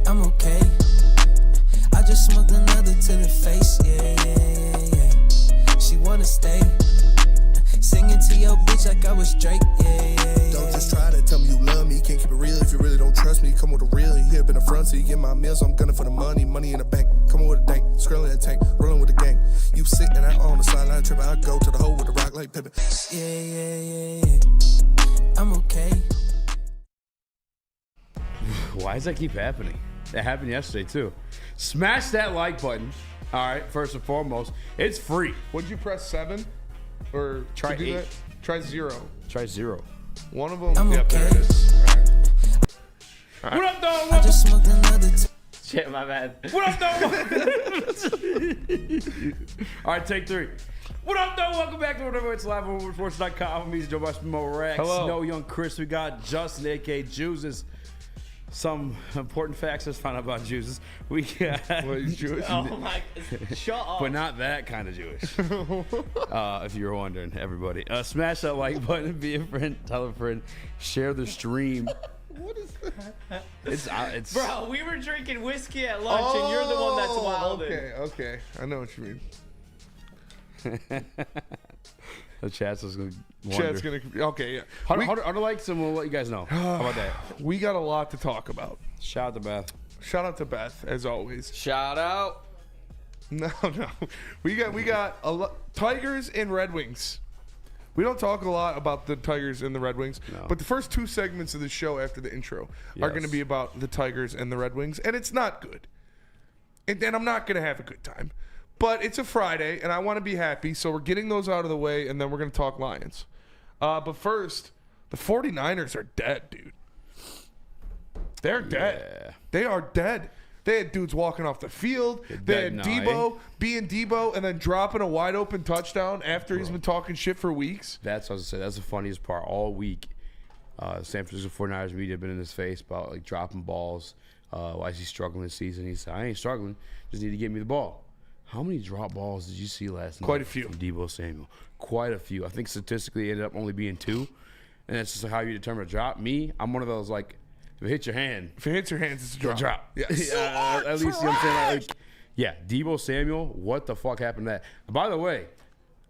I'm okay. I just smoked another to the face, yeah. She wanna stay. Singing to your bitch like I was Drake, yeah. Don't just try to tell me you love me. Can't keep it real if you really don't trust me. Come with a real, you hip in the front, so you get my meals. I'm gunning for the money, money in the bank. Come on with a dank, scrolling in the tank, rolling with the gang. You sitting out on the sideline tripping, I go to the hole with the rock like Pippin. Yeah. I'm okay. Why does that keep happening? That happened yesterday too. Smash that like button. All right, first and foremost, it's free. Would you press 7? Or Try to do 8. that? Try 0. Try 0. One of them. I'm Yep, okay. there it is. All right. What up, though? I just smoked another Shit, my bad. What up, though? All right, take 3. What up, though? Welcome back to Whatever It's Live on WoodwardSports.com. I'm Eazy, Joe Raxter. Hello. No Young Chris. We got Justin, a.k.a. Juices. Some important facts. Let's find out about Juices. We got... What, he's Jewish? Oh my! Shut up. But not that kind of Jewish. If you were wondering, everybody. Smash that like button, be a friend, tell a friend, share the stream. What is that? It's Bro, we were drinking whiskey at lunch, and you're the one that's wilding. Okay. I know what you mean. The chat's just gonna Chat's wonder. gonna. Okay, yeah. How to like some? We'll let you guys know. How about that? We got a lot to talk about. Shout out to Beth. Shout out to Beth as always. Shout out. No. We got a lot. Tigers and Red Wings. We don't talk a lot about the Tigers and the Red Wings, No. but the first 2 segments of the show after the intro are Yes. going to be about the Tigers and the Red Wings, and it's not good. And I'm not going to have a good time. But it's a Friday, and I want to be happy, so we're getting those out of the way, and then we're going to talk Lions. But first, the 49ers are dead, dude. They're dead. Yeah. They are dead. They had dudes walking off the field. They had dead Debo being Debo and then dropping a wide open touchdown after he's been talking shit for weeks. That's what I was gonna say. That's the funniest part all week. San Francisco 49ers media have been in his face about like dropping balls. Why is he struggling this season? He said, I ain't struggling. Just need to get me the ball. How many drop balls did you see last night? Quite a few. From Debo Samuel. Quite a few. I think statistically it ended up only being 2. And that's just how you determine a drop. Me, I'm one of those like, if it hits your hand, If it hits your hands, it's a drop. drop. Yes. At least, you know what I'm saying? Like, yeah, Debo Samuel, what the fuck happened to that? By the way,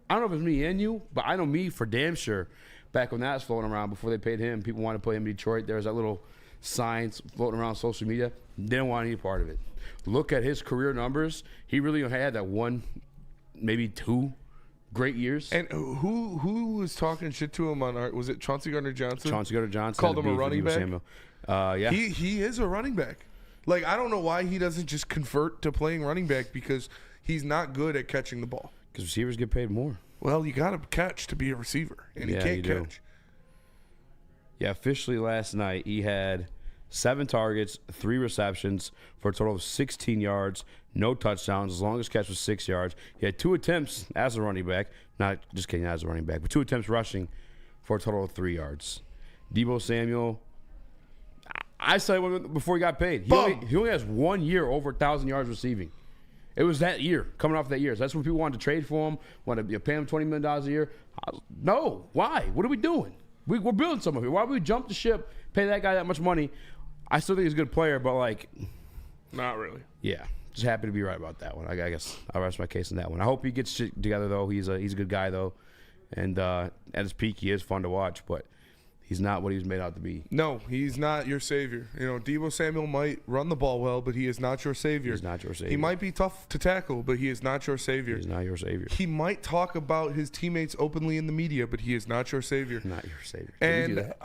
I don't know if it's me and you, but I know me for damn sure, back when that was floating around, before they paid him, people wanted to put him in Detroit. There was that little signs floating around social media. Didn't want any part of it. Look at his career numbers. He really had that 1, maybe 2 great years. And who was talking shit to him on was it Chauncey Gardner-Johnson? Chauncey Gardner-Johnson Called had him a beef with running Debo back? Samuel. Yeah. He is a running back. Like, I don't know why he doesn't just convert to playing running back because he's not good at catching the ball. Because receivers get paid more. Well, you got to catch to be a receiver, and Yeah, he can't you do. catch. Yeah, officially last night, he had 7 targets, 3 receptions for a total of 16 yards, no touchdowns. His longest catch was 6 yards. He had 2 attempts as a running back. Not just kidding, as a running back, but 2 attempts rushing for a total of 3 yards. Debo Samuel, I said before he got paid, he only has 1 year over 1,000 yards receiving. It was that year, coming off that year. So that's when people wanted to trade for him, wanted to pay him $20 million a year. No, why? What are we doing? We're building something here. Why would we jump the ship, pay that guy that much money? I still think he's a good player, but like, Not really. yeah, just happy to be right about that one. I guess I'll rest my case on that one. I hope he gets shit together though. He's a good guy though, and at his peak he is fun to watch, but he's not what he was made out to be. No, he's not your savior. You know, Debo Samuel might run the ball well, but he is not your savior. He's not your savior. He might be tough to tackle, but he is not your savior. He's not your savior. He might talk about his teammates openly in the media, but he is not your savior. Not your savior. Did he do And that?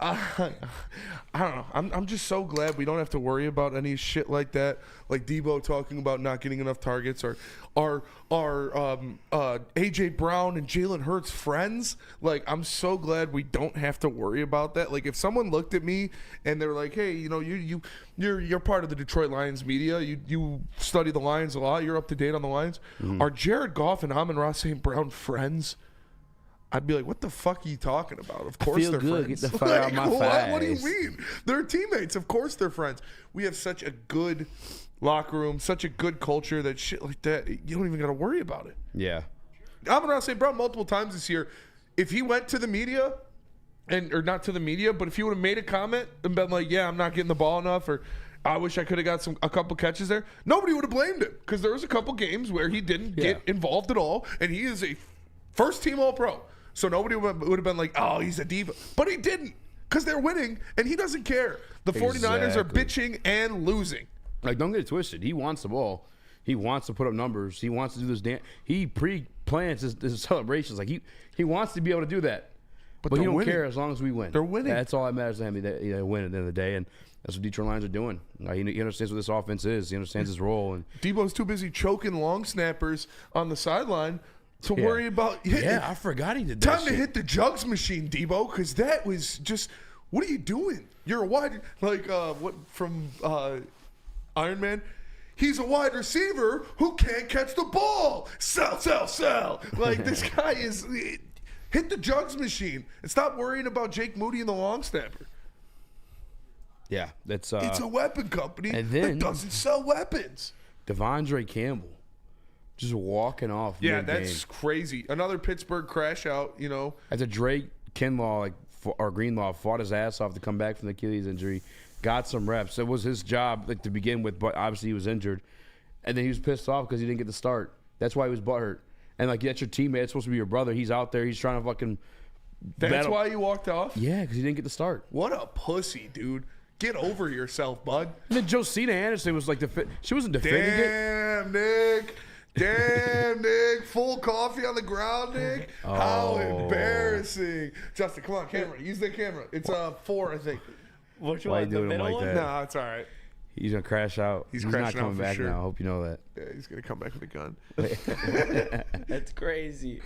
I don't know. I'm just so glad we don't have to worry about any shit like that, like Debo talking about not getting enough targets, or AJ Brown and Jalen Hurts friends. Like, I'm so glad we don't have to worry about that. Like, if someone looked at me and they're like, "Hey, you know, you're part of the Detroit Lions media. You study the Lions a lot. You're up to date on the Lions. Mm-hmm. Are Jared Goff and Amon-Ra St. Brown friends?" I'd be like, "What the fuck are you talking about? Of course feel they're good. friends. Get the fuck out of my what do you face. mean? They're teammates. Of course they're friends. We have such a good locker room, such a good culture that shit like that, you don't even got to worry about it." Yeah. Amon-Ra St. Brown multiple times this year, if he went to the media, or not to the media, but if he would have made a comment and been like, "Yeah, I'm not getting the ball enough," I wish I could have got a couple catches there. Nobody would have blamed him because there was a couple games where he didn't get involved at all, and he is a first-team All-Pro. So nobody would have been like, oh, he's a diva. But he didn't because they're winning, and he doesn't care. The 49ers are bitching and losing. Like, don't get it twisted. He wants the ball. He wants to put up numbers. He wants to do this dance. He pre-plans his celebrations. Like, he wants to be able to do that. But he don't care as long as we win. They're winning. That's all that matters to him. They win at the end of the day, and that's what Detroit Lions are doing. He understands what this offense is. He understands his role. And Debo's too busy choking long snappers on the sideline to worry about. Yeah, I forgot he did that. Time to hit the jugs machine, Debo, because that was just. What are you doing? You're a wide what from Iron Man. He's a wide receiver who can't catch the ball. Sell. Like, this guy is. Hit the jugs machine and stop worrying about Jake Moody and the long snapper. Yeah, that's. It's a weapon company and then, that doesn't sell weapons. Devondre Campbell just walking off. Yeah, that's crazy. Another Pittsburgh crash out, you know. After Drake Kinlaw, or Greenlaw, fought his ass off to come back from the Achilles injury, got some reps. It was his job to begin with, but obviously he was injured. And then he was pissed off because he didn't get the start. That's why he was butthurt. And, that's your teammate. It's supposed to be your brother. He's out there. He's trying to fucking That's why you walked off? Yeah, because he didn't get the start. What a pussy, dude. Get over yourself, bud. And then Josina Anderson was she wasn't defending it. Damn, Nick. Full coffee on the ground, Nick. Oh. How embarrassing. Justin, come on, camera. Use the camera. It's 4, I think. Which Why one? you The doing him middle like one? that? No, it's all right. He's going to crash out. He's not crashing out coming for back sure. now. I hope you know that. Yeah, he's going to come back with a gun. That's crazy.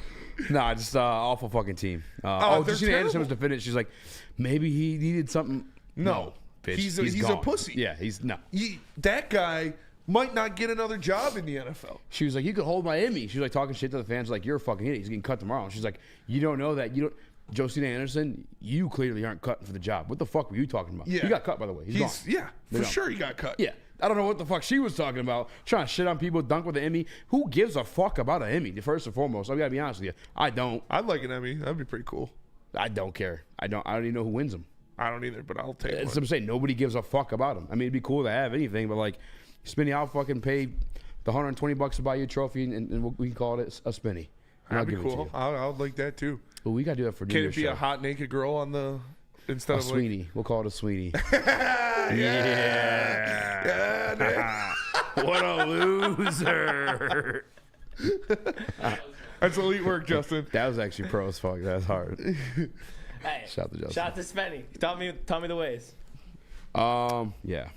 Nah, just awful fucking team. Josina Anderson was defending. She's like, maybe he needed something. No, bitch. He's gone. a pussy. Yeah, That guy might not get another job in the NFL. She was like, you could hold my Emmy. She was like talking shit to the fans, like, you're a fucking idiot. He's getting cut tomorrow. And she's like, you don't know that. You don't. Josina Anderson, you clearly aren't cutting for the job. What the fuck were you talking about? Yeah. He got cut, by the way. He's gone. Yeah, for sure he got cut. Yeah. I don't know what the fuck she was talking about. Trying to shit on people, dunk with an Emmy. Who gives a fuck about an Emmy? First and foremost, I gotta be honest with you. I don't. I'd like an Emmy. That'd be pretty cool. I don't care. I don't even know who wins them. I don't either, but I'll take it. That's what I'm saying. Nobody gives a fuck about them. I mean, it'd be cool to have anything, but Spinny, I'll fucking pay the $120 to buy you a trophy, and we can call it a Spinny. That'd be cool. I would like that too. Well, we gotta do that for New Can Year's it be show. a hot naked girl on the instead A of Sweeney. We'll call it a Sweeney. Yeah. What a loser. That's elite work, Justin. That was actually pro as fuck. That was hard. Hey, Shout out to Justin. shout out to Spenny. Tell me the ways. Yeah.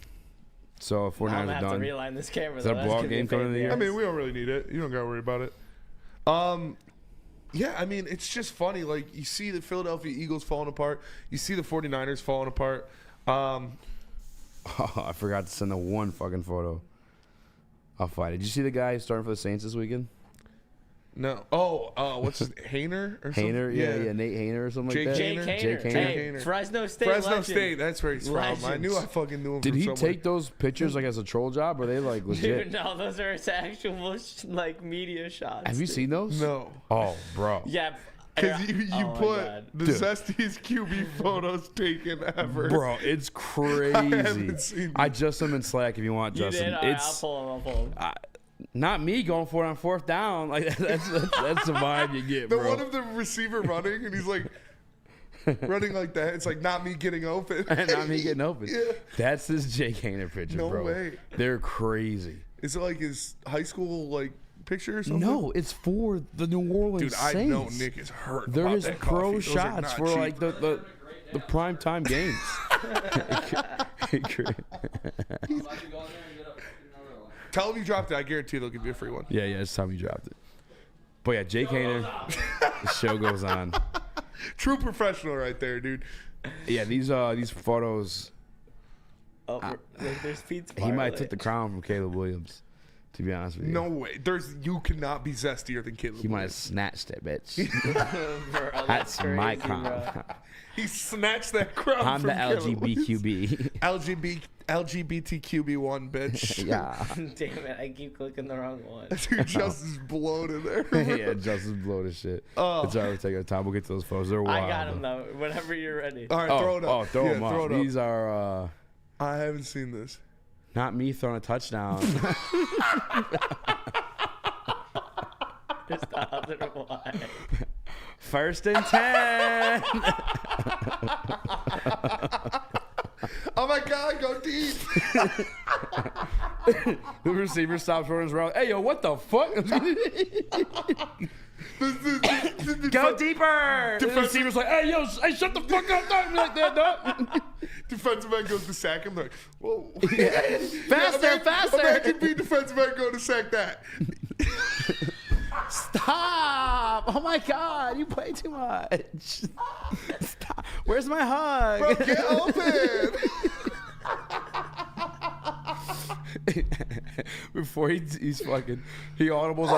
So 49ers I'm gonna are have to done. realign this camera. Is that a though. That's ball gonna be game a pain coming in the in year? I ass. mean, we don't really need it. You don't gotta worry about it. Yeah, I mean, it's just funny. Like, you see the Philadelphia Eagles falling apart. You see the 49ers falling apart. Oh, I forgot to send the one fucking photo. I'll find it. Did you see the guy who's starting for the Saints this weekend? No. What's his Hayner or something? Hayner? Yeah, Nate Hayner or something Jake like that. Hayner? Jake Hayner. Jake Hey, Hayner. Fresno State. Fresno legend. State. That's where he's from. I Legends. knew I fucking knew him Did from he somewhere. take those pictures as a troll job? Or are they legit? Dude, no, those are his actual media shots. Have you dude. seen those? No. Oh, bro. Yeah. Because you Oh my put God. the Dude. zestiest QB photos taken ever. Bro, it's crazy. haven't seen I just am in Slack if you want, You Justin. did? All right, I'll It's pull him. I'll pull him. not me going for it on fourth down. Like that's the vibe you get, The bro. one of the receiver running, and he's like running like that. It's like not me getting open. And not me getting open. Yeah. That's his Jake Hayner picture, No bro. way. They're crazy. Is it like his high school picture or something? No, it's for the New Orleans Dude, I Saints. know Nick is hurt. They're about his that pro coffee. Those are shots not for cheap. the prime time games. Tell him you dropped it. I guarantee they'll give you a free one. Yeah, it's time you dropped it. But yeah, Jake Hayner, the show goes on. True professional right there, dude. Yeah, these photos, Oh, there's Pete's he might have took the crown from Caleb Williams, to be honest with you. No way. You cannot be zestier than Caleb. He might have Williams. snatched it, bitch. Bro, That's my crazy, crown. bro. He snatched that crown I'm from the Caleb Williams. LGBTQB. LGBTQB1, bitch. Yeah. Damn it, I keep clicking the wrong one. Dude, Justin's blown in there. Yeah, Justin's blowing his shit. Oh. It's all right, we're taking our time. We'll get to those photos. They're wild. I got him though. Whenever you're ready. All right, throw it up. Oh, throw Yeah, them up. throw it up. These are, I haven't seen this. Not me throwing a touchdown. Just the other one. 1st and 10. Oh my God, go deep. The receiver stops running his route. Hey, yo, what the fuck? Go deeper. The receiver's like, hey, yo, hey, shut the fuck up. Don't be like that, dog. Defensive end goes to sack him. Like, whoa. Faster, faster. Imagine being defensive end going to sack that. Stop. Oh, my God. You play too much. Stop. Where's my hug? Bro, get open. Before he's fucking, he audibles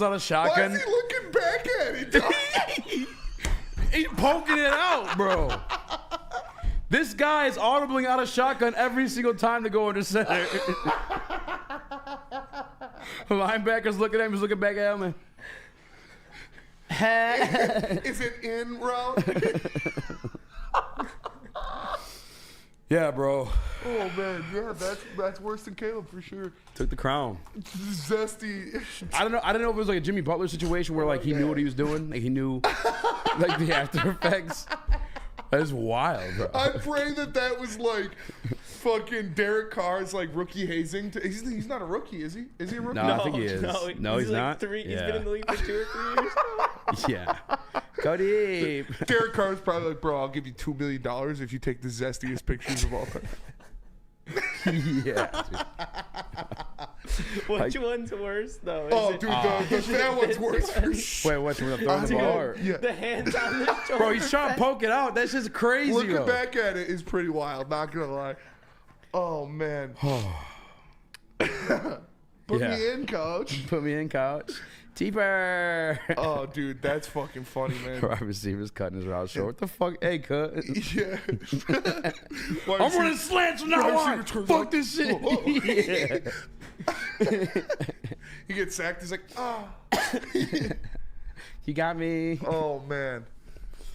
on a shotgun. Why is he looking back at it, dog? He's poking it out, bro. This guy is audibling out a shotgun every single time to go into center. Linebacker's looking at him. He's looking back at him. Is it in route? Yeah, bro. Oh man, yeah, that's worse than Caleb for sure. Took the crown. Zesty. I don't know if it was like a Jimmy Butler situation where like he knew what he was doing. Like he knew like the after effects. That is wild, bro. I pray that was like fucking Derek Carr's like rookie hazing. He's not a rookie, is he? Is he a rookie? No, I think he is. No, he's like not. He's Yeah. been in the league for 2 or 3 years. Yeah. Go deep. Derek Carr's probably like, bro, I'll give you $2 million if you take the zestiest pictures of all time. Yeah. Dude. Which one's worse though? Is Oh, it- dude, that one's worse for sure. Wait, what's throwing the ball? Or? Yeah. The hands on the shoulder. Bro, he's trying to poke it out. That's just crazy. Looking though. back at it is pretty wild, not gonna lie. Oh man. Put Yeah. me in, coach. Put me in, coach. Deeper. Oh, dude, that's fucking funny, man. Wide receiver's cutting his route short. What the fuck? Hey, cut. Yeah. I'm running slants from now on. Fuck this shit. Yeah. He gets sacked. He's like, oh. You got me. Oh man,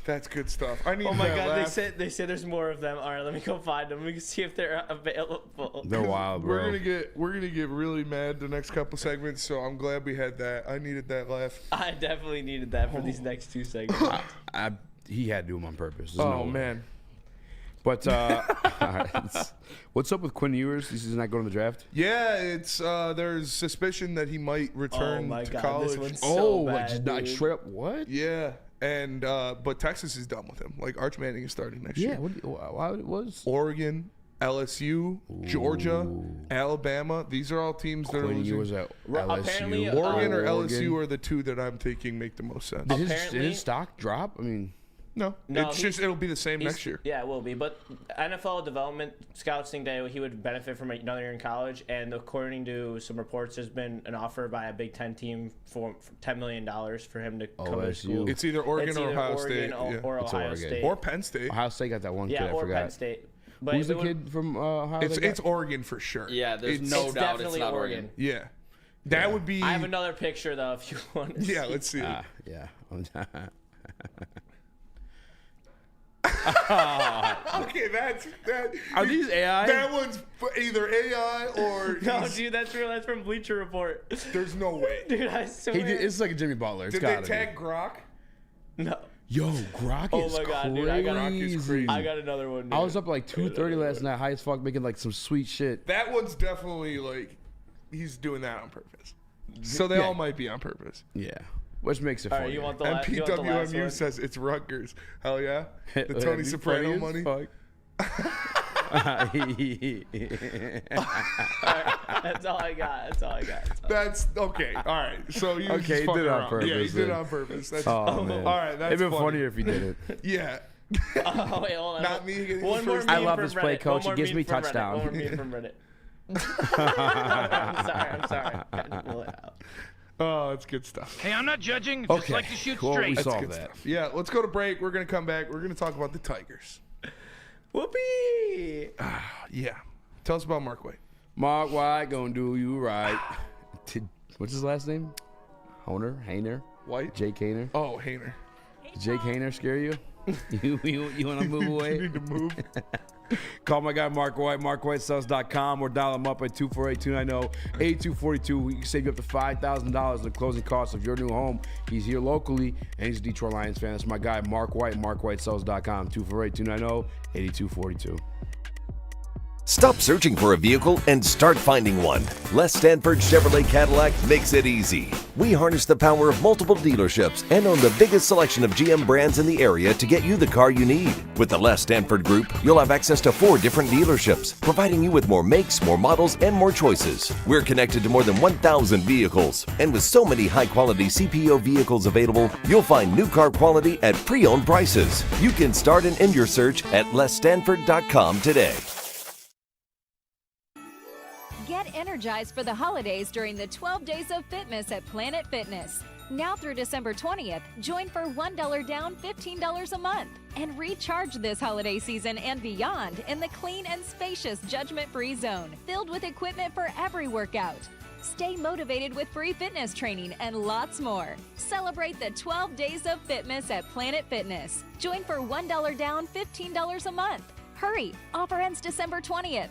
that's good stuff. I need. Oh my that god, laugh. they say there's more of them. All right, let me go find them. We can see if they're available. They're wild, bro. We're gonna get really mad the next couple segments. So I'm glad we had that. I needed that laugh. I definitely needed that for these next 2 segments. He had to do him on purpose. There's Oh no way. man. But what's up with Quinn Ewers? He's not going to the draft. Yeah, it's there's suspicion that he might Oh return my to god, college. this one's so bad, like, just not dude. straight up. What? Yeah, and but Texas is done with him. Like Arch Manning is starting next Yeah. year. Why it was? Oregon, LSU, Georgia, Alabama. These are all teams that are Quinn losing. Ewers at Apparently, LSU. Oregon or Oregon. LSU are the two that I'm thinking make the most sense. Did Apparently- his stock drop? I mean, No, No, it's he- just it'll be the same He's- next year. Yeah, it will be. But NFL development scouts think that he would benefit from another year in college. And according to some reports, there's been an offer by a Big Ten team for $10 million for him to come to OSU. school. It's either Oregon It's or either Ohio Oregon State, or, yeah. or It's Ohio Oregon. State. Or Penn State. Ohio State got that one kid. Yeah, I or forgot. Penn State. But Who's it the would- kid from Ohio? It's they got? it's Oregon for sure. Yeah, there's It's- no It's doubt it's definitely not Oregon. Yeah, that would be. I have another picture though, if you want to see. Yeah, let's see. it. Yeah. Okay, that. Are these AI? That one's either AI or. No, he's- dude, that's real. That's from Bleacher Report. There's no way. Dude, I swear. It's like a Jimmy Butler. It's Did they gotta tag Grok? No. be. Yo, Grok Oh is my god, crazy. dude, I Grok is crazy. got another one. Dude. I was up like 2:30 last night, high as fuck, making like some sweet shit. That one's definitely like he's doing that on purpose. So they Yeah. all might be on purpose. Yeah, which makes it All funny. right, you want the And last? You want the last PWMU one? says it's Rutgers. Hell yeah, the Tony Soprano money. That's all I got. That's all I got. That's okay. All right. So he was Okay, just he fucking did it on around. purpose, Yeah, he did it then. on purpose. That's Oh man! all right. That's It'd been funny. funnier if he did it. Yeah. Oh wait, hold on. Not me getting the One more first meme I love from this play, Reddit. coach. One He more gives meme me from Reddit. touchdown. One more meme from Reddit. I'm sorry. Had to pull it out. Oh, it's good stuff. Hey, I'm not judging. Just Okay. like to shoot Well, straight. we That's solved good that. stuff. Yeah. Let's go to break. We're gonna come back. We're gonna talk about the Tigers. Whoopee! Yeah. Tell us about Mark White. Mark White gonna do you right. What's his last name? Hayner? White. Jake Hayner? Oh, Hayner. Did Jake Hayner scare you? You want to move You away? need to move. Call my guy Mark White, markwhitesells.com, or dial him up at 248-290-8242. You can save you up to $5,000 in the closing costs of your new home. He's here locally, and he's a Detroit Lions fan. That's my guy Mark White, markwhitesells.com, 248-290-8242. Stop searching for a vehicle and start finding one. Les Stanford Chevrolet Cadillac makes it easy. We harness the power of multiple dealerships and own the biggest selection of GM brands in the area to get you the car you need. With the Les Stanford Group, you'll have access to 4 different dealerships, providing you with more makes, more models, and more choices. We're connected to more than 1,000 vehicles, and with so many high-quality CPO vehicles available, you'll find new car quality at pre-owned prices. You can start and end your search at lesstanford.com today. Get energized for the holidays during the 12 Days of Fitness at Planet Fitness. Now through December 20th, join for $1 down, $15 a month. And recharge this holiday season and beyond in the clean and spacious judgment-free zone, filled with equipment for every workout. Stay motivated with free fitness training and lots more. Celebrate the 12 Days of Fitness at Planet Fitness. Join for $1 down, $15 a month. Hurry, offer ends December 20th.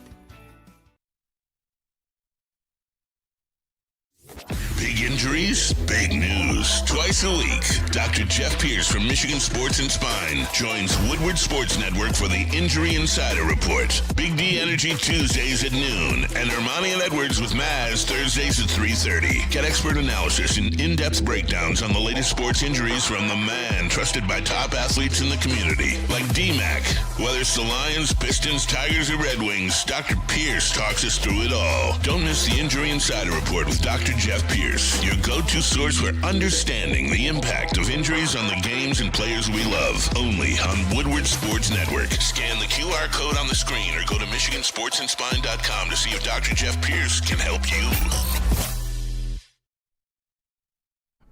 Big injuries, big news. Twice a week, Dr. Jeff Pierce from Michigan Sports and Spine joins Woodward Sports Network for the Injury Insider Report. Big D Energy Tuesdays at noon, and Ermanni and Edwards with Maz Thursdays at 3:30. Get expert analysis and in-depth breakdowns on the latest sports injuries from the man trusted by top athletes in the community, like D-Mac. Whether it's the Lions, Pistons, Tigers, or Red Wings, Dr. Pierce talks us through it all. Don't miss the Injury Insider Report with Dr. Jeff Pierce, your go-to source for understanding the impact of injuries on the games and players we love. Only on Woodward Sports Network. Scan the QR code on the screen or go to MichiganSportsandSpine.com to see if Dr. Jeff Pierce can help you.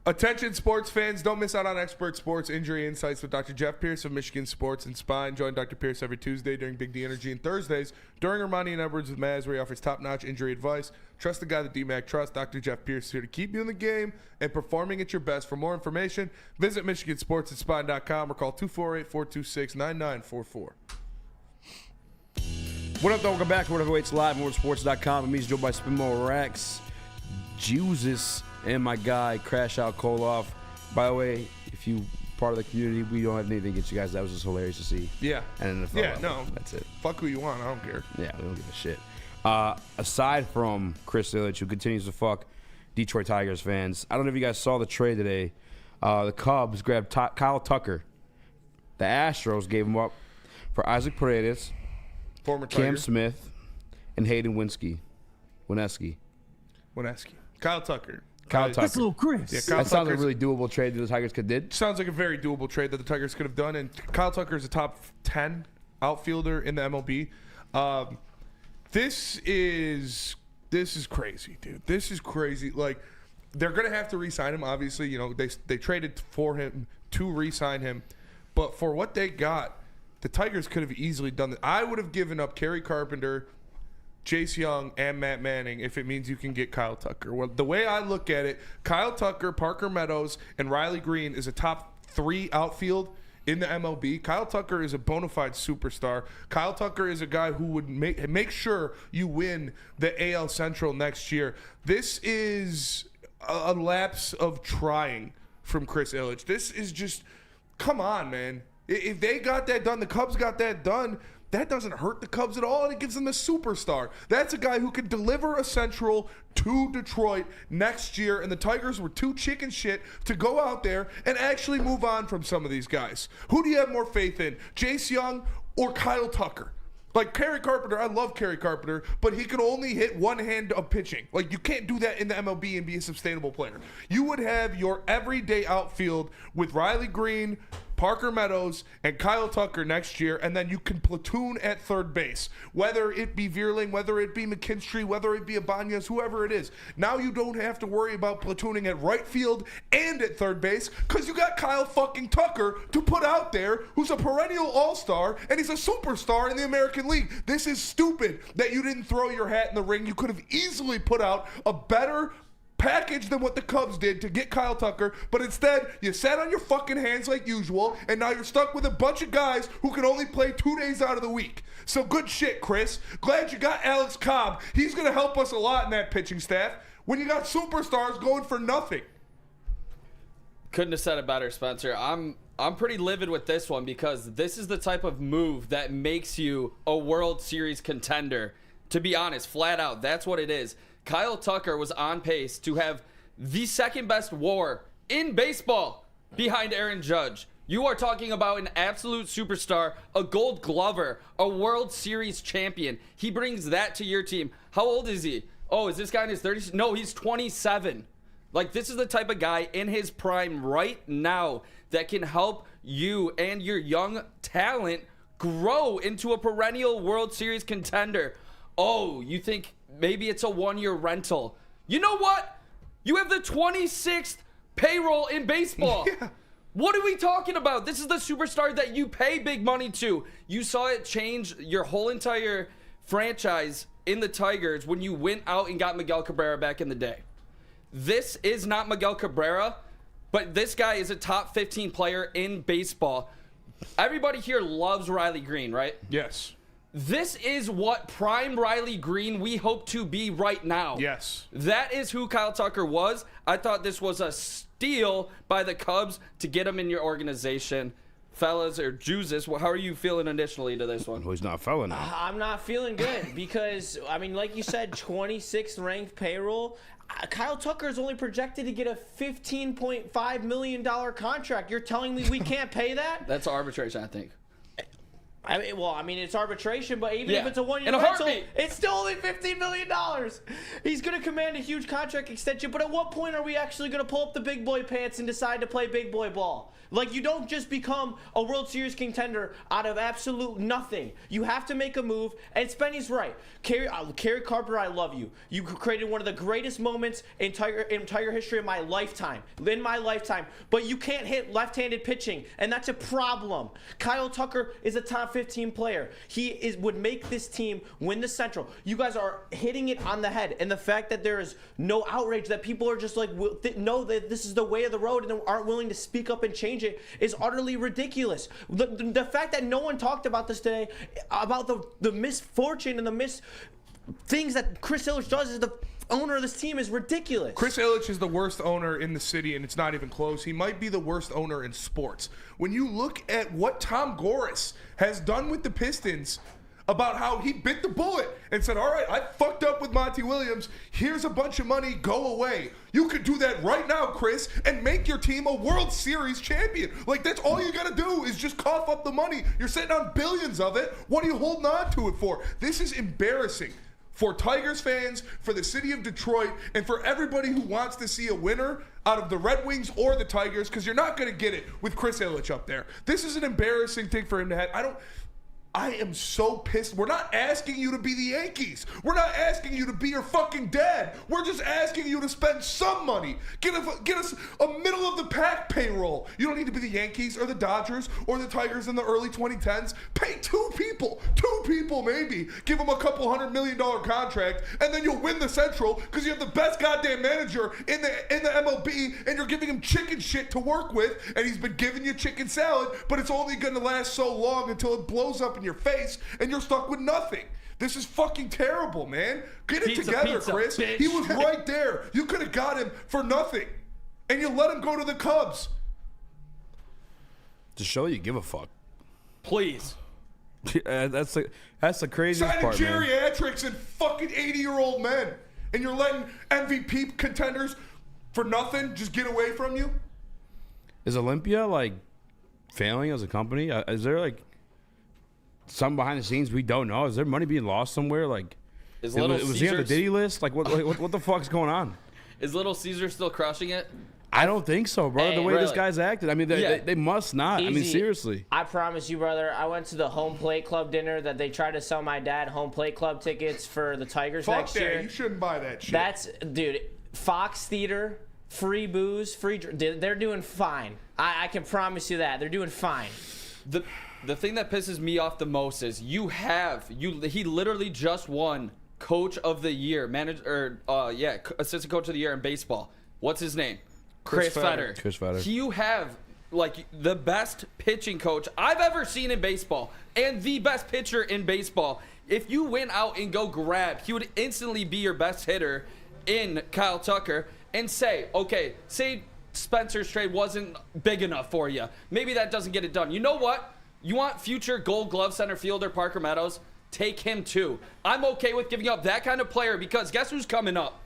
Attention sports fans, don't miss out on expert sports injury insights with Dr. Jeff Pierce of Michigan Sports and Spine. Join Dr. Pierce every Tuesday during Big D Energy and Thursdays during Ermanni and Edwards with Maz, where he offers top-notch injury advice. Trust the guy that D-Mac trusts. Dr. Jeff Pierce is here to keep you in the game and performing at your best. For more information, visit MichiganSportsandSpine.com or call 248-426-9944. What up, though? Welcome back to World Heavyweights Live on WorldSports.com. I'm Eazy, joined by Spinmo Rax, Jesus, and my guy, Crash Out Koloff. By the way, if you part of the community, we don't have anything against you guys. That was just hilarious to see. Yeah. And NFL yeah, level. no. That's it. Fuck who you want. I don't care. Yeah, we don't give a shit. Aside from Chris Ilitch, who continues to fuck Detroit Tigers fans, I don't know if you guys saw the trade today. The Cubs grabbed Kyle Tucker. The Astros gave him up for Isaac Paredes, Former Tiger. Cam Smith, and Hayden Winesky. Kyle Tucker. Kyle Tucker. That's little Chris. Yeah, Kyle That sounds like a Tucker's- really doable trade that the Tigers could did. Sounds like a very doable trade that the Tigers could have done. And Kyle Tucker is a top 10 outfielder in the MLB. This is crazy, dude. This is crazy. Like, they're gonna have to re-sign him. Obviously, you know they traded for him to re-sign him, but for what they got, the Tigers could have easily done that. I would have given up Kerry Carpenter, Chase Young, and Matt Manning if it means you can get Kyle Tucker. Well, the way I look at it, Kyle Tucker, Parker Meadows, and Riley Green is a top 3 outfield in the MLB. Kyle Tucker is a bona fide superstar. Kyle Tucker is a guy who would make sure you win the AL Central next year. This is a lapse of trying from Chris Ilitch. This is just, come on, man. If they got that done, the Cubs got that done, that doesn't hurt the Cubs at all, and it gives them a superstar. That's a guy who could deliver a Central to Detroit next year, and the Tigers were too chicken shit to go out there and actually move on from some of these guys. Who do you have more faith in, Chase Young or Kyle Tucker? Like, Kerry Carpenter, I love Kerry Carpenter, but he could only hit one hand of pitching. Like, you can't do that in the MLB and be a sustainable player. You would have your everyday outfield with Riley Green, Parker Meadows, and Kyle Tucker next year, and then you can platoon at third base. Whether it be Vierling, whether it be McKinstry, whether it be Ibanez, whoever it is. Now you don't have to worry about platooning at right field and at third base because you got Kyle fucking Tucker to put out there, who's a perennial all-star, and he's a superstar in the American League. This is stupid that you didn't throw your hat in the ring. You could have easily put out a better package than what the Cubs did to get Kyle Tucker, but instead you sat on your fucking hands like usual, and now you're stuck with a bunch of guys who can only play 2 days out of the week. So good shit, Chris. Glad you got Alex Cobb. He's going to help us a lot in that pitching staff when you got superstars going for nothing. Couldn't have said it better, Spencer. I'm pretty livid with this one because this is the type of move that makes you a World Series contender. To be honest, flat out, that's what it is. Kyle Tucker was on pace to have the second best WAR in baseball behind Aaron Judge. You are talking about an absolute superstar, a Gold Glover, a World Series champion. He brings that to your team. How old is he? Oh, is this guy in his 30s? No, he's 27. Like, this is the type of guy in his prime right now that can help you and your young talent grow into a perennial World Series contender. Oh, you think maybe it's a one-year rental. You know what? You have the 26th payroll in baseball. Yeah. What are we talking about? This is the superstar that you pay big money to. You saw it change your whole entire franchise in the Tigers when you went out and got Miguel Cabrera back in the day. This is not Miguel Cabrera, but this guy is a top 15 player in baseball. Everybody here loves Riley Green, right? Yes. This is what prime Riley Green we hope to be right now. Yes. That is who Kyle Tucker was. I thought this was a steal by the Cubs to get him in your organization. Fellas, or Juices, how are you feeling initially to this one? Well, he's not a fella now. I'm not feeling good because, I mean, like you said, 26th ranked payroll. Kyle Tucker is only projected to get a $15.5 million contract. You're telling me we can't pay that? That's arbitration, I think. I mean, it's arbitration, but even if it's a one-year in a rental, heartbeat. it's still only $15 million. He's going to command a huge contract extension, but at what point are we actually going to pull up the big boy pants and decide to play big boy ball? Like, you don't just become a World Series contender out of absolute nothing. You have to make a move, and Spenny's right. Kerry Carpenter, I love you. You created one of the greatest moments in Tiger history in my lifetime. But you can't hit left-handed pitching, and that's a problem. Kyle Tucker is a top 15 player. He would make this team win the Central. You guys are hitting it on the head, and the fact that there is no outrage, that people are just like, know that this is the way of the road and aren't willing to speak up and change it is utterly ridiculous. The fact that no one talked about this today, about the misfortune and the things that Chris Ilitch does as the owner of this team, is ridiculous. Chris Ilitch is the worst owner in the city, and it's not even close. He might be the worst owner in sports. When you look at what Tom Gores has done with the Pistons, about how he bit the bullet and said, all right, I fucked up with Monty Williams. Here's a bunch of money. Go away. You could do that right now, Chris, and make your team a World Series champion. Like, that's all you got to do is just cough up the money. You're sitting on billions of it. What are you holding on to it for? This is embarrassing for Tigers fans, for the city of Detroit, and for everybody who wants to see a winner out of the Red Wings or the Tigers, because you're not going to get it with Chris Ilitch up there. This is an embarrassing thing for him to have. I am so pissed. We're not asking you to be the Yankees. We're not asking you to be your fucking dad. We're just asking you to spend some money. Get us a middle of the pack payroll. You don't need to be the Yankees or the Dodgers or the Tigers in the early 2010s. Pay two people maybe. Give them a couple $100 million contract, and then you'll win the Central because you have the best goddamn manager in the MLB, and you're giving him chicken shit to work with, and he's been giving you chicken salad, but it's only going to last so long until it blows up in your face and you're stuck with nothing. This is fucking terrible, man. Get it together, Chris. Bitch. He was right there. You could have got him for nothing, and you let him go to the Cubs. To show you give a fuck. Please. That's the craziest Signing part, man. geriatrics and fucking 80-year-old men, and you're letting MVP contenders for nothing just get away from you? Is Olympia like failing as a company? Is there like something behind the scenes we don't know? Is there money being lost somewhere? Like, was he on the Diddy list? Like, what the fuck's going on? Is Little Caesar still crushing it? I don't think so, bro. Hey, the way really? this guy's acted, I mean, they must not. I mean, Easy. seriously. I promise you, brother, I went to the Home Plate Club dinner that they tried to sell my dad Home Plate Club tickets for the Tigers Fuck next that. year. You shouldn't buy that shit. Dude, Fox Theater, free booze, they're doing fine. I can promise you that. They're doing fine. The thing that pisses me off the most is he literally just won coach of the year, assistant coach of the year in baseball. What's his name? Chris Fetter. Chris Fetter. You have like the best pitching coach I've ever seen in baseball and the best pitcher in baseball. If you went out and go grab, he would instantly be your best hitter in Kyle Tucker and say Spencer's trade wasn't big enough for you. Maybe that doesn't get it done. You know what? You want future Gold Glove center fielder Parker Meadows? Take him too. I'm okay with giving up that kind of player because guess who's coming up?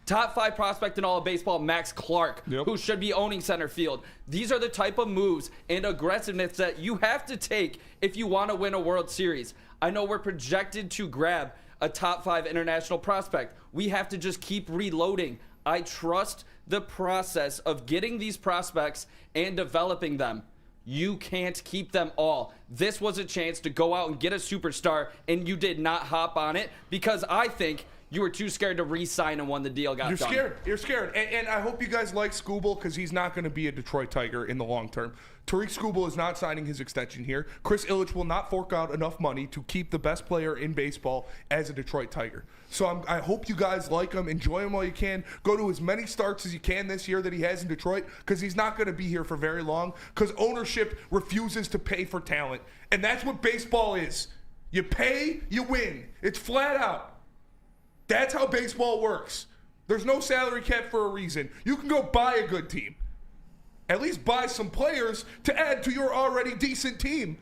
Top 5 prospect in all of baseball, Max Clark, who should be owning center field. These are the type of moves and aggressiveness that you have to take if you want to win a World Series. I know we're projected to grab a top 5 international prospect. We have to just keep reloading. I trust the process of getting these prospects and developing them. You can't keep them all. This was a chance to go out and get a superstar, and you did not hop on it because I think you were too scared to re-sign him when the deal got done. You're scared. And I hope you guys like Skubal because he's not going to be a Detroit Tiger in the long term. Tariq Skubal is not signing his extension here. Chris Ilitch will not fork out enough money to keep the best player in baseball as a Detroit Tiger. So I hope you guys like him. Enjoy him while you can. Go to as many starts as you can this year that he has in Detroit because he's not going to be here for very long because ownership refuses to pay for talent. And that's what baseball is. You pay, you win. It's flat out. That's how baseball works. There's no salary cap for a reason. You can go buy a good team. At least buy some players to add to your already decent team.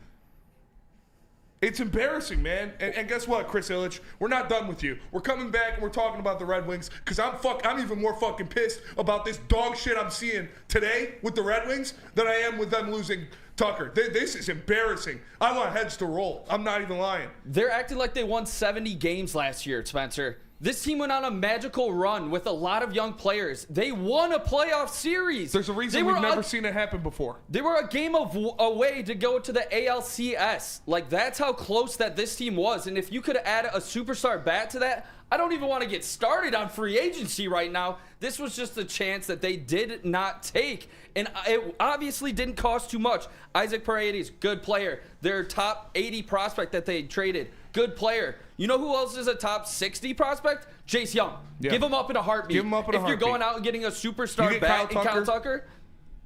It's embarrassing, man. And guess what, Chris Ilitch? We're not done with you. We're coming back and we're talking about the Red Wings because I'm even more fucking pissed about this dog shit I'm seeing today with the Red Wings than I am with them losing Tucker. This is embarrassing. I want heads to roll. I'm not even lying. They're acting like they won 70 games last year, Spencer. This team went on a magical run with a lot of young players. They won a playoff series. There's a reason we've never seen it happen before. They were a game away to go to the ALCS. Like, that's how close that this team was. And if you could add a superstar bat to that, I don't even want to get started on free agency right now. This was just a chance that they did not take. And it obviously didn't cost too much. Isaac Paredes, good player. Their top 80 prospect that they traded, good player. You know who else is a top 60 prospect? Jace Young. Yeah. Give him up in a heartbeat. Give him up in a heartbeat. If you're going out and getting a superstar bat in Kyle Tucker,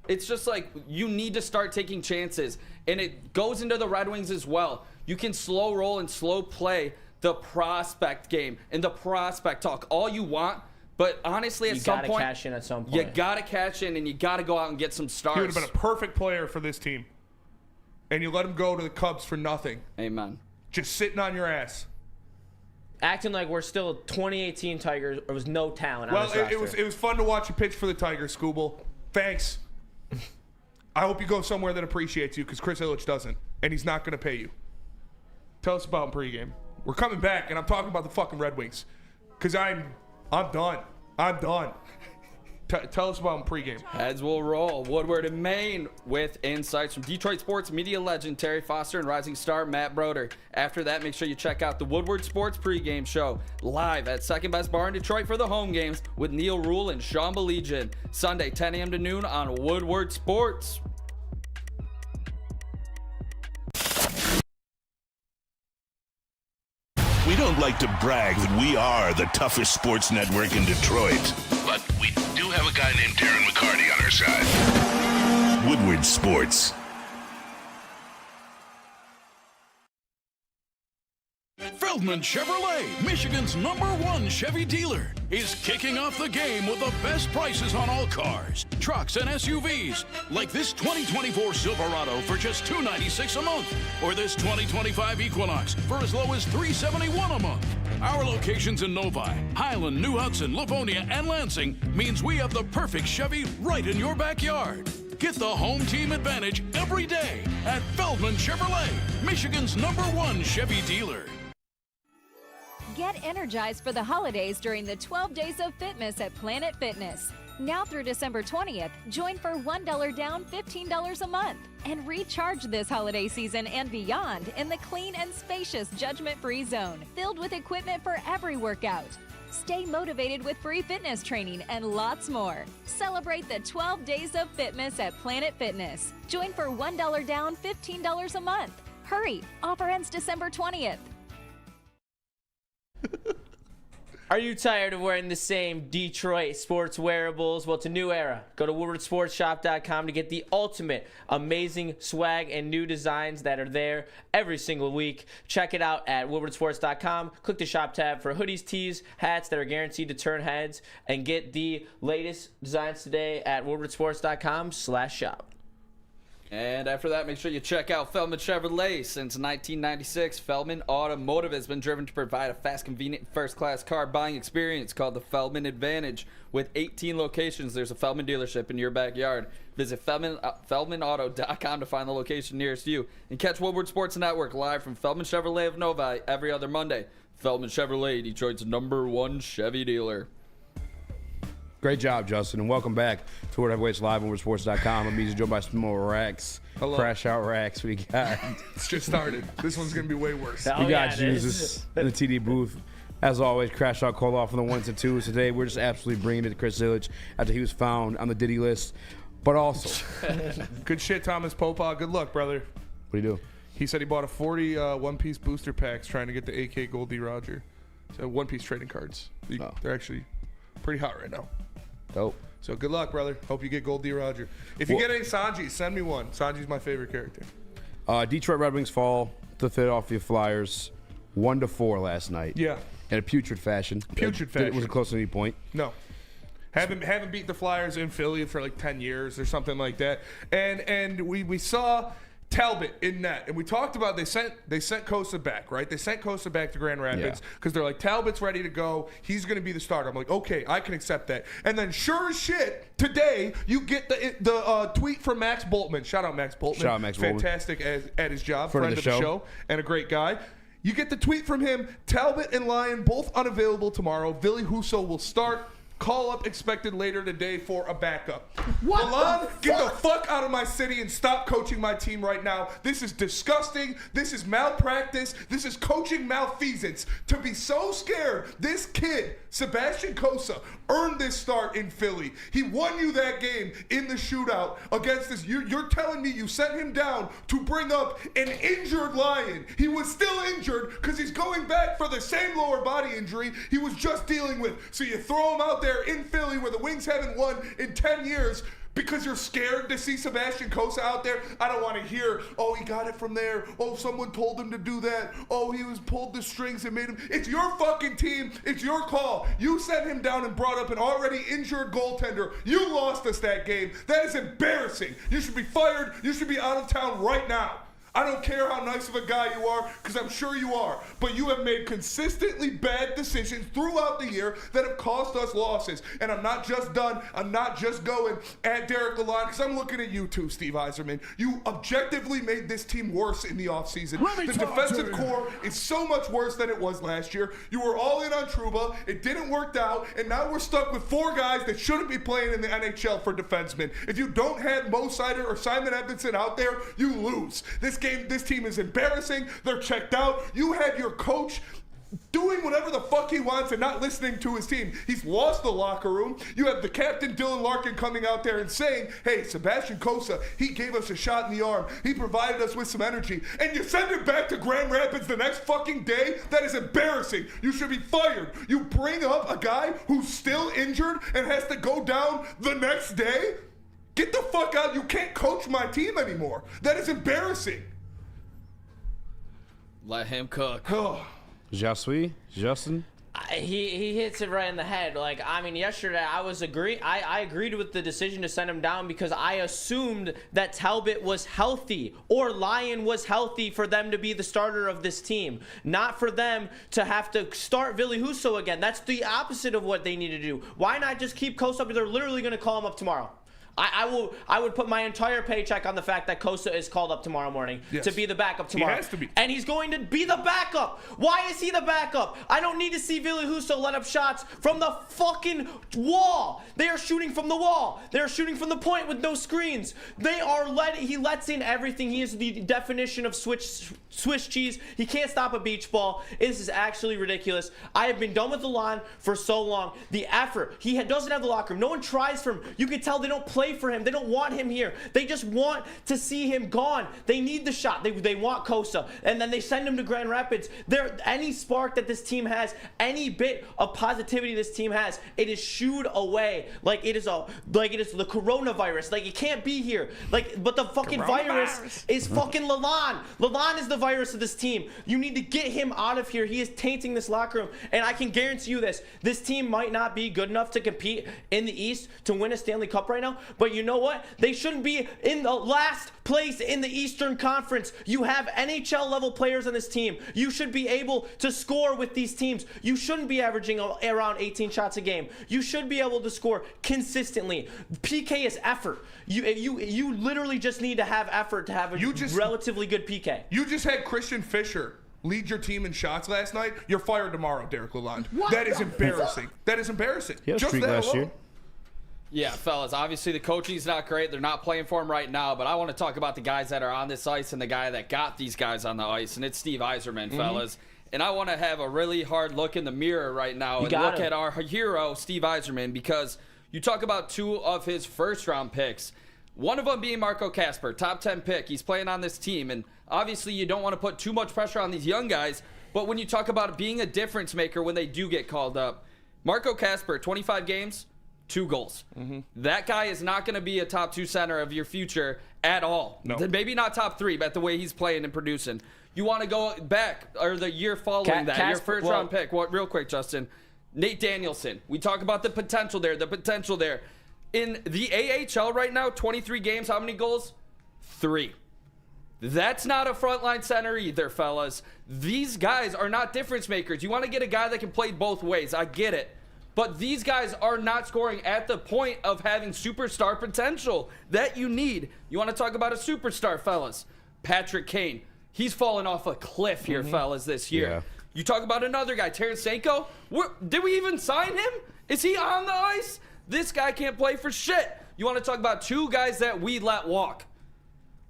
it's just like you need to start taking chances. And it goes into the Red Wings as well. You can slow roll and slow play the prospect game and the prospect talk all you want. But honestly, at some point, you gotta cash in at some point. You gotta cash in and you gotta go out and get some stars. He would have been a perfect player for this team. And you let him go to the Cubs for nothing. Amen. Just sitting on your ass. Acting like we're still 2018 Tigers. There was no talent on this roster. It was fun to watch you pitch for the Tigers, Skubal. Thanks. I hope you go somewhere that appreciates you because Chris Ilitch doesn't. And he's not going to pay you. Tell us about pregame. We're coming back, and I'm talking about the fucking Red Wings. Because I'm done. I'm done. Tell us about pregame. Heads will roll. Woodward in Maine with insights from Detroit sports media legend Terry Foster and rising star Matt Broder. After that, make sure you check out the Woodward Sports pregame show live at Second Best Bar in Detroit for the home games with Neil Rule and Sean Belegian. Sunday, 10 a.m. to noon on Woodward Sports. We don't like to brag that we are the toughest sports network in Detroit, but we do have a guy named Darren McCarty on our side. Woodward Sports. Feldman Chevrolet, Michigan's #1 Chevy dealer, is kicking off the game with the best prices on all cars, trucks, and SUVs, like this 2024 Silverado for just $296 a month, or this 2025 Equinox for as low as $371 a month. Our locations in Novi, Highland, New Hudson, Livonia, and Lansing means we have the perfect Chevy right in your backyard. Get the home team advantage every day at Feldman Chevrolet, Michigan's #1 Chevy dealer. Get energized for the holidays during the 12 Days of Fitness at Planet Fitness. Now through December 20th, join for $1 down, $15 a month. And recharge this holiday season and beyond in the clean and spacious judgment-free zone, filled with equipment for every workout. Stay motivated with free fitness training and lots more. Celebrate the 12 Days of Fitness at Planet Fitness. Join for $1 down, $15 a month. Hurry, offer ends December 20th. Are you tired of wearing the same Detroit sports wearables? Well, it's a new era. Go to WoodwardSportsShop.com to get the ultimate amazing swag and new designs that are there every single week. Check it out at WoodwardSports.com. Click the shop tab for hoodies, tees, hats that are guaranteed to turn heads, and get the latest designs today at WoodwardSports.com/shop. And after that, make sure you check out Feldman Chevrolet. Since 1996, Feldman Automotive has been driven to provide a fast, convenient, first-class car buying experience called the Feldman Advantage. With 18 locations, there's a Feldman dealership in your backyard. Visit FeldmanAuto.com to find the location nearest you. And catch Woodward Sports Network live from Feldman Chevrolet of Novi every other Monday. Feldman Chevrolet, Detroit's #1 Chevy dealer. Great job, Justin, and welcome back to World Heavyweights Live on WoodwardSports.com. I'm Eazy, joined by some more Rax. Hello. Crash Out Rax. We got. It's just started. This one's going to be way worse. We got Jesus in the TD booth. As always, Crash Out called off on the 1s and 2s. Today, we're just absolutely bringing it to Chris Illich after he was found on the Diddy list. But also, Good shit, Thomas Popa. Good luck, brother. what do you do? He said he bought a 40 one-piece booster packs trying to get the AK Goldie Roger. So one-piece trading cards. They're actually pretty hot right now. Dope. So good luck, brother. Hope you get Goldie Roger. If you get any Sanji, send me one. Sanji's my favorite character. Detroit Red Wings fall to Philadelphia Flyers 1-4 last night. Yeah. In a putrid fashion. Putrid It fashion. wasn't close to any point. No. Haven't beat the Flyers in Philly for like 10 years or something like that. And we saw Talbot in net, and we talked about they sent Kosa back, right? They sent Kosa back to Grand Rapids because they're like, Talbot's ready to go. He's going to be the starter. I'm like, okay, I can accept that. And then sure as shit, today you get the tweet from Max Boltman. Shout out Max Boltman. Shout out Max Boltman. Fantastic at his job, Friend friend of the show, and a great guy. You get the tweet from him. Talbot and Lyon both unavailable tomorrow. Billy Husso will start. Call up expected later today for a backup. What Milan, the get the fuck? fuck out of my city and stop coaching my team right now. This is disgusting. This is malpractice. This is coaching malfeasance. To be so scared, this kid, Sebastian Kosa, earned this start in Philly. He won you that game in the shootout against this. You're telling me you sent him down to bring up an injured Lion. He was still injured because he's going back for the same lower body injury he was just dealing with. So you throw him out there in Philly where the Wings haven't won in 10 years because you're scared to see Sebastian Kosa out there. I don't want to hear, oh, he got it from there. Oh, someone told him to do that. Oh, he was pulled the strings and made him. It's your fucking team. It's your call. You sent him down and brought up an already injured goaltender. You lost us that game. That is embarrassing. You should be fired. You should be out of town right now. I don't care how nice of a guy you are, because I'm sure you are, but you have made consistently bad decisions throughout the year that have cost us losses. And I'm not just done. I'm not just going at Derek Lalonde, because I'm looking at you too, Steve Yzerman. You objectively made this team worse in the offseason. The defensive core is so much worse than it was last year. You were all in on Trouba. It didn't work out, and now we're stuck with 4 guys that shouldn't be playing in the NHL for defensemen. If you don't have Mo Seider or Simon Edmondson out there, you lose. This team is embarrassing. They're checked out. You had your coach doing whatever the fuck he wants and not listening to his team. He's lost the locker room. You have the captain, Dylan Larkin, coming out there and saying, hey, Sebastian Kosa, he gave us a shot in the arm. He provided us with some energy. And you send him back to Grand Rapids the next fucking day? That is embarrassing. You should be fired. You bring up a guy who's still injured and has to go down the next day? Get the fuck out. You can't coach my team anymore. That is embarrassing. Let him cook. Justin? He hits it right in the head. Like, I mean, yesterday I agreed with the decision to send him down because I assumed that Talbot was healthy or Lyon was healthy for them to be the starter of this team, not for them to have to start Ville Husso again. That's the opposite of what they need to do. Why not just keep Kosa up? They're literally going to call him up tomorrow. I would put my entire paycheck on the fact that Kosa is called up tomorrow morning to be the backup tomorrow. He has to be. And he's going to be the backup. Why is he the backup? I don't need to see Ville Husso let up shots from the fucking wall. They are shooting from the wall. They are shooting from the point with no screens. He lets in everything. He is the definition of Swiss cheese. He can't stop a beach ball. This is actually ridiculous. I have been done with the line for so long. The effort. He doesn't have the locker room. No one tries for him. You can tell they don't play play for him. They don't want him here. They just want to see him gone. They need the shot. They want Kosa, and then they send him to Grand Rapids. Any spark that this team has, any bit of positivity this team has, it is shooed away like it is the coronavirus. Like, it can't be here. But the fucking virus is fucking Lalonde. Lalonde is the virus of this team. You need to get him out of here. He is tainting this locker room, and I can guarantee you this team might not be good enough to compete in the East to win a Stanley Cup right now, but you know what? They shouldn't be in the last place in the Eastern Conference. You have NHL level players on this team. You should be able to score with these teams. You shouldn't be averaging around 18 shots a game. You should be able to score consistently. PK is effort. You literally just need to have effort to have a relatively good PK. You just had Christian Fischer lead your team in shots last night. You're fired tomorrow, Derek Lalonde. That is embarrassing. That is embarrassing. He had a streak last year. Yeah, fellas, obviously the coaching's not great. They're not playing for him right now, but I want to talk about the guys that are on this ice and the guy that got these guys on the ice, and it's Steve Yzerman, fellas. And I want to have a really hard look in the mirror right now and look at our hero, Steve Yzerman, because you talk about 2 of his first-round picks, one of them being Marco Kasper, top 10 pick. He's playing on this team, and obviously you don't want to put too much pressure on these young guys, but when you talk about being a difference maker when they do get called up, Marco Kasper, 25 games, 2 goals. That guy is not going to be a top 2 center of your future at all. No. Maybe not top 3, but the way he's playing and producing. You want to go back, or the year following your first-round pick. Real quick, Justin. Nate Danielson. We talk about the potential there, In the AHL right now, 23 games, how many goals? 3. That's not a frontline center either, fellas. These guys are not difference makers. You want to get a guy that can play both ways. I get it. But these guys are not scoring at the point of having superstar potential that you need. You want to talk about a superstar, fellas? Patrick Kane. He's fallen off a cliff here, fellas, this year. Yeah. You talk about another guy, Tarasenko. Did we even sign him? Is he on the ice? This guy can't play for shit. You want to talk about 2 guys that we let walk.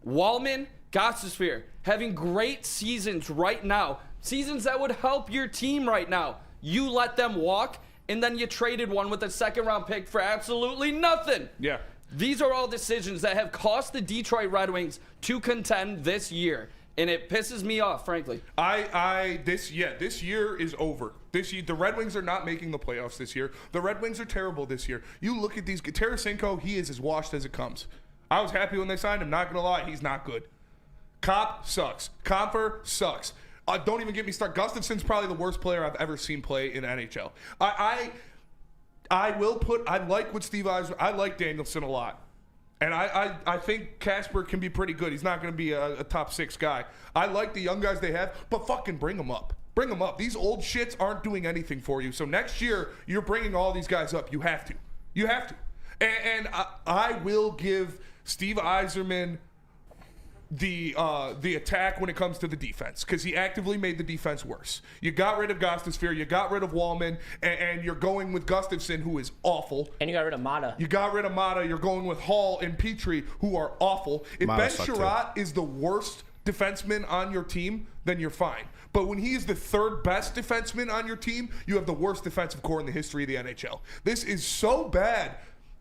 Wallman, Gostisbehere, having great seasons right now. Seasons that would help your team right now. You let them walk, and then you traded one with a second-round pick for absolutely nothing. Yeah. These are all decisions that have cost the Detroit Red Wings to contend this year. And it pisses me off, frankly. This year is over. This year, the Red Wings are not making the playoffs this year. The Red Wings are terrible this year. You look at these, Tarasenko, he is as washed as it comes. I was happy when they signed him, not going to lie, he's not good. Kopp sucks. Comfer sucks. Don't even get me started. Gustafson's probably the worst player I've ever seen play in NHL. I like what Steve Yzerman, I like Danielson a lot. And I think Kasper can be pretty good. He's not going to be a top 6 guy. I like the young guys they have, but fucking bring them up. Bring them up. These old shits aren't doing anything for you. So next year, you're bringing all these guys up. You have to. You have to. And I will give Steve Yzerman the attack when it comes to the defense, because he actively made the defense worse. You got rid of Gostisbehere, you got rid of Wallman, and you're going with Gustafsson, who is awful. And you got rid of Mata. You're going with Hall and Petrie, who are awful. If Ben Sherratt is the worst defenseman on your team, then you're fine. But when he is the 3rd best defenseman on your team, you have the worst defensive core in the history of the NHL. This is so bad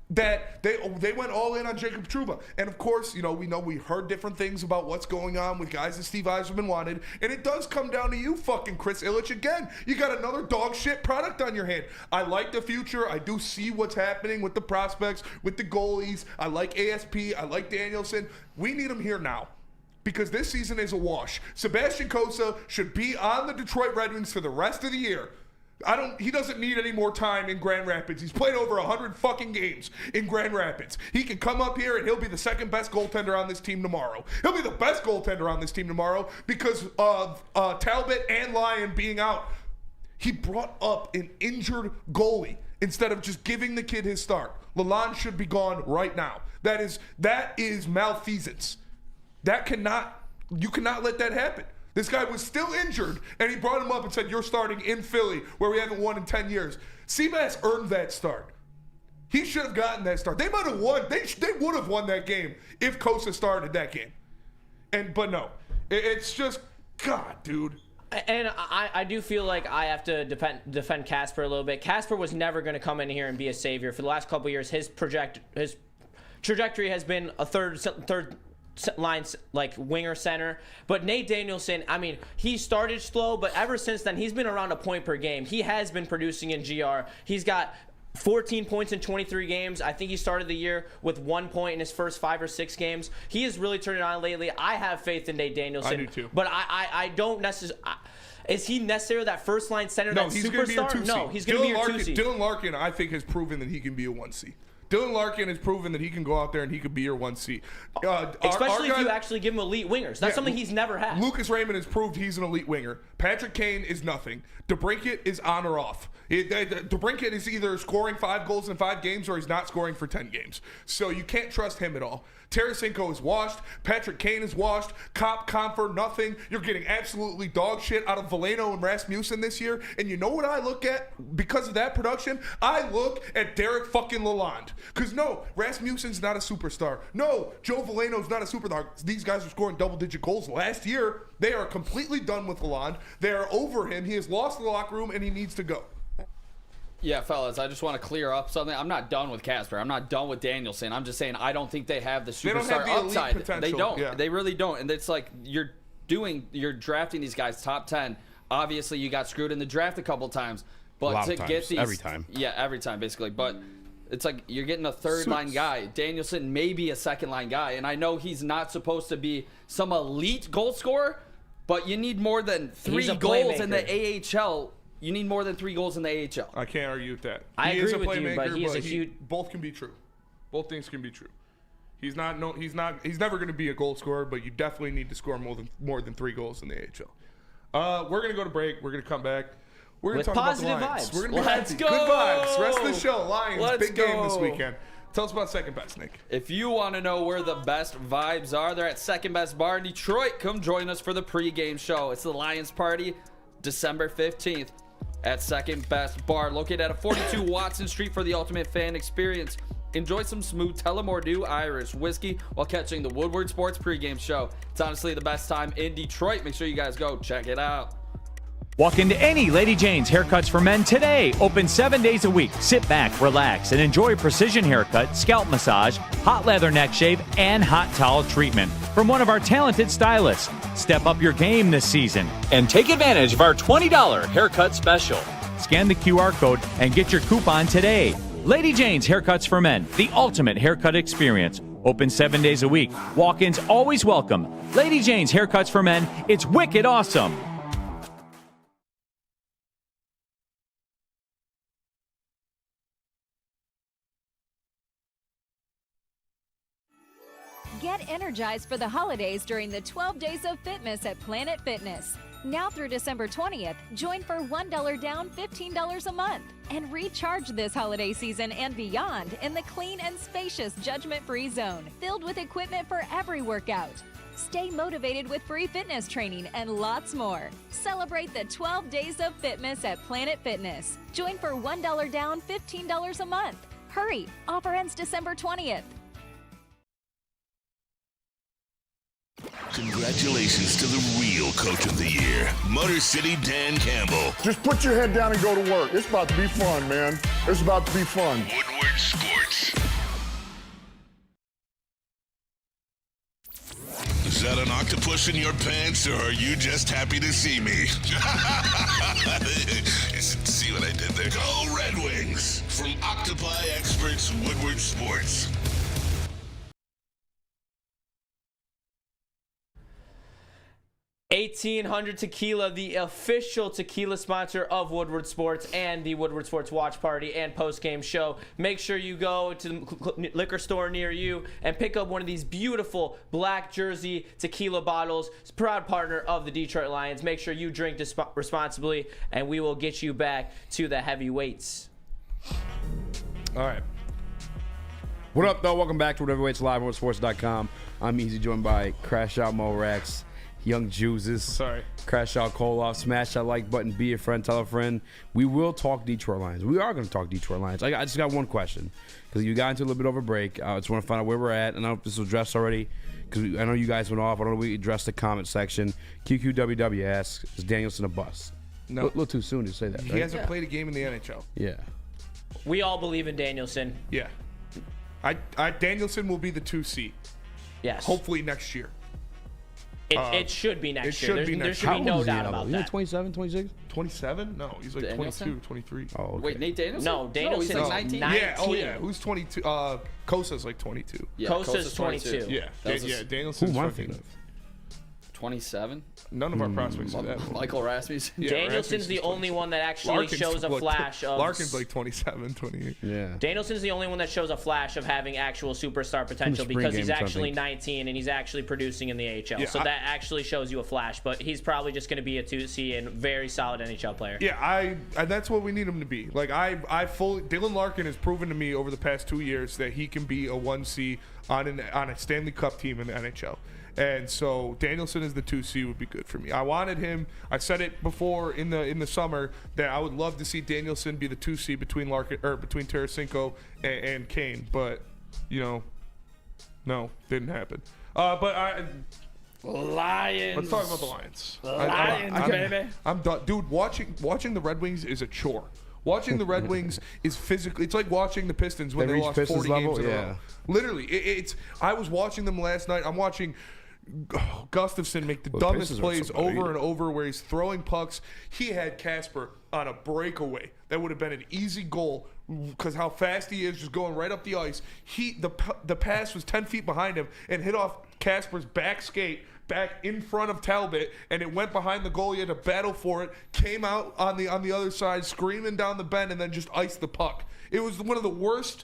that they went all in on Jacob Trouba. And of course, we heard different things about what's going on with guys that Steve Yzerman wanted. And it does come down to you, fucking Chris Ilitch again. You got another dog shit product on your hand. I like the future. I do see what's happening with the prospects, with the goalies. I like ASP. I like Danielson. We need them here now, because this season is a wash. Sebastian Kosa should be on the Detroit Red Wings for the rest of the year. He doesn't need any more time in Grand Rapids. He's played over 100 fucking games in Grand Rapids. He can come up here and he'll be the 2nd best goaltender on this team tomorrow. He'll be the best goaltender on this team tomorrow because of Talbot and Lyon being out. He brought up an injured goalie instead of just giving the kid his start. Lalonde should be gone right now. That is malfeasance. You cannot let that happen. This guy was still injured, and he brought him up and said, "You're starting in Philly, where we haven't won in 10 years." Seabass earned that start. He should have gotten that start. They might have won. They would have won that game if Kosa started that game. But no. It's just, God, dude. And I do feel like I have to defend Kasper a little bit. Kasper was never going to come in here and be a savior. For the last couple of years, his trajectory has been a third line like winger center. But Nate Danielson, I mean, he started slow, but ever since then he's been around a point per game. He has been producing in GR. He's got 14 points in 23 games. I think he started the year with 1 point in his first 5 or 6 games. He has really turned it on lately. I have faith in Nate Danielson. I do too. But I don't necessarily. Is he necessarily that first line center? No, that he's superstar? going to be your 2C. No, he's going to be your 2C. Dylan Larkin, I think, has proven that he can be a 1C. Dylan Larkin has proven that he can go out there and he could be your 1C. Especially if you actually give him elite wingers. That's something he's never had. Lucas Raymond has proved he's an elite winger. Patrick Kane is nothing. DeBrincat is on or off. DeBrincat is either scoring 5 goals in 5 games or he's not scoring for 10 games. So you can't trust him at all. Tarasenko is washed. Patrick Kane is washed. Comfer, nothing. You're getting absolutely dog shit out of Veleno and Rasmussen this year. And you know what I look at because of that production? I look at Derek fucking Lalonde. Because no, Rasmussen's not a superstar. No, Joe Veleno's not a superstar. These guys are scoring double-digit goals last year. They are completely done with Lalonde. They are over him. He has lost the locker room and he needs to go. Yeah, fellas, I just want to clear up something. I'm not done with Casper. I'm not done with Danielson. I'm just saying I don't think they have the superstar upside. They don't. Yeah. They really don't. And it's like you're drafting these guys top 10. Obviously, you got screwed in the draft a couple times. But to get these every time. Yeah, every time basically. But it's like you're getting a third line guy. Danielson may be a second line guy. And I know he's not supposed to be some elite goal scorer, but you need more than 3 goals in the AHL. You need more than 3 goals in the AHL. I can't argue with that. I agree with you, but he is a huge. Both can be true. Both things can be true. He's never going to be a goal scorer, but you definitely need to score more than 3 goals in the AHL. We're going to go to break. We're going to come back. We're going to talk about the Lions. Vibes. We're going to be happy. Go! Good vibes. Rest of the show. Lions. Let's Big game this go. weekend. Tell us about Second Best, Nick. If you want to know where the best vibes are, they're at Second Best Bar in Detroit. Come join us for the pregame show. It's the Lions party, December 15th. At Second Best Bar, located at 42 Watson Street for the ultimate fan experience. Enjoy some smooth Tullamore Irish whiskey while catching the Woodward Sports pregame show. It's honestly the best time in Detroit. Make sure you guys go check it out. Walk into any Lady Jane's Haircuts for Men today. Open 7 days a week. Sit back, relax, and enjoy precision haircut, scalp massage, hot leather neck shave, and hot towel treatment from one of our talented stylists. Step up your game this season and take advantage of our $20 haircut special. Scan the QR code and get your coupon today. Lady Jane's Haircuts for Men, the ultimate haircut experience. Open 7 days a week. Walk-ins always welcome. Lady Jane's Haircuts for Men, it's wicked awesome. Get energized for the holidays during the 12 Days of Fitness at Planet Fitness. Now through December 20th, join for $1 down, $15 a month. And recharge this holiday season and beyond in the clean and spacious judgment-free zone, filled with equipment for every workout. Stay motivated with free fitness training and lots more. Celebrate the 12 Days of Fitness at Planet Fitness. Join for $1 down, $15 a month. Hurry! Offer ends December 20th. Congratulations to the real coach of the year, Motor City Dan Campbell. Just put your head down and go to work. It's about to be fun, man. It's about to be fun. Woodward Sports. Is that an octopus in your pants, or are you just happy to see me? See what I did there? Go Red Wings! From Octopi Experts, Woodward Sports. $1,800 Tequila, the official tequila sponsor of Woodward Sports and the Woodward Sports Watch Party and post-game show. Make sure you go to the liquor store near you and pick up one of these beautiful black jersey tequila bottles. It's a proud partner of the Detroit Lions. Make sure you drink responsibly, and we will get you back to the heavyweights. All right. What up, though? Welcome back to Heavyweights Live on Sports.com. I'm Eazy, joined by Crash Out Mo Rax, Young Juices. Sorry. Crash Out Koloff. Smash that like button. Be a friend. Tell a friend. We will talk Detroit Lions. We are going to talk Detroit Lions. I just got one question because you got into a little bit over break. I just want to find out where we're at. And I don't know if this was addressed already because I know you guys went off. I don't know if we addressed the comment section. QQWW asks, is Danielson a bust? No. A little too soon to say that, right? He hasn't played a game in the NHL. Yeah. We all believe in Danielson. Yeah. Danielson will be the 2C. Yes. Hopefully next year. It should be next year. Should be There next should year. be no doubt about Is he that. 27, 26? 27? No, he's like Danielson? 22, 23. Oh, okay. Wait, Nate Danielson? No, Danielson's he's like 19. 19. Yeah, oh yeah. Who's 22? Kosa's like 22. Yeah, Kosa's 22. Yeah, That was yeah. Who Danielson's am I fucking. thinking of? 27. None of our prospects are that. Michael Rasmussen. Yeah, Danielson's the Rasmussen's only 27. one that actually Larkin's shows a like- flash of. Larkin's like 27, 28. Yeah. Danielson's the only one that shows a flash of having actual superstar potential spring because he's games, I actually think. 19 and he's actually producing in the AHL. Yeah, so that actually shows you a flash, but he's probably just going to be a 2C and very solid NHL player. Yeah, and that's what we need him to be. Like Dylan Larkin has proven to me over the past 2 years that he can be a 1C on a Stanley Cup team in the NHL. And so Danielson as the 2C would be good for me. I wanted him. I said it before in the summer that I would love to see Danielson be the 2C between Tarasenko and Kane, but no, didn't happen. Lions. Let's talk about the Lions. Lions, baby. I'm done, dude. Watching the Red Wings is a chore. Watching the Red Wings is physically. It's like watching the Pistons when They they reach lost Pistons 40 level? games in a Yeah. row. Literally, I was watching them last night. I'm watching Gustafsson make the dumbest Pistons are plays so bad. over and over, where he's throwing pucks. He had Casper on a breakaway that would have been an easy goal because how fast he is, just going right up the ice. The pass was 10 feet behind him and hit off Casper's back skate. Back in front of Talbot, and it went behind the goal. He had to battle for it. Came out on the other side, screaming down the bend, and then just iced the puck. It was one of the worst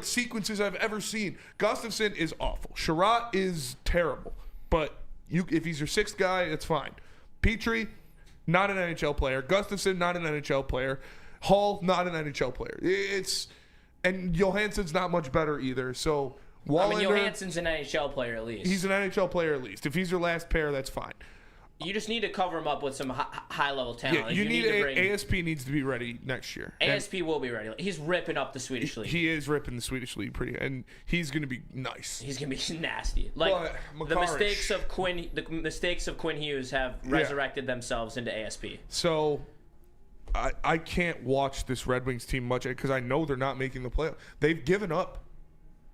sequences I've ever seen. Gustafsson is awful. Sherratt is terrible. But if he's your sixth guy, it's fine. Petrie, not an NHL player. Gustafsson, not an NHL player. Hall, not an NHL player. And Johansson's not much better either. So. Wallander, Johansson's an NHL player at least. He's an NHL player at least. If he's your last pair, that's fine. You just need to cover him up with some high-level talent. Yeah, you need to bring, ASP needs to be ready next year. ASP will be ready. He's ripping up the Swedish league. He is ripping the Swedish league and he's going to be nice. He's going to be nasty. The mistakes of Quinn Hughes have resurrected themselves into ASP. So I can't watch this Red Wings team much because I know they're not making the playoffs. They've given up.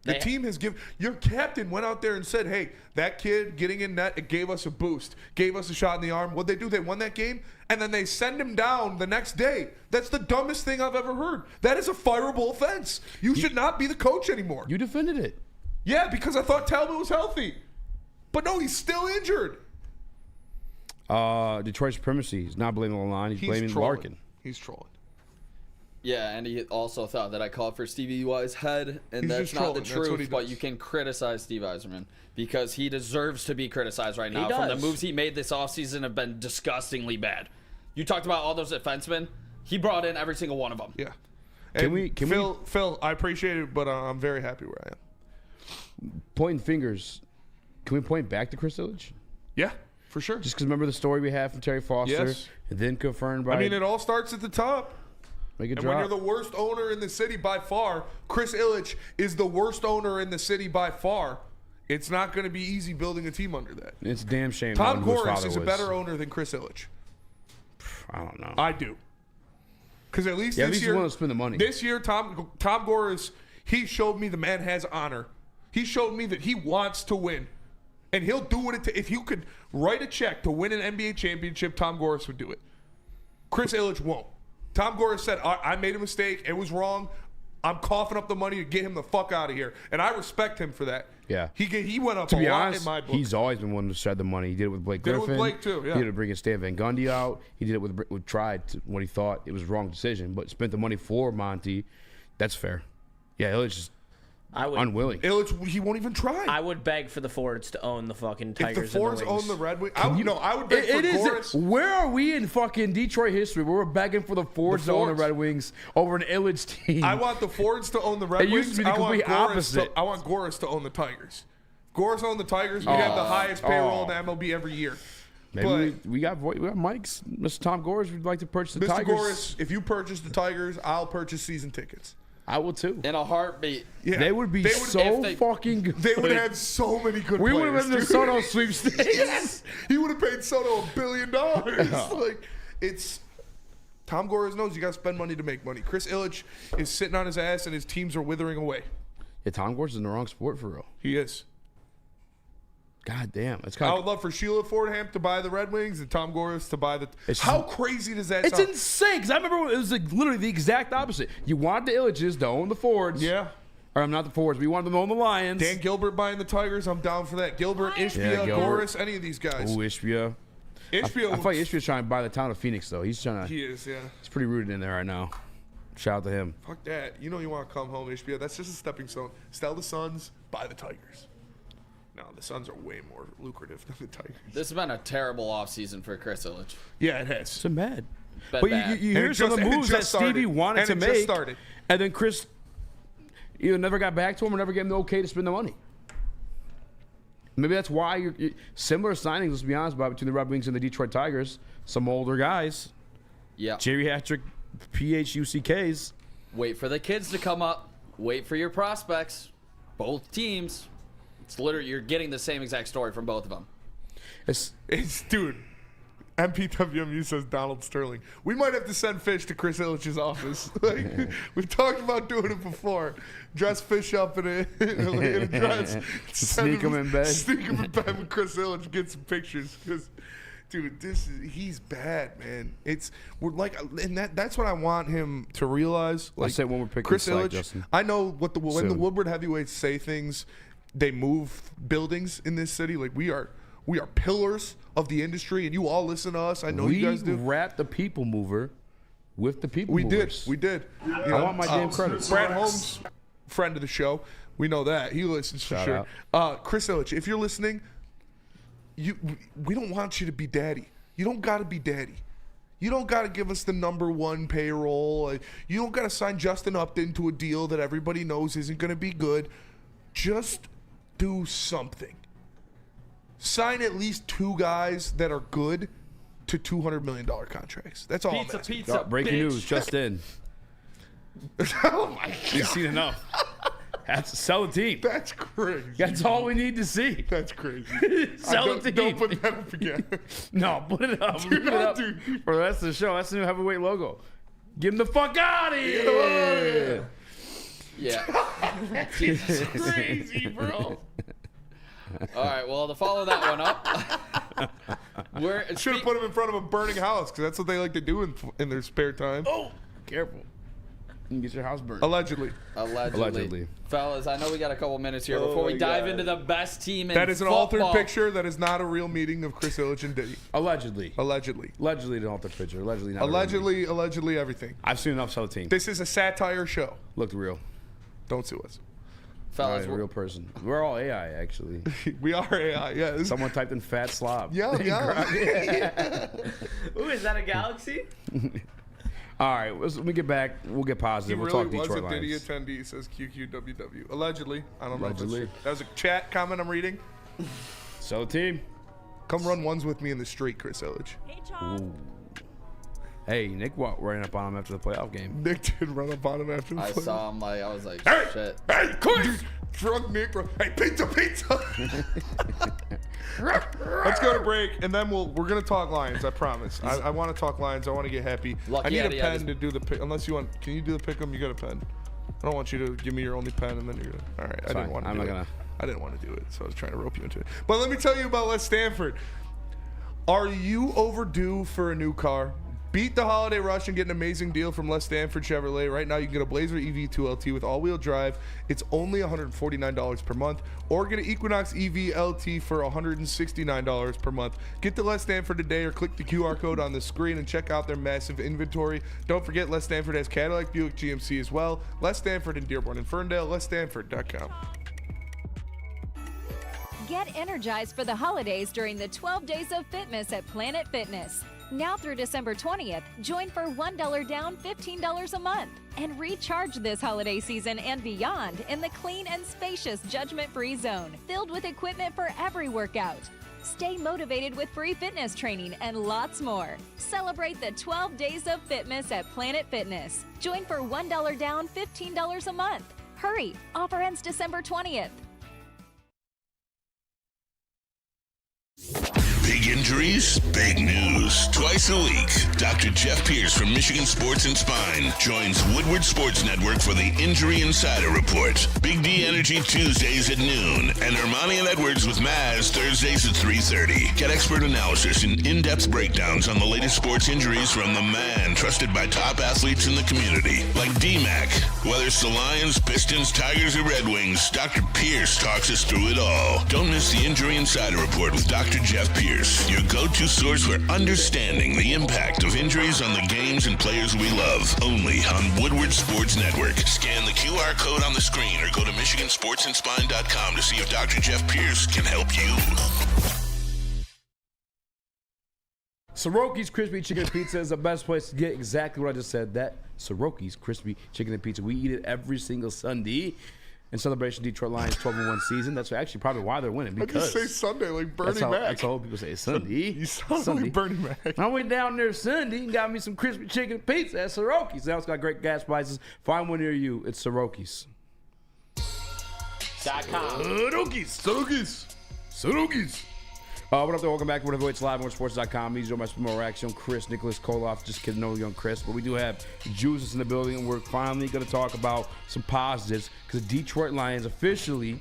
The team has given. Your captain went out there and said, "Hey, that kid getting in net, it gave us a boost, gave us a shot in the arm." What'd they do? They won that game, and then they send him down the next day. That's the dumbest thing I've ever heard. That is a fireable offense. You should not be the coach anymore. You defended it. Yeah, because I thought Talbot was healthy, but no, he's still injured. Detroit's supremacy. He's not blaming the line. He's blaming trolling. Larkin. He's trolling. Yeah, and he also thought that I called for Stevie Y's head, and He's that's just not the trolling. That's what he truth. But does. you can criticize Steve Yzerman because he deserves to be criticized right now. From the moves he made this offseason have been disgustingly bad. You talked about all those defensemen. He brought in every single one of them. Yeah. Phil, I appreciate it, but I'm very happy where I am. Pointing fingers. Can we point back to Chris Ilitch? Yeah, for sure. Just because remember the story we had from Terry Foster, Yes. and then confirmed by. I mean, it all starts at the top. Make it And drop. when you're the worst owner in the city by far, Chris Ilitch is the worst owner in the city by far. It's not going to be easy building a team under that. It's a damn shame. Tom knowing who his Goris father is a was. better owner than Chris Ilitch. I don't know. I do. Because at least Yeah, at this least year, he's willing to spend the money. This year, Tom Goris, he showed me the man has honor. He showed me that he wants to win. And he'll do it. If you could write a check to win an NBA championship, Tom Goris would do it. Chris Ilitch won't. Tom Goris said, I made a mistake. It was wrong. I'm coughing up the money to get him the fuck out of here. And I respect him for that. Yeah. He went up To a be lot honest, in my book. he's always been one to shed the money. He did it with Blake Did it Griffin. with Blake, too, yeah. He did it bringing Stan Van Gundy out. He did it with Tried when he thought it was a wrong decision, but spent the money for Monty. That's fair. Yeah, Ilitch is unwilling. Ilitch, he won't even try. I would beg for the Fords to own the fucking Tigers. If the Fords own the Red Wings, I would beg for Goris. Where are we in fucking Detroit history? We're begging for the Fords to own the Red Wings over an Ilitch team. I want the Fords to own the Red Wings. It used to be the complete opposite. I want Goris to own the Tigers. If Goris owned the Tigers, we'd have the highest payroll in the MLB every year. Maybe we got Mike's. Mr. Tom Goris would like to purchase the Mr. Tigers. Goris, if you purchase the Tigers, I'll purchase season tickets. I will too. In a heartbeat. Yeah. They would be fucking good. They would have so many good We players. would have been the Soto sweepstakes. Yes. He would have paid Soto $1 billion. Tom Goris knows you got to spend money to make money. Chris Ilitch is sitting on his ass and his teams are withering away. Yeah, Tom Gordon's in the wrong sport for real. He is. God damn. I would love for Sheila Fordham to buy the Red Wings and Tom Gores to buy the. How crazy does that It's sound? insane, because I remember it was like literally the exact opposite. You wanted the Illiches to own the Fords. Yeah. Or not the Fords, but you wanted them to own the Lions. Dan Gilbert buying the Tigers. I'm down for that. Gilbert, Ishbia, Goris, any of these guys. Ooh, Ishbia. Ishbia. I feel like Ishbia's trying to buy the town of Phoenix, though. He's trying to. He is, yeah. He's pretty rooted in there right now. Shout out to him. Fuck that. You know you want to come home, Ishbia. That's just a stepping stone. Sell the Suns, buy the Tigers. No, the Suns are way more lucrative than the Tigers. This has been a terrible offseason for Chris Illich. Yeah, it has. It's been bad. Been But bad. you hear some of the moves that Stevie wanted to make, and then Chris either never got back to him or never gave him the okay to spend the money. Maybe that's why you're similar signings, let's be honest about, between the Red Wings and the Detroit Tigers. Some older guys. Yeah. Geriatric PHUCKs. Wait for the kids to come up. Wait for your prospects. Both teams. It's literally, you're getting the same exact story from both of them. It's dude. MPWMU says Donald Sterling. We might have to send Fish to Chris Illich's office. Like, we've talked about doing it before. Dress Fish up in a dress. Sneak him in bed. Sneak him in bed with Chris Illich. Get some pictures. Because, dude, he's bad, man. We're like, and that's what I want him to realize. Like, I said when we're picking Chris slack, Illich. Justin. I know when the Soon. Woodward heavyweights say things, they move buildings in this city. Like, we are pillars of the industry, and you all listen to us. I know you guys do. We wrap the people mover with the people movers. We did. I want my damn credit. Brad Holmes, friend of the show. We know that. He listens for Shout sure. Chris Illich, if you're listening, we don't want you to be daddy. You don't got to be daddy. You don't got to give us the #1 payroll. You don't got to sign Justin Upton to a deal that everybody knows isn't going to be good. Just do something. Sign at least 2 guys that are good to $200 million contracts. That's all I'm asking. Pizza, breaking bitch. news just in. Oh my God. You've seen enough. That's sell the team. That's crazy. That's all we need to see. That's crazy. Sell the team. Don't put that up again. No, put it up. Do Put it not up do- for the rest of the show. That's the new heavyweight logo. Get him the fuck out of here. Yeah. Jesus, crazy, bro. All right, well, to follow that one up, we're Should have put him in front of a burning house because that's what they like to do in their spare time. Oh, careful. You can get your house burned. Allegedly. Allegedly. Fellas, I know we got a couple minutes here before we dive into the best team in That is an football. altered picture. That is not a real meeting of Chris Illich and Diddy. Allegedly. Allegedly. Allegedly an altered picture. Allegedly not. Allegedly everything. I've seen enough sell the team. This is a satire show. Looked real. Don't sue us. Fellas, Not a real person. We're all AI, actually. We are AI. Yeah. Someone typed in fat slob. Yeah. Ooh, is that a galaxy? All right, when we get back, we'll get He positive. We'll really talk was Detroit a Diddy Lions. attendee, says QQWW. Allegedly. I don't know. Allegedly. That was a chat comment I'm reading. Sell the team. Come run ones with me in the street, Chris Illich. Ooh. Hey, Nick ran up on him after the playoff game. Nick did run up on him after the I play. saw him, like, I was like, Hey! shit. Hey, Chris! Drunk Nick. Hey, pizza. Let's go to break, and then we're gonna talk Lions. I promise. I want to talk Lions. I want to get happy. Lucky I need Eddie, a I pen just- to do the pick. Unless you want, can you do the pick 'em? You got a pen. I don't want you to give me your only pen, and then you're gonna. All right, I fine. didn't want to. I'm do not it. gonna. I didn't want to do it, so I was trying to rope you into it. But let me tell you about Les Stanford. Are you overdue for a new car? Beat the holiday rush and get an amazing deal from Les Stanford Chevrolet. Right now, you can get a Blazer EV 2LT with all-wheel drive. It's only $149 per month. Or get an Equinox EV LT for $169 per month. Get to Les Stanford today or click the QR code on the screen and check out their massive inventory. Don't forget, Les Stanford has Cadillac, Buick, GMC as well. Les Stanford in Dearborn and Ferndale. LesStanford.com. Get energized for the holidays during the 12 Days of Fitness at Planet Fitness. Now through December 20th, join for $1 down, $15 a month. And recharge this holiday season and beyond in the clean and spacious judgment-free zone, filled with equipment for every workout. Stay motivated with free fitness training and lots more. Celebrate the 12 Days of Fitness at Planet Fitness. Join for $1 down, $15 a month. Hurry, offer ends December 20th. Big injuries, big news. Twice a week, Dr. Jeff Pierce from Michigan Sports and Spine joins Woodward Sports Network for the Injury Insider Report. Big D Energy Tuesdays at noon, and Ermanni and Edwards with Maz Thursdays at 3:30. Get expert analysis and in-depth breakdowns on the latest sports injuries from the man trusted by top athletes in the community, like D-Mac. Whether it's the Lions, Pistons, Tigers, or Red Wings, Dr. Pierce talks us through it all. Don't miss the Injury Insider Report with Dr. Jeff Pierce, your go-to source for understanding the impact of injuries on the games and players we love. Only on Woodward Sports Network. Scan the QR code on the screen or go to MichiganSportsandSpine.com to see if Dr. Jeff Pierce can help you. Soroki's Crispy Chicken and Pizza is the best place to get exactly what I just said. That Soroki's Crispy Chicken and Pizza. We eat it every single Sunday in celebration of Detroit Lions 12-1 season. That's actually probably why they're winning. Because I just say Sunday like Bernie Mac. That's how people say Sunday. You sound Sunday. like Bernie Mac. I went down there Sunday and got me some crispy chicken and pizza at Soroki's. Now it's got great gas prices. Find one near you. It's Soroki's. Soroki's. What up there? Welcome back to Whatever It's Live on Sports.com. Eazy on my Spimo Reaction. Chris, Nicholas, Koloff. Just kidding, no young Chris. But we do have Juices in the building, and we're finally going to talk about some positives because the Detroit Lions officially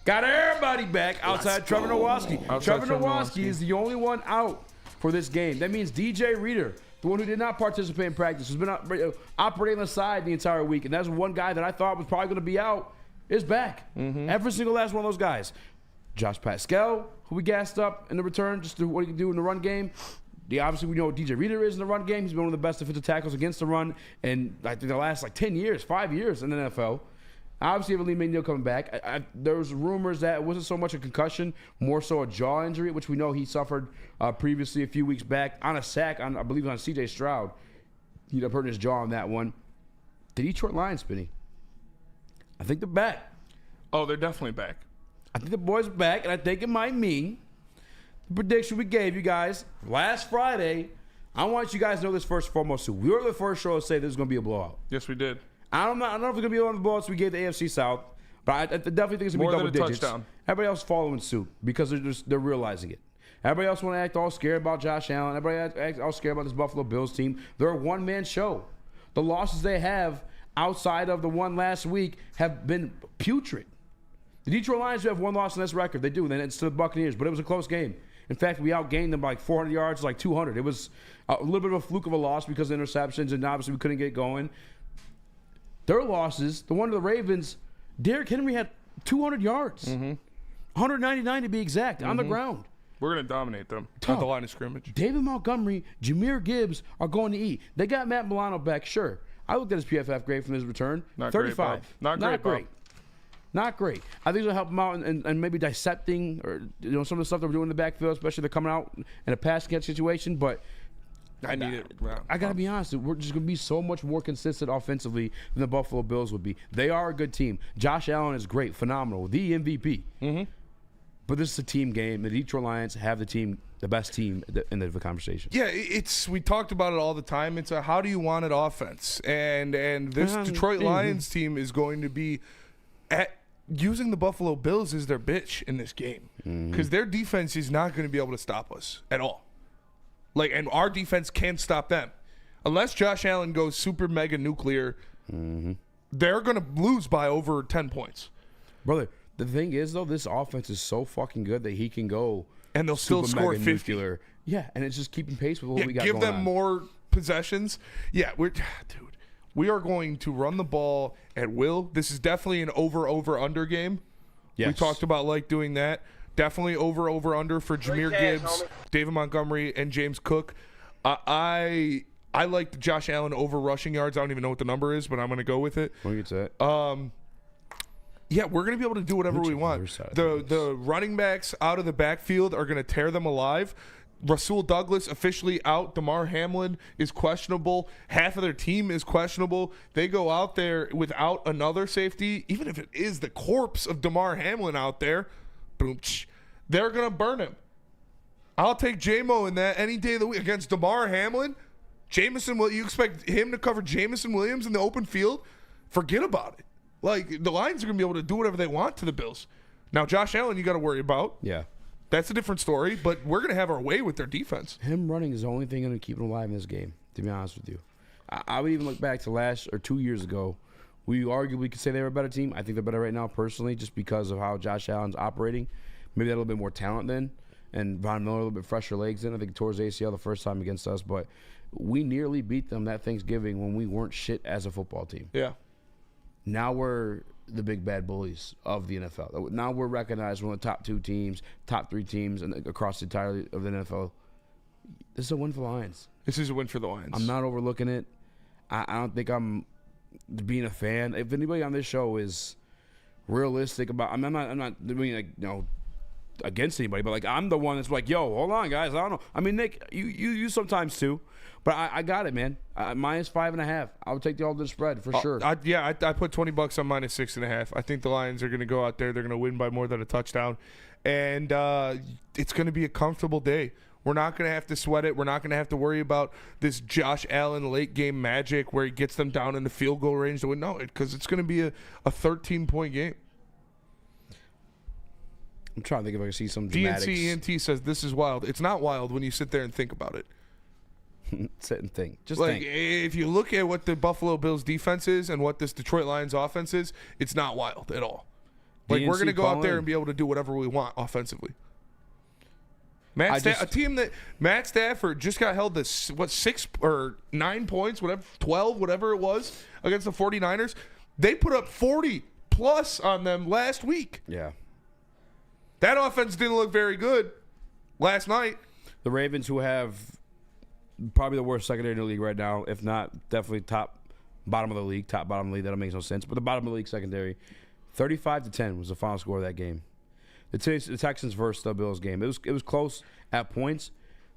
got everybody back outside Trevor Nowatzki. Trevor Nowatzki is the only one out for this game. That means DJ Reader, the one who did not participate in practice, has been operating on the side the entire week. And that's one guy that I thought was probably going to be out, is back. Every single last one of those guys. Josh Pascal, who we gassed up in the return, just to what he can do in the run game. Obviously, we know what DJ Reader is in the run game. He's been one of the best defensive tackles against the run in I think the last 10 years, 5 years in the NFL. Obviously, you have Lee Neal coming back. There was rumors that it wasn't so much a concussion, more so a jaw injury, which we know he suffered previously a few weeks back on a sack, I believe on C.J. Stroud. He ended up hurting his jaw on that one. The Detroit Lions, Spinny, I think they're back. Oh, they're definitely back. I think the boys are back, and I think it might mean the prediction we gave you guys last Friday. I want you guys to know this first and foremost, too. We were the first show to say this is going to be a blowout. Yes, we did. I don't know if it's going to be one of the blowouts we gave the AFC South, but I definitely think it's going to be double digits. Touchdown. Everybody else following suit because they're realizing it. Everybody else want to act all scared about Josh Allen. Everybody act all scared about this Buffalo Bills team. They're a one-man show. The losses they have outside of the one last week have been putrid. The Detroit Lions have one loss in this record. They do. And it's to the Buccaneers, but it was a close game. In fact, we outgained them by like 400 yards, like 200. It was a little bit of a fluke of a loss because of interceptions, and obviously we couldn't get going. Their losses, the one to the Ravens, Derrick Henry had 200 yards. 199 to be exact, on the ground. We're going to dominate them at the line of scrimmage. David Montgomery, Jahmyr Gibbs are going to eat. They got Matt Milano back, sure. I looked at his PFF grade from his return. Not 35. Great, Not great. Bob. Not great. I think it'll help them out and maybe dissecting or some of the stuff that we're doing in the backfield, especially they're coming out in a pass catch situation. But I need it. I got to be honest. We're just going to be so much more consistent offensively than the Buffalo Bills would be. They are a good team. Josh Allen is great, phenomenal, the MVP. But this is a team game. The Detroit Lions have the best team in the conversation. Yeah, we talked about it all the time. It's a how do you want it offense, and this Detroit Lions team is going to be using the Buffalo Bills as their bitch in this game because their defense is not going to be able to stop us at all. And our defense can't stop them unless Josh Allen goes super mega nuclear. They're going to lose by over 10 points, brother. The thing is, though, this offense is so fucking good that he can go and they'll still score 50. Nuclear. Yeah, and it's just keeping pace with what we got going on. Give them more possessions. Yeah, we are going to run the ball at will. This is definitely an over-under game. Yes. We talked about doing that. Definitely over-under for Jahmyr Gibbs, David Montgomery, and James Cook. I like the Josh Allen over rushing yards. I don't even know what the number is, but I'm going to go with it. What do you say? Yeah, we're going to be able to do whatever we want. The running backs out of the backfield are going to tear them alive. Rasul Douglas officially out. Damar Hamlin is questionable. Half of their team is questionable. They go out there without another safety, even if it is the corpse of Damar Hamlin out there. Boom, they're going to burn him. I'll take J-Mo in that any day of the week against Damar Hamlin. You expect him to cover Jamison Williams in the open field? Forget about it. The Lions are going to be able to do whatever they want to the Bills. Now, Josh Allen, you got to worry about. Yeah. That's a different story, but we're going to have our way with their defense. Him running is the only thing going to keep him alive in this game, to be honest with you. I would even look back to last or 2 years ago. We arguably could say they were a better team. I think they're better right now personally just because of how Josh Allen's operating. Maybe they had a little bit more talent then, and Von Miller a little bit fresher legs in. I think he tore his ACL the first time against us, but we nearly beat them that Thanksgiving when we weren't shit as a football team. Yeah. Now we're the big bad bullies of the NFL. Now we're recognized one of the top 2 teams, top 3 teams across the entirety of the NFL. This is a win for the Lions. This is a win for the Lions. I'm not overlooking it. I don't think I'm being a fan. If anybody on this show is realistic about, I'm not doing against anybody, but I'm the one that's like, yo, hold on, guys. I don't know. I mean, Nick, you sometimes too, but I got it, man. Minus 5.5. I'll take the all-the spread for sure. I put $20 on minus 6.5. I think the Lions are going to go out there. They're going to win by more than a touchdown, and it's going to be a comfortable day. We're not going to have to sweat it. We're not going to have to worry about this Josh Allen late game magic where he gets them down in the field goal range to win. No, because it's going to be a 13-point game. I'm trying to think if I can see some dramatics. DNC ENT says this is wild. It's not wild when you sit there and think about it. Sit and think. Just think. think. If you look at what the Buffalo Bills defense is and what this Detroit Lions offense is, it's not wild at all. We're going to go out there and be able to do whatever we want offensively. A team that Matt Stafford just got held to 6 or 9 points, 12, whatever it was, against the 49ers. They put up 40 plus on them last week. Yeah. That offense didn't look very good last night. The Ravens, who have probably the worst secondary in the league right now, if not definitely bottom of the league. That makes no sense. But the bottom of the league secondary, 35-10 was the final score of that game. The Texans versus the Bills game. It was close at points.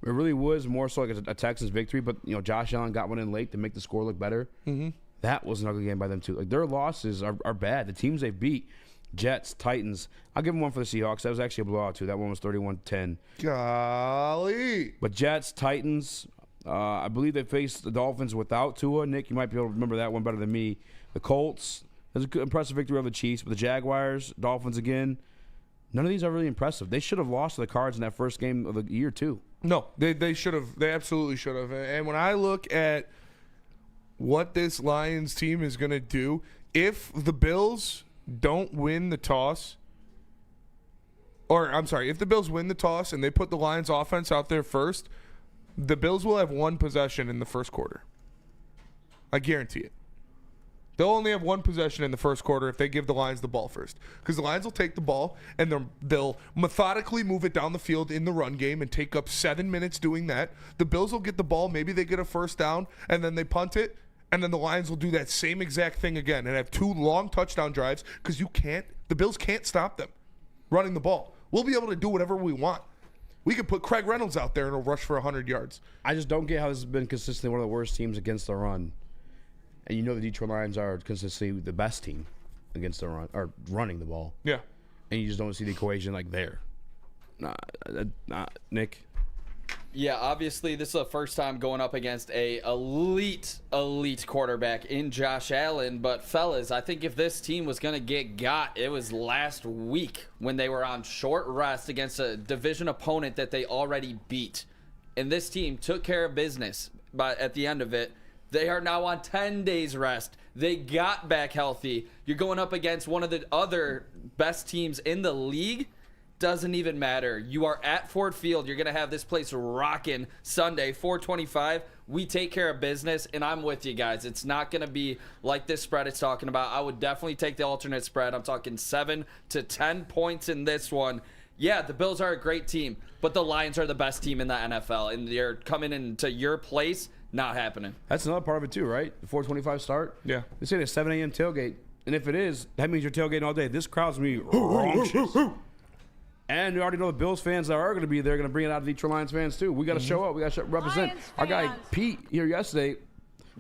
It really was more so like a Texans victory, but Josh Allen got one in late to make the score look better. Mm-hmm. That was an ugly game by them too. Their losses are bad. The teams they beat, Jets, Titans. I'll give them one for the Seahawks. That was actually a blowout too. That one was 31-10. Golly. But Jets, Titans. I believe they faced the Dolphins without Tua. Nick, you might be able to remember that one better than me. The Colts. It was an impressive victory over the Chiefs. But the Jaguars, Dolphins again. None of these are really impressive. They should have lost to the Cards in that first game of the year, too. No, they should have. They absolutely should have. And when I look at what this Lions team is going to do, if the Bills don't win the toss, if the Bills win the toss and they put the Lions offense out there first, the Bills will have one possession in the first quarter. I guarantee it. They'll only have one possession in the first quarter if they give the Lions the ball first. Because the Lions will take the ball and they'll methodically move it down the field in the run game and take up 7 minutes doing that. The Bills will get the ball. Maybe they get a first down and then they punt it. And then the Lions will do that same exact thing again and have 2 long touchdown drives because the Bills can't stop them running the ball. We'll be able to do whatever we want. We could put Craig Reynolds out there and he'll rush for 100 yards. I just don't get how this has been consistently one of the worst teams against the run. And the Detroit Lions are consistently the best team against the run or running the ball. Yeah. And you just don't see the equation there. Nick. Yeah, obviously this is the first time going up against a elite quarterback in Josh Allen. But fellas, I think if this team was going to got, it was last week when they were on short rest against a division opponent that they already beat. And this team took care of business at the end of it. They are now on 10 days rest. They got back healthy. You're going up against one of the other best teams in the league. Doesn't even matter. You are at Ford Field. You're going to have this place rocking Sunday, 4:25. We take care of business, and I'm with you guys. It's not going to be like this spread it's talking about. I would definitely take the alternate spread. I'm talking 7 to 10 points in this one. Yeah, the Bills are a great team, but the Lions are the best team in the NFL, and they're coming into your place. Not happening. That's another part of it too, right? The 4:25 start. Yeah. They say it's 7 a.m. tailgate, and if it is, that means you're tailgating all day. This crowd's gonna be rambunctious. And you already know the Bills fans that are going to be there are going to bring it out of the Detroit Lions fans too. We got to show up. We got to represent. Our guy Pete here yesterday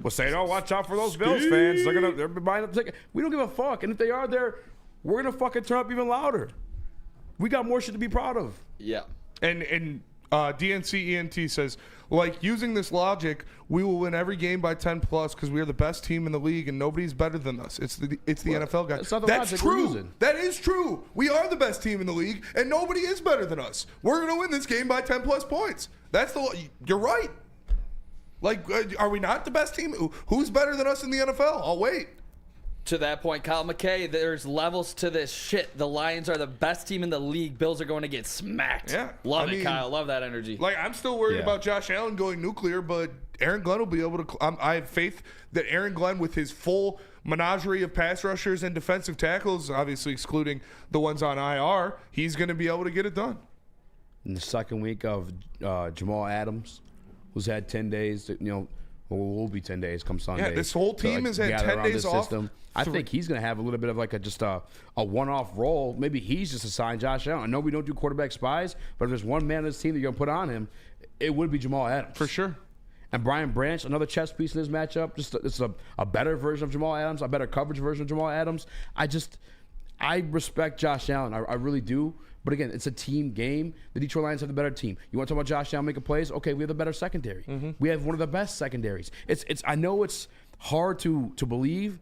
was saying, "Oh, watch out for those Bills fans. They're buying up tickets." We don't give a fuck, and if they are there, we're gonna fucking turn up even louder. We got more shit to be proud of. Yeah. And DNC ENT says, like, using this logic, we will win every game by 10 plus because we are the best team in the league and nobody's better than us. It's the NFL guy. That's true. That is true. We are the best team in the league and nobody is better than us. We're going to win this game by 10 plus points. You're right. Like, are we not the best team? Who's better than us in the NFL? I'll wait. To that point, Kyle McKay, there's levels to this shit. The Lions are the best team in the league. Bills are going to get smacked. Yeah. Love it, Kyle. Love that energy. Like, I'm still worried about Josh Allen going nuclear, but Aaron Glenn will be able to. I have faith that Aaron Glenn, with his full menagerie of pass rushers and defensive tackles, obviously excluding the ones on IR, he's going to be able to get it done. In the second week of Jamal Adams, who's had 10 days, will be 10 days come Sunday. Yeah, this whole team has had 10 days off. I think he's going to have a little bit of like a one-off role. Maybe he's just assigned Josh Allen. I know we don't do quarterback spies, but if there's one man on this team that you're going to put on him, it would be Jamal Adams. For sure. And Brian Branch, another chess piece in this matchup. It's a better version of Jamal Adams, a better coverage version of Jamal Adams. I respect Josh Allen. I really do. But again, it's a team game. The Detroit Lions have the better team. You want to talk about Josh Allen making plays? Okay, we have the better secondary. Mm-hmm. We have one of the best secondaries. I know it's hard to believe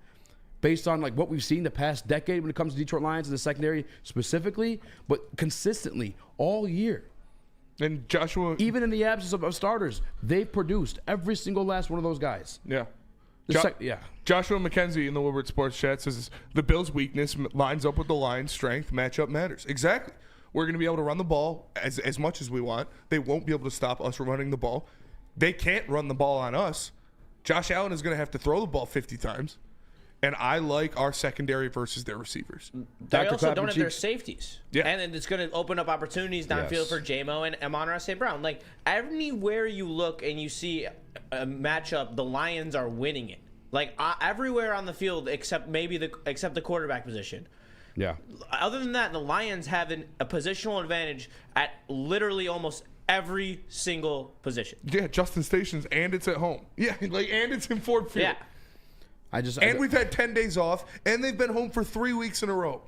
based on like what we've seen the past decade when it comes to Detroit Lions and the secondary specifically, but consistently all year. And Joshua, even in the absence of starters, they've produced every single last one of those guys. Yeah. Yeah. Joshua McKenzie in the Woodward Sports Chat says the Bills' weakness lines up with the Lions' strength. Matchup matters. Exactly. We're going to be able to run the ball as much as we want. They won't be able to stop us from running the ball. They can't run the ball on us. Josh Allen is going to have to throw the ball 50 times. And I like our secondary versus their receivers. They also don't have their safeties. Yeah. And then it's going to open up opportunities downfield for J-Mo and Amon-Ra St. Brown. Like, everywhere you look and you see a matchup, the Lions are winning it. Like, everywhere on the field except the quarterback position. Yeah. Other than that, the Lions have a positional advantage at literally almost every single position. Yeah, Justin Stations, and it's at home. Yeah, and it's in Ford Field. Yeah. We've had 10 days off, and they've been home for 3 weeks in a row.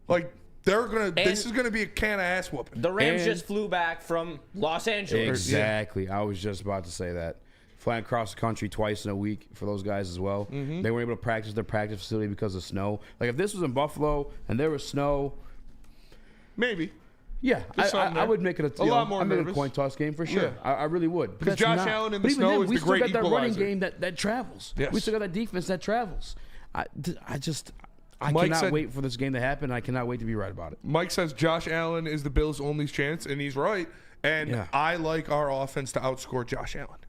Like, this is gonna be a can of ass whooping. The Rams just flew back from Los Angeles. Exactly. I was just about to say that. Flying across the country twice in a week for those guys as well. Mm-hmm. They weren't able to practice their practice facility because of snow. Like, if this was in Buffalo and there was snow, maybe. Yeah, I would make it a lot more a coin toss game for sure. Yeah. I really would. Because Josh Allen in the snow is the great equalizer. We still got that running game that travels. Yes. We still got that defense that travels. I cannot wait for this game to happen. I cannot wait to be right about it. Mike says Josh Allen is the Bills' only chance, and he's right. And I like our offense to outscore Josh Allen.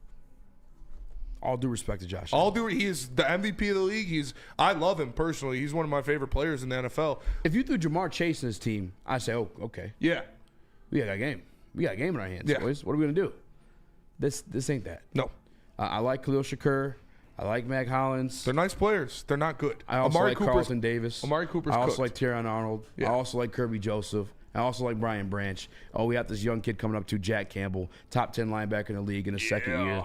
All due respect to Josh. He is the MVP of the league. I love him personally. He's one of my favorite players in the NFL. If you threw Jamar Chase in his team, I'd say, oh, okay. Yeah. We got a game. We got a game in our hands, boys. What are we gonna do? This ain't that. No. I like Khalil Shakur. I like Mac Hollins. They're nice players. They're not good. I also like Carlton Davis. Amari Cooper's I also cooked. like Tyron Arnold. Yeah. I also like Kirby Joseph. I also like Brian Branch. Oh, we have this young kid coming up too, Jack Campbell, top 10 linebacker in the league in his second year.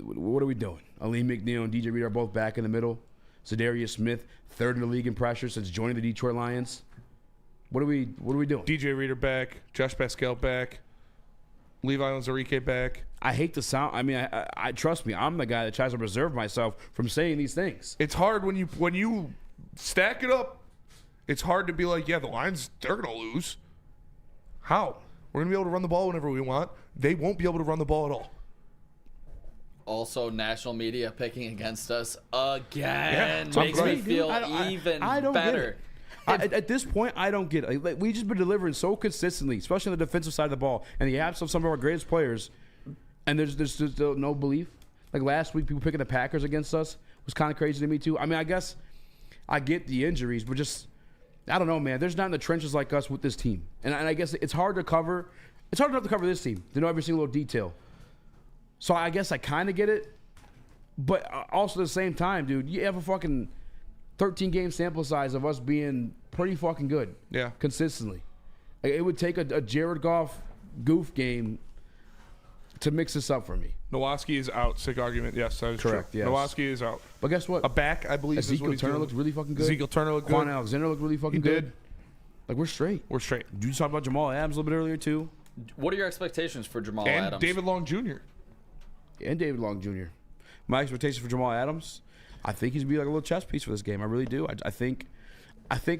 What are we doing? Aleem McNeil and DJ Reed are both back in the middle. Zadarius Smith, third in the league in pressure since joining the Detroit Lions. What are we doing? DJ Reader back, Josh Pascal back, Levi Onwuzurike back. I hate the sound. I mean, I trust me. I'm the guy that tries to preserve myself from saying these things. It's hard when you stack it up. It's hard to be like, yeah, the Lions, they're gonna lose. How? We're gonna be able to run the ball whenever we want. They won't be able to run the ball at all. Also, national media picking against us again makes great, me dude. feel even better. At this point, I don't get it. Like, we've just been delivering so consistently, especially on the defensive side of the ball, and the absence of some of our greatest players, and there's still no belief. Like last week, people picking the Packers against us was kind of crazy to me too. I mean, I guess I get the injuries, but just I don't know, man. There's not in the trenches like us with this team, and I guess it's hard to cover. It's hard enough to cover this team to know every single little detail. So I guess I kind of get it, but also at the same time, dude, you have a fucking 13-game sample size of us being pretty fucking good. Yeah. Consistently. Like, it would take a Jared Goff goof game to mix this up for me. Nowoski is out. Sick argument. Yes, that is correct. True. Yes. Nowoski is out. But guess what? A back, I believe. Ezekiel Turner looked really fucking good. Ezekiel Turner looked good. Quan Alexander looked really fucking good. Did. Like, we're straight. We're straight. You talked about Jamal Adams a little bit earlier too. What are your expectations for Jamal And Adams? David Long Jr. And David Long Jr. My expectation for Jamal Adams, I think he's going to be like a little chess piece for this game. I really do. I think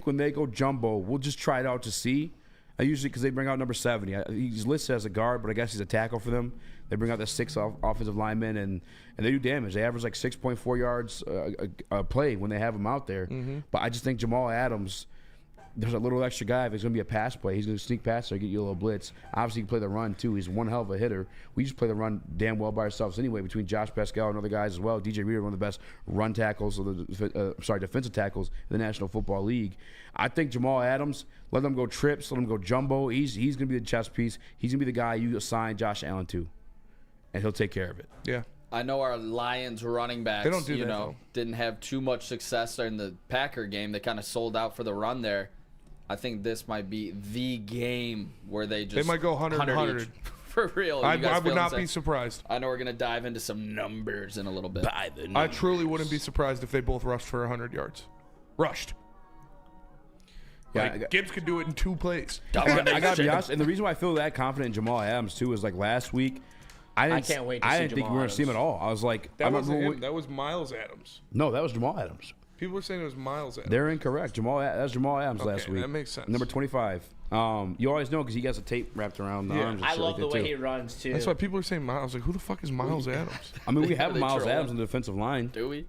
when they go jumbo, we'll just try it out to see. I usually, because they bring out number 70. He's listed as a guard, but I guess he's a tackle for them. They bring out the 6 offensive linemen, and they do damage. They average like 6.4 yards a play when they have him out there. But I just think Jamal Adams, there's a little extra guy. If it's going to be a pass play, he's going to sneak past there, get you a little blitz. Obviously, he can play the run, too. He's one hell of a hitter. We just play the run damn well by ourselves anyway, between Josh Pascal and other guys as well. DJ Reader, one of the best run tackles, defensive tackles in the National Football League. I think Jamal Adams, let him go trips, let him go jumbo. He's going to be the chess piece. He's going to be the guy you assign Josh Allen to, and he'll take care of it. Yeah. I know our Lions running backs, They don't do that, though. didn't have too much success in the Packer game. They kind of sold out for the run there. I think this might be the game where they might go 100. For real. I would not be surprised. I know we're going to dive into some numbers in a little bit. I truly wouldn't be surprised if they both rushed for 100 yards. Rushed. Yeah, Like, Gibbs could do it in 2 plays. I got to be honest, and the reason why I feel that confident in Jamal Adams, too, is like last week, I can't wait to I see didn't think we Jamal were going to see him at all. I was like, That I wasn't remember him. That was Miles Adams. No, that was Jamal Adams. People were saying it was Miles Adams. They're incorrect. That's Jamal Adams last Okay, week. that makes sense. Number 25. You always know because he has a tape wrapped around the arms. And I shit love like the that way too. he runs, too. That's why people are saying Miles. Like, who the fuck is Miles Adams? I mean, we have They Miles trolling. Adams on the defensive line. Do we?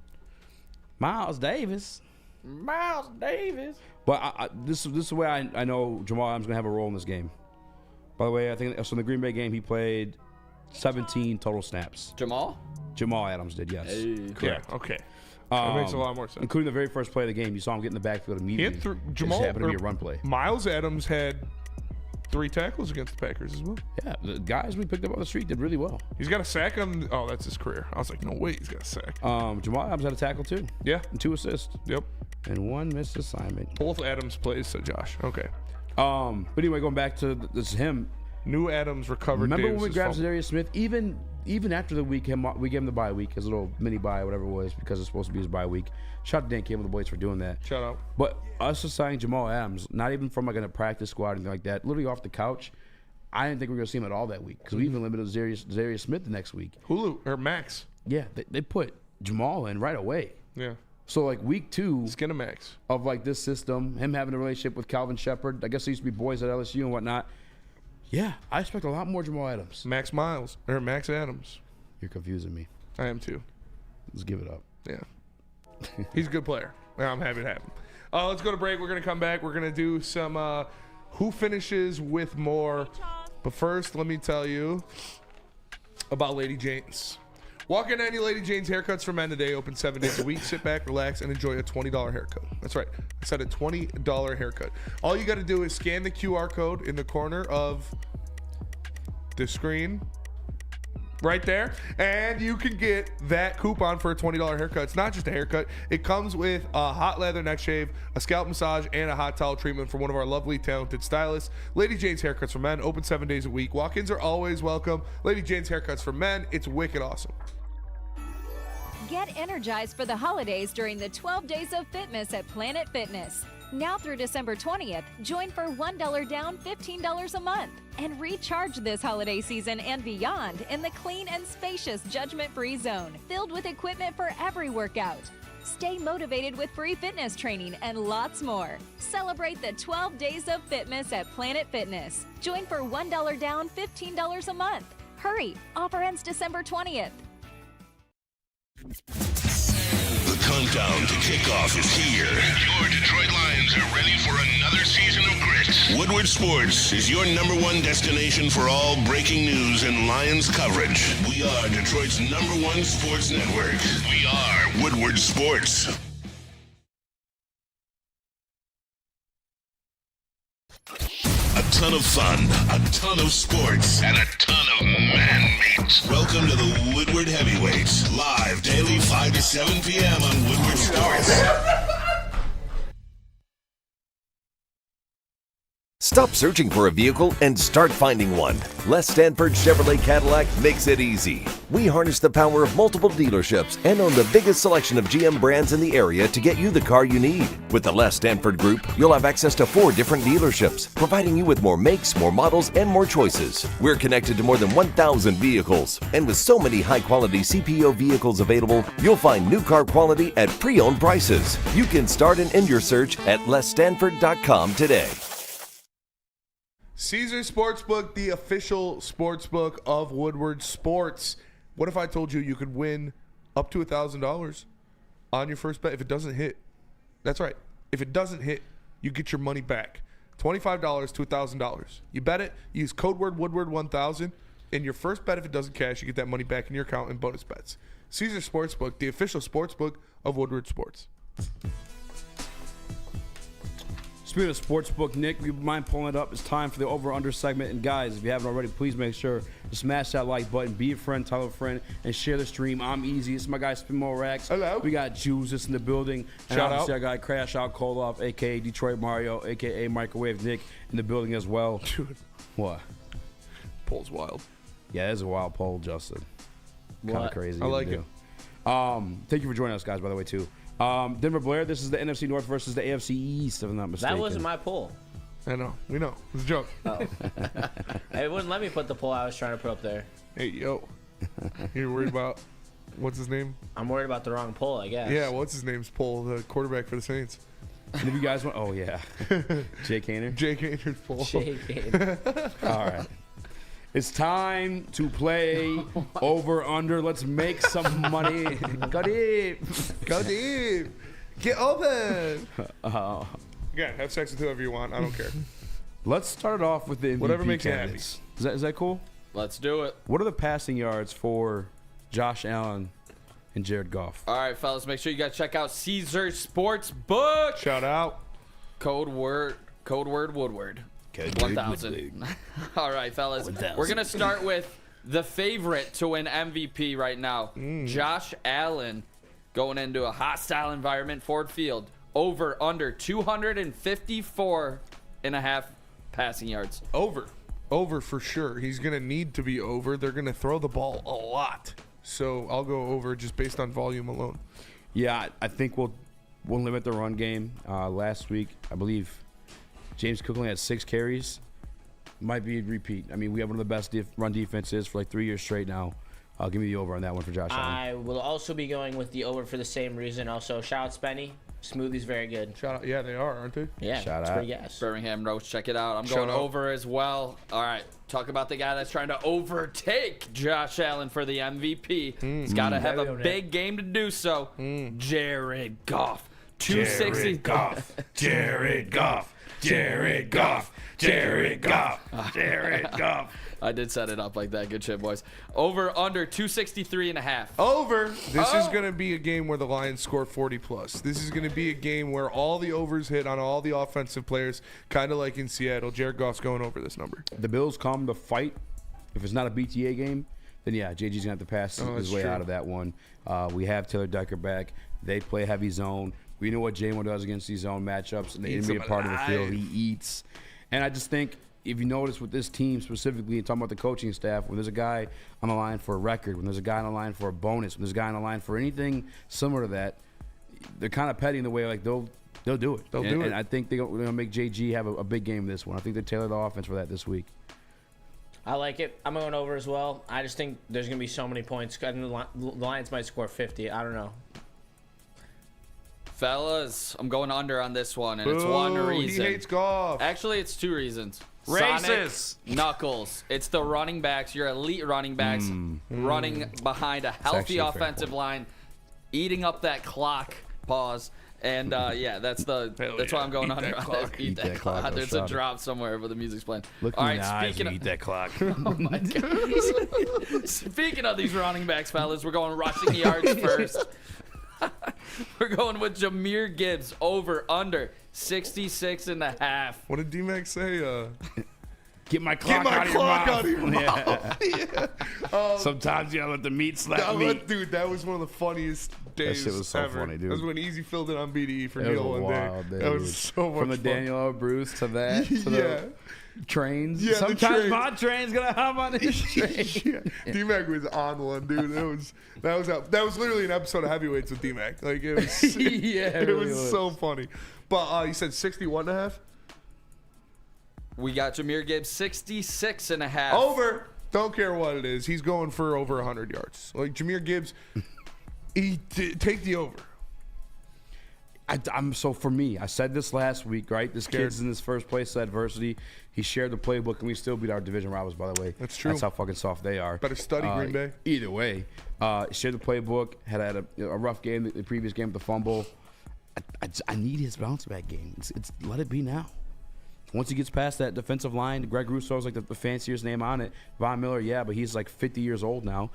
Miles Davis. Miles Davis. But this is the way I know Jamal Adams is going to have a role in this game. By the way, I think so in the Green Bay game, he played 17 total snaps. Jamal Adams did, yes. Yeah, okay. That makes a lot more sense. Including the very first play of the game. You saw him get in the backfield immediately. It just happened to be a run play. Miles Adams had 3 tackles against the Packers as well. Yeah, the guys we picked up on the street did really well. He's got a sack on. Oh, that's his career. I was like, no way, he's got a sack. Jamal Adams had a tackle too. Yeah. And 2 assists. Yep. And 1 missed assignment. Both Adams plays, so Josh. Okay. But anyway, going back to this him. New Adams recovered. Remember when we Davis's grabbed fumble. Zadarius Smith? Even after the week, we gave him the bye week, his little mini bye, whatever it was, because it's supposed to be his bye week. Shout out to Dan Campbell, the boys, for doing that. Shout out. But us assigning Jamal Adams, not even from like a practice squad or anything like that, literally off the couch, I didn't think we were going to see him at all that week because we even limited Zadarius Smith the next week. Hulu or Max. Yeah, they put Jamal in right away. Yeah. So like week 2 Skinamax of like this system, him having a relationship with Calvin Shepard. I guess they used to be boys at LSU and whatnot. Yeah, I expect a lot more Jamal Adams. Max Adams. You're confusing me. I am too. Let's give it up. Yeah. He's a good player. Yeah, I'm happy to have him. Let's go to break. We're going to come back. We're going to do some who finishes with more. But first, let me tell you about Lady Jane's. Walk into any Lady Jane's Haircuts for Men today. Open 7 days a week. Sit back, relax, and enjoy a $20 haircut. That's right. I said a $20 haircut. All you got to do is scan the QR code in the corner of the screen right there, and you can get that coupon for a $20 haircut. It's not just a haircut. It comes with a hot leather neck shave, a scalp massage, and a hot towel treatment from one of our lovely, talented stylists. Lady Jane's Haircuts for Men, open 7 days a week. Walk-ins are always welcome. Lady Jane's Haircuts for Men, it's wicked awesome. Get energized for the holidays during the 12 Days of Fitness at Planet Fitness. Now through December 20th, join for $1 down, $15 a month. And recharge this holiday season and beyond in the clean and spacious judgment-free zone, filled with equipment for every workout. Stay motivated with free fitness training and lots more. Celebrate the 12 Days of Fitness at Planet Fitness. Join for $1 down, $15 a month. Hurry, offer ends December 20th. The countdown to kickoff is here. Your Detroit Lions are ready for another season of grit. Woodward Sports is your #1 destination for all breaking news and Lions coverage. We are Detroit's #1 sports network. We are Woodward Sports. A ton of fun, a ton of sports, and a ton of man-meat. Welcome to the Woodward Heavyweights, live daily 5 to 7 p.m. on Woodward Sports. Stop searching for a vehicle and start finding one. Les Stanford Chevrolet Cadillac makes it easy. We harness the power of multiple dealerships and own the biggest selection of GM brands in the area to get you the car you need. With the Les Stanford Group, you'll have access to 4 different dealerships, providing you with more makes, more models, and more choices. We're connected to more than 1,000 vehicles, and with so many high-quality CPO vehicles available, you'll find new car quality at pre-owned prices. You can start and end your search at lesstanford.com today. Caesars Sportsbook, the official sportsbook of Woodward Sports. What if I told you you could win up to $1,000 on your first bet if it doesn't hit? That's right. If it doesn't hit, you get your money back. $25 to $1,000. You bet it, use code word Woodward1000, and your first bet, if it doesn't cash, you get that money back in your account in bonus bets. Caesars Sportsbook, the official sportsbook of Woodward Sports. Speaking of sportsbook, Nick, you mind pulling it up? It's time for the over-under segment. And guys, if you haven't already, please make sure to smash that like button, be a friend, tell a friend, and share the stream. I'm Eazy. It's my guy Spinmo Rax. Hello. We got Juice in the building. And Shout obviously out. I got Crash Out Koloff, a.k.a. Detroit Mario, a.k.a. Microwave Nick in the building as well. Dude, What? poll's wild. Yeah, it's a wild poll, Justin. Kind of What? crazy. I like to do. Thank you for joining us, guys, by the way, too. Denver Blair, this is the NFC North versus the AFC East, if I'm not mistaken. That wasn't my poll. I know. We know. It's a joke. Oh. It wouldn't let me put the poll I was trying to put up there. Hey, yo. You're worried about, what's his name? I'm worried about the wrong poll, I guess. Yeah, what's his name's poll? The quarterback for the Saints. And if you guys want, oh, yeah. Jake Hainer? Jake Hayner's poll. All right. It's time to play over under. Let's make some money. Go deep. Go deep. Get open. Yeah, have sex with whoever you want. I don't care. Let's start it off with the MVP Whatever makes you candidates. Is that cool? Let's do it. What are the passing yards for Josh Allen and Jared Goff? All right, fellas, make sure you guys check out Caesars Sportsbook. Shout out. Code word Woodward. 1,000. All right, fellas. 1,000. We're going to start with the favorite to win MVP right now. Josh Allen going into a hostile environment, Ford Field. Over, under 254.5 passing yards. Over for sure. He's going to need to be over. They're going to throw the ball a lot. So I'll go over just based on volume alone. Yeah, I think we'll limit the run game. Last week, I believe James Cook only had 6 carries. Might be a repeat. I mean, we have one of the best run defenses for like 3 years straight now. I'll give me the over on that one for Josh Allen. I will also be going with the over for the same reason. Also, shout out Spenny. Smoothie's very good. Shout out. Yeah, they are, aren't they? Yeah, Shout it's out. pretty gas. Birmingham Roast, check it out. I'm Shout going out. over as well. All right, talk about the guy that's trying to overtake Josh Allen for the MVP. He's got to have a big game to do so. Jared Goff. 260. Jared Goff. Jared Goff. Jared Goff. Jared Goff. I did set it up like that. Good shit, boys. Over, under 263.5. Over. This is going to be a game where the Lions score 40 plus. This is going to be a game where all the overs hit on all the offensive players, kind of like in Seattle. Jared Goff's going over this number. The Bills come to fight. If it's not a BTA game, then yeah, JG's going to have to pass his way true. out of that one. We have Taylor Decker back. They play heavy zone. We know what J1 does against these zone matchups, and the intermediate part of the field, he eats. And I just think, if you notice with this team specifically, and talking about the coaching staff, when there's a guy on the line for a record, when there's a guy on the line for a bonus, when there's a guy on the line for anything similar to that, they're kind of petty in the way like they'll do it. They'll do it. And I think they're going to make JG have a big game this one. I think they tailored the offense for that this week. I like it. I'm going over as well. I just think there's going to be so many points. And the Lions might score 50. I don't know. Fellas, I'm going under on this one, and it's one reason. He hates Goff. Actually, it's 2 reasons. Racist. Sonic Knuckles. It's the running backs, your elite running backs, running behind a healthy actually a fair offensive point. line, eating up that clock. Pause. And yeah, that's why I'm going Eat under that on clock. that. Eat that clock. clock. There's Go a shot it. drop somewhere, but the music's playing. Look All me in right, the eyes speaking and of, eat that clock. oh my God. Speaking of these running backs, fellas, we're going rushing yards first. We're going with Jahmyr Gibbs over under 66.5. What did D-Mac say? Get my clock, Get my clock out of your mouth. Yeah. Sometimes you gotta let the meat slap That me. was- dude, that was one of the funniest days shit was so ever. funny, dude. That was when Eazy filled in on BDE for It was Neil a one wild day. day, That was dude. so much From the fun. Daniel O. Bruce to that, to Yeah. the trains. Yeah, the Sometimes trains. my train's gonna hop on this train. D-Mac was on one, dude. That was literally an episode of Heavyweights with D-Mac. Like it was, Yeah, it really was so funny. But you said 61.5? We got Jahmyr Gibbs 66.5. Over. Don't care what it is. He's going for over 100 yards. Like Jahmyr Gibbs, take the over. So for me, I said this last week, right? This kid's in his first place of adversity. He shared the playbook, and we still beat our division rivals, by the way. That's true. That's how fucking soft they are. Better study, Green Bay. Either way, shared the playbook. Had a rough game, the previous game with the fumble. I need his bounce back game. It's let it be now. Once he gets past that defensive line, Greg Russo's like the fanciest name on it. Von Miller, yeah, but he's like 50 years old now.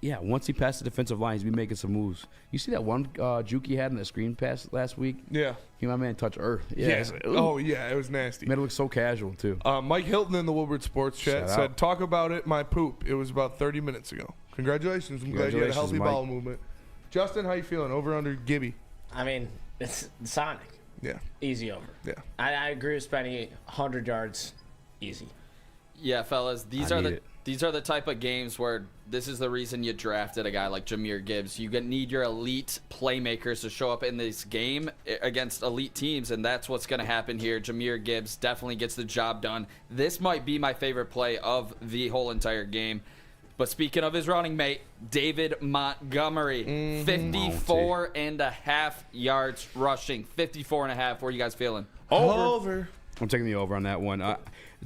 Yeah, once he passed the defensive line, he's been making some moves. You see that one juke he had in the screen pass last week? Yeah. My man touched earth. Yeah. It's like, ooh. Oh, yeah, it was nasty. Made it look so casual, too. Mike Hilton in the Woodward Sports Chat Shout said, out. talk about it, my poop. It was about 30 minutes ago. Congratulations. I'm glad you had a healthy Mike. bowel movement. Justin, how you feeling? Over under Gibby? I mean, it's Sonic. Yeah. Easy over. Yeah. I agree with spending 100 yards. Easy. Yeah, fellas, these I are need the type of games where this is the reason you drafted a guy like Jahmyr Gibbs. You need your elite playmakers to show up in this game against elite teams, and that's what's going to happen here. Jahmyr Gibbs definitely gets the job done. This might be my favorite play of the whole entire game. But speaking of his running mate, David Montgomery, 54.5 yards rushing. 54.5. What are you guys feeling? Over. I'm taking the over on that one.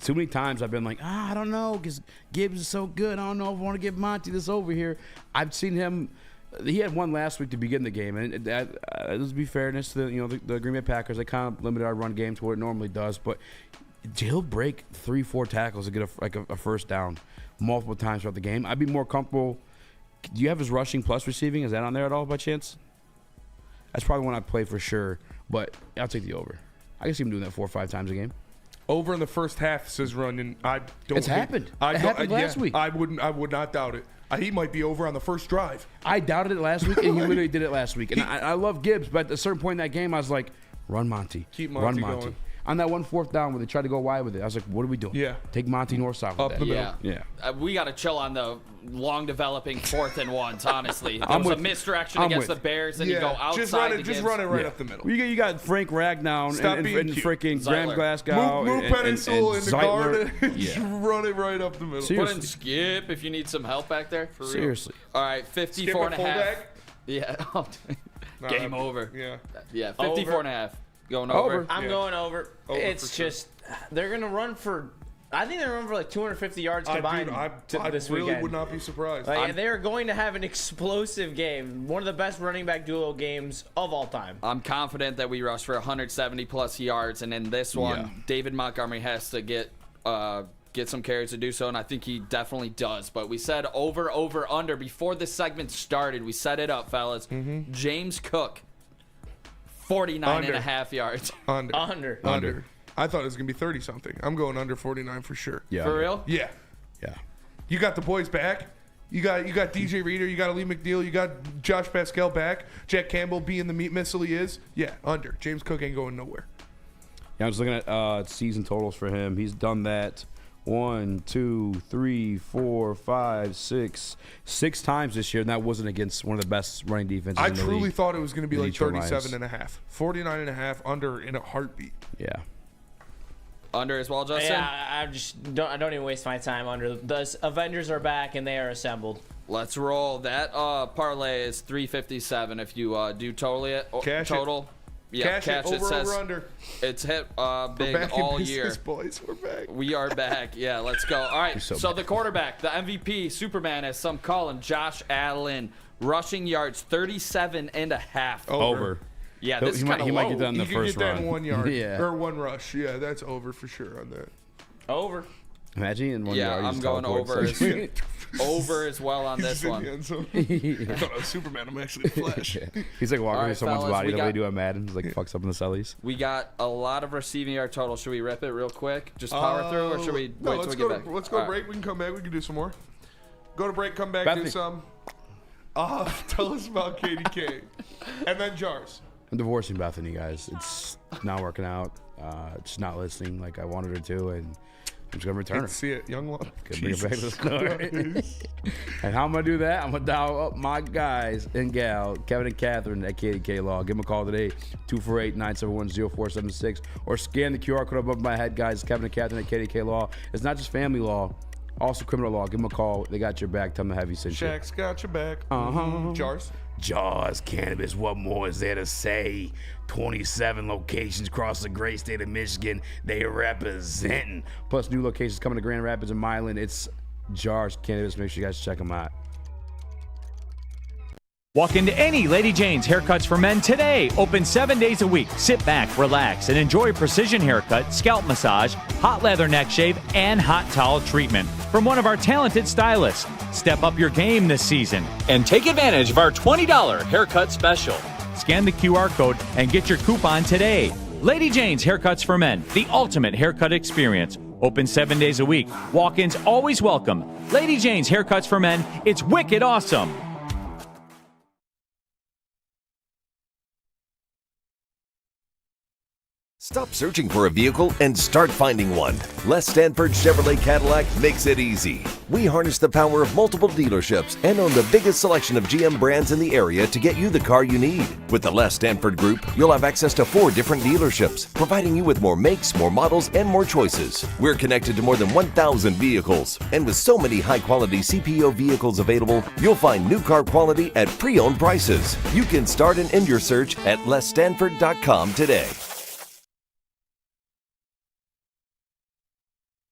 Too many times I've been like, I don't know, because Gibbs is so good. I don't know if I want to give Monty this over here. I've seen him. He had one last week to begin the game, and let's be fairness to the Green Bay Packers. They kind of limited our run game to what it normally does, but he'll break 3-4 tackles to get a first down multiple times throughout the game. I'd be more comfortable. Do you have his rushing plus receiving? Is that on there at all by chance? That's probably one I'd play for sure, but I'll take the over. I can see him doing that 4 or 5 times a game. Over in the first half, says Runyon. I don't. It's happened. It happened last week. I would not doubt it. He might be over on the first drive. I doubted it last week, and he literally did it last week. And I love Gibbs, but at a certain point in that game, I was like, run Monty. Keep Monty run Monty. going. On that 1 4th down where they tried to go wide with it, I was like, what are we doing? Yeah. Take Monty north-south Up with the that. middle. Yeah. We got to chill on the long developing 4th and 1s, honestly. There I'm was a with- misdirection I'm against the with- Bears, and you go outside just run it right up the middle. You got Frank Ragnow Stop and being cute. freaking Graham Zeitler. Glasgow Move and Peninsul in the Zeitler. guard and just Yeah. run it right up the middle. Seriously. Put in Skip if you need some help back there. For real. Seriously. All right, Skip 54.5. at fullback? Yeah. Game over. Yeah. Yeah, 54.5. Going over. I'm going over. Over It's for sure. just they're gonna run for. I think they're running for like 250 yards combined I this really weekend. would not be surprised. Like, they're going to have an explosive game, one of the best running back duo games of all time. I'm confident that we rush for 170 plus yards, and in this one, David Montgomery has to get some carries to do so, and I think he definitely does. But we said over, under before this segment started. We set it up, fellas. James Cook, 49.5 yards. Under. I thought it was gonna be 30 something. I'm going under 49 for sure. Yeah. For real? Yeah. Yeah. You got the boys back. You got DJ Reader. You got Ali McNeil. You got Josh Pascal back. Jack Campbell being the meat missile he is. Yeah, under. James Cook ain't going nowhere. Yeah, I'm just looking at season totals for him. He's done that 1, 2, 3, 4, 5, 6 times this year, and that wasn't against one of the best running defenses I in the truly league. thought it was going to be The like Detroit 37 Lions. and a half. 49 and a half under in a heartbeat. Yeah. Under as well, Justin? Yeah, I don't even waste my time under. The Avengers are back and they are assembled. Let's roll. That parlay is 357 if you do total it. Cash total. it. Yeah, Cash it. it over, says under. it's hit We're big back in all business, year. boys. We're back. We are back. Yeah, let's go. All right, so so back. the quarterback, the MVP, Superman, as some call him, Josh Allen, rushing yards 37.5. Over. Yeah, this is kind of he low. might get that in the You first can get that run. in 1 yard. Yeah. Or one rush. Yeah, that's over for sure on that. Over. Imagine in 1 Yeah, yard. he I'm just going teleports. over. Over as well on He's this just in one. the end zone. I thought I was Superman. I'm actually Flash. He's like walking All through right, someone's fellas, body we the way they got- do at Madden. He's like fucks up in the cellies. We got a lot of receiving yard total. Should we rip it real quick? Just power through, or should we No, wait till let's we go. get back? Let's go All right. break. We can come back. We can do some more. Go to break. Come back. Bethany. Do some. Tell us about KDK. And then Jars. I'm divorcing Bethany, guys. It's not working out. She's not listening like I wanted her to, and I'm just gonna return her. See it, young love. Bring her back to the story. And how I'm gonna do that? I'm gonna dial up my guys and gal, Kevin and Catherine at KDK Law. Give them a call today, 248-971-0476, or scan the QR code above my head, guys. Kevin and Catherine at KDK Law. It's not just family law, also criminal law. Give them a call. They got your back. Tell them the Heavy sent you. Shaq's got your back. Jars. Jaws Cannabis, what more is there to say? 27 locations across the great state of Michigan. They representing. Plus new locations coming to Grand Rapids and Milan. It's Jaws Cannabis. Make sure you guys check them out. Walk into any Lady Jane's Haircuts for Men today. Open 7 days a week. Sit back, relax, and enjoy precision haircut, scalp massage, hot leather neck shave, and hot towel treatment from one of our talented stylists. Step up your game this season and take advantage of our $20 haircut special. Scan the QR code and get your coupon today. Lady Jane's Haircuts for Men, the ultimate haircut experience. Open 7 days a week. Walk-ins always welcome. Lady Jane's Haircuts for Men, it's wicked awesome. Stop searching for a vehicle and start finding one. Les Stanford Chevrolet Cadillac makes it easy. We harness the power of multiple dealerships and own the biggest selection of GM brands in the area to get you the car you need. With the Les Stanford Group, you'll have access to 4 different dealerships, providing you with more makes, more models, and more choices. We're connected to more than 1,000 vehicles, and with so many high-quality CPO vehicles available, you'll find new car quality at pre-owned prices. You can start and end your search at lesstanford.com today.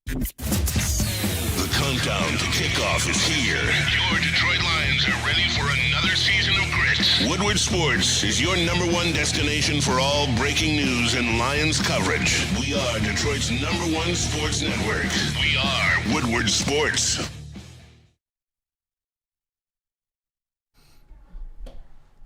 The countdown to kickoff is here. Your Detroit Lions are ready for another season of grit. Woodward Sports is your #1 destination for all breaking news and Lions coverage. We are Detroit's #1 sports network. We are Woodward Sports.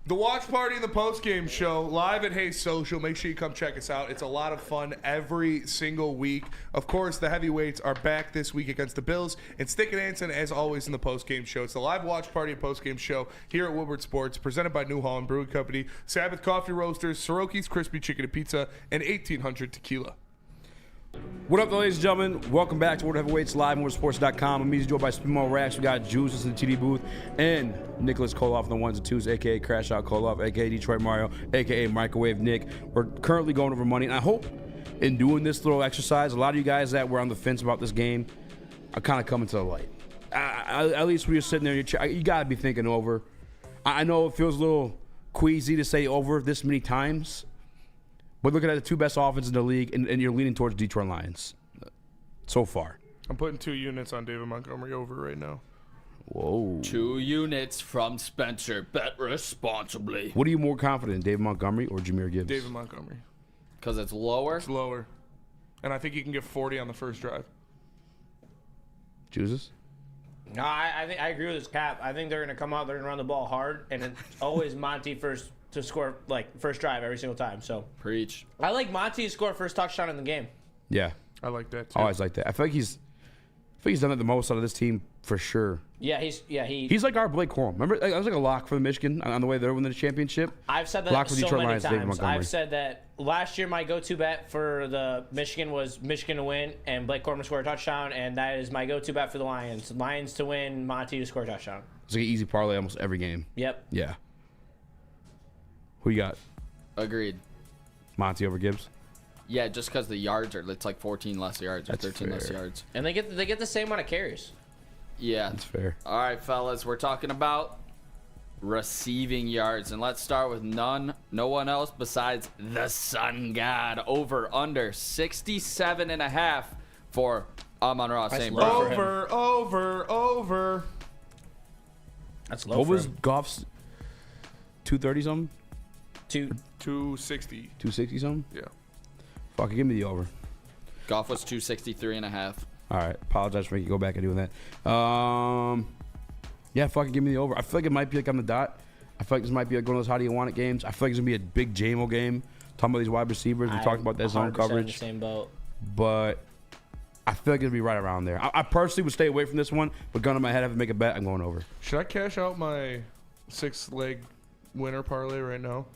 The watch party and the post-game show live at Hayes Social. Make sure you come check us out. It's a lot of fun every single week. Of course, the heavyweights are back this week against the Bills. And Stick and Anson, as always, in the post-game show. It's the live watch party and post-game show here at Woodward Sports, presented by New Holland Brewing Company, Sabbath Coffee Roasters, Soroki's Crispy Chicken and Pizza, and 1800 Tequila. What up, ladies and gentlemen? Welcome back to World Heavyweights live on WoodsportsCom. I'm Eazy, joined by Spimo Rax. We got Juices in the TD booth and Nicholas Koloff on the ones and twos, a.k.a. Crash Out Koloff, a.k.a. Detroit Mario, a.k.a. Microwave Nick. We're currently going over money, and I hope in doing this little exercise, a lot of you guys that were on the fence about this game are kind of coming to the light. At least when you're sitting there, you got to be thinking over. I know it feels a little queasy to say over this many times, but looking at the 2 best offenses in the league, and you're leaning towards Detroit Lions so far. I'm putting 2 units on David Montgomery over right now. Whoa. 2 units from Spencer. Bet responsibly. What are you more confident in, David Montgomery or Jahmyr Gibbs? David Montgomery. Because it's lower? It's lower. And I think he can get 40 on the first drive. Juices? No, I think I agree with his cap. I think they're going to come out, they're going to run the ball hard, and it's always Monty first to score, like, first drive every single time. So Preach. I like Monty to score first touchdown in the game. Yeah. I like that, too. I always like that. I feel like he's done it the most out of this team for sure. Yeah, he's like our Blake Corum. Remember, I was like a lock for the Michigan on the way there winning the championship. I've said that lock for so Detroit many Lions, David times. Montgomery. I've said that last year my go-to bet for the Michigan was Michigan to win and Blake Corum to score a touchdown, and that is my go-to bet for the Lions. Lions to win, Monty to score a touchdown. It's like an easy parlay almost every game. Yep. Yeah. Who you got? Agreed. Monty over Gibbs? Yeah, just because the yards are, it's like 14 less yards or 13 less yards. And they get the same amount of carries. Yeah. That's fair. All right, fellas, we're talking about receiving yards. And let's start with no one else besides the Sun God. Over under 67.5 for Amon-Ra St. Brown. Over. That's low. What was Goff's 230 something? 260. 260 something? Yeah. Fuck it, give me the over. Goff was 263.5. All right. Apologize for making you go back and doing that. Yeah, fucking give me the over. I feel like it might be like on the dot. I feel like this might be like one of those how do you want it games. I feel like it's going to be a big JMO game. Talking about these wide receivers. We talked about that zone coverage. In the same boat. But I feel like it'll be right around there. I personally would stay away from this one, but gun on my head, I have to make a bet. I'm going over. Should I cash out my 6-leg winner parlay right now.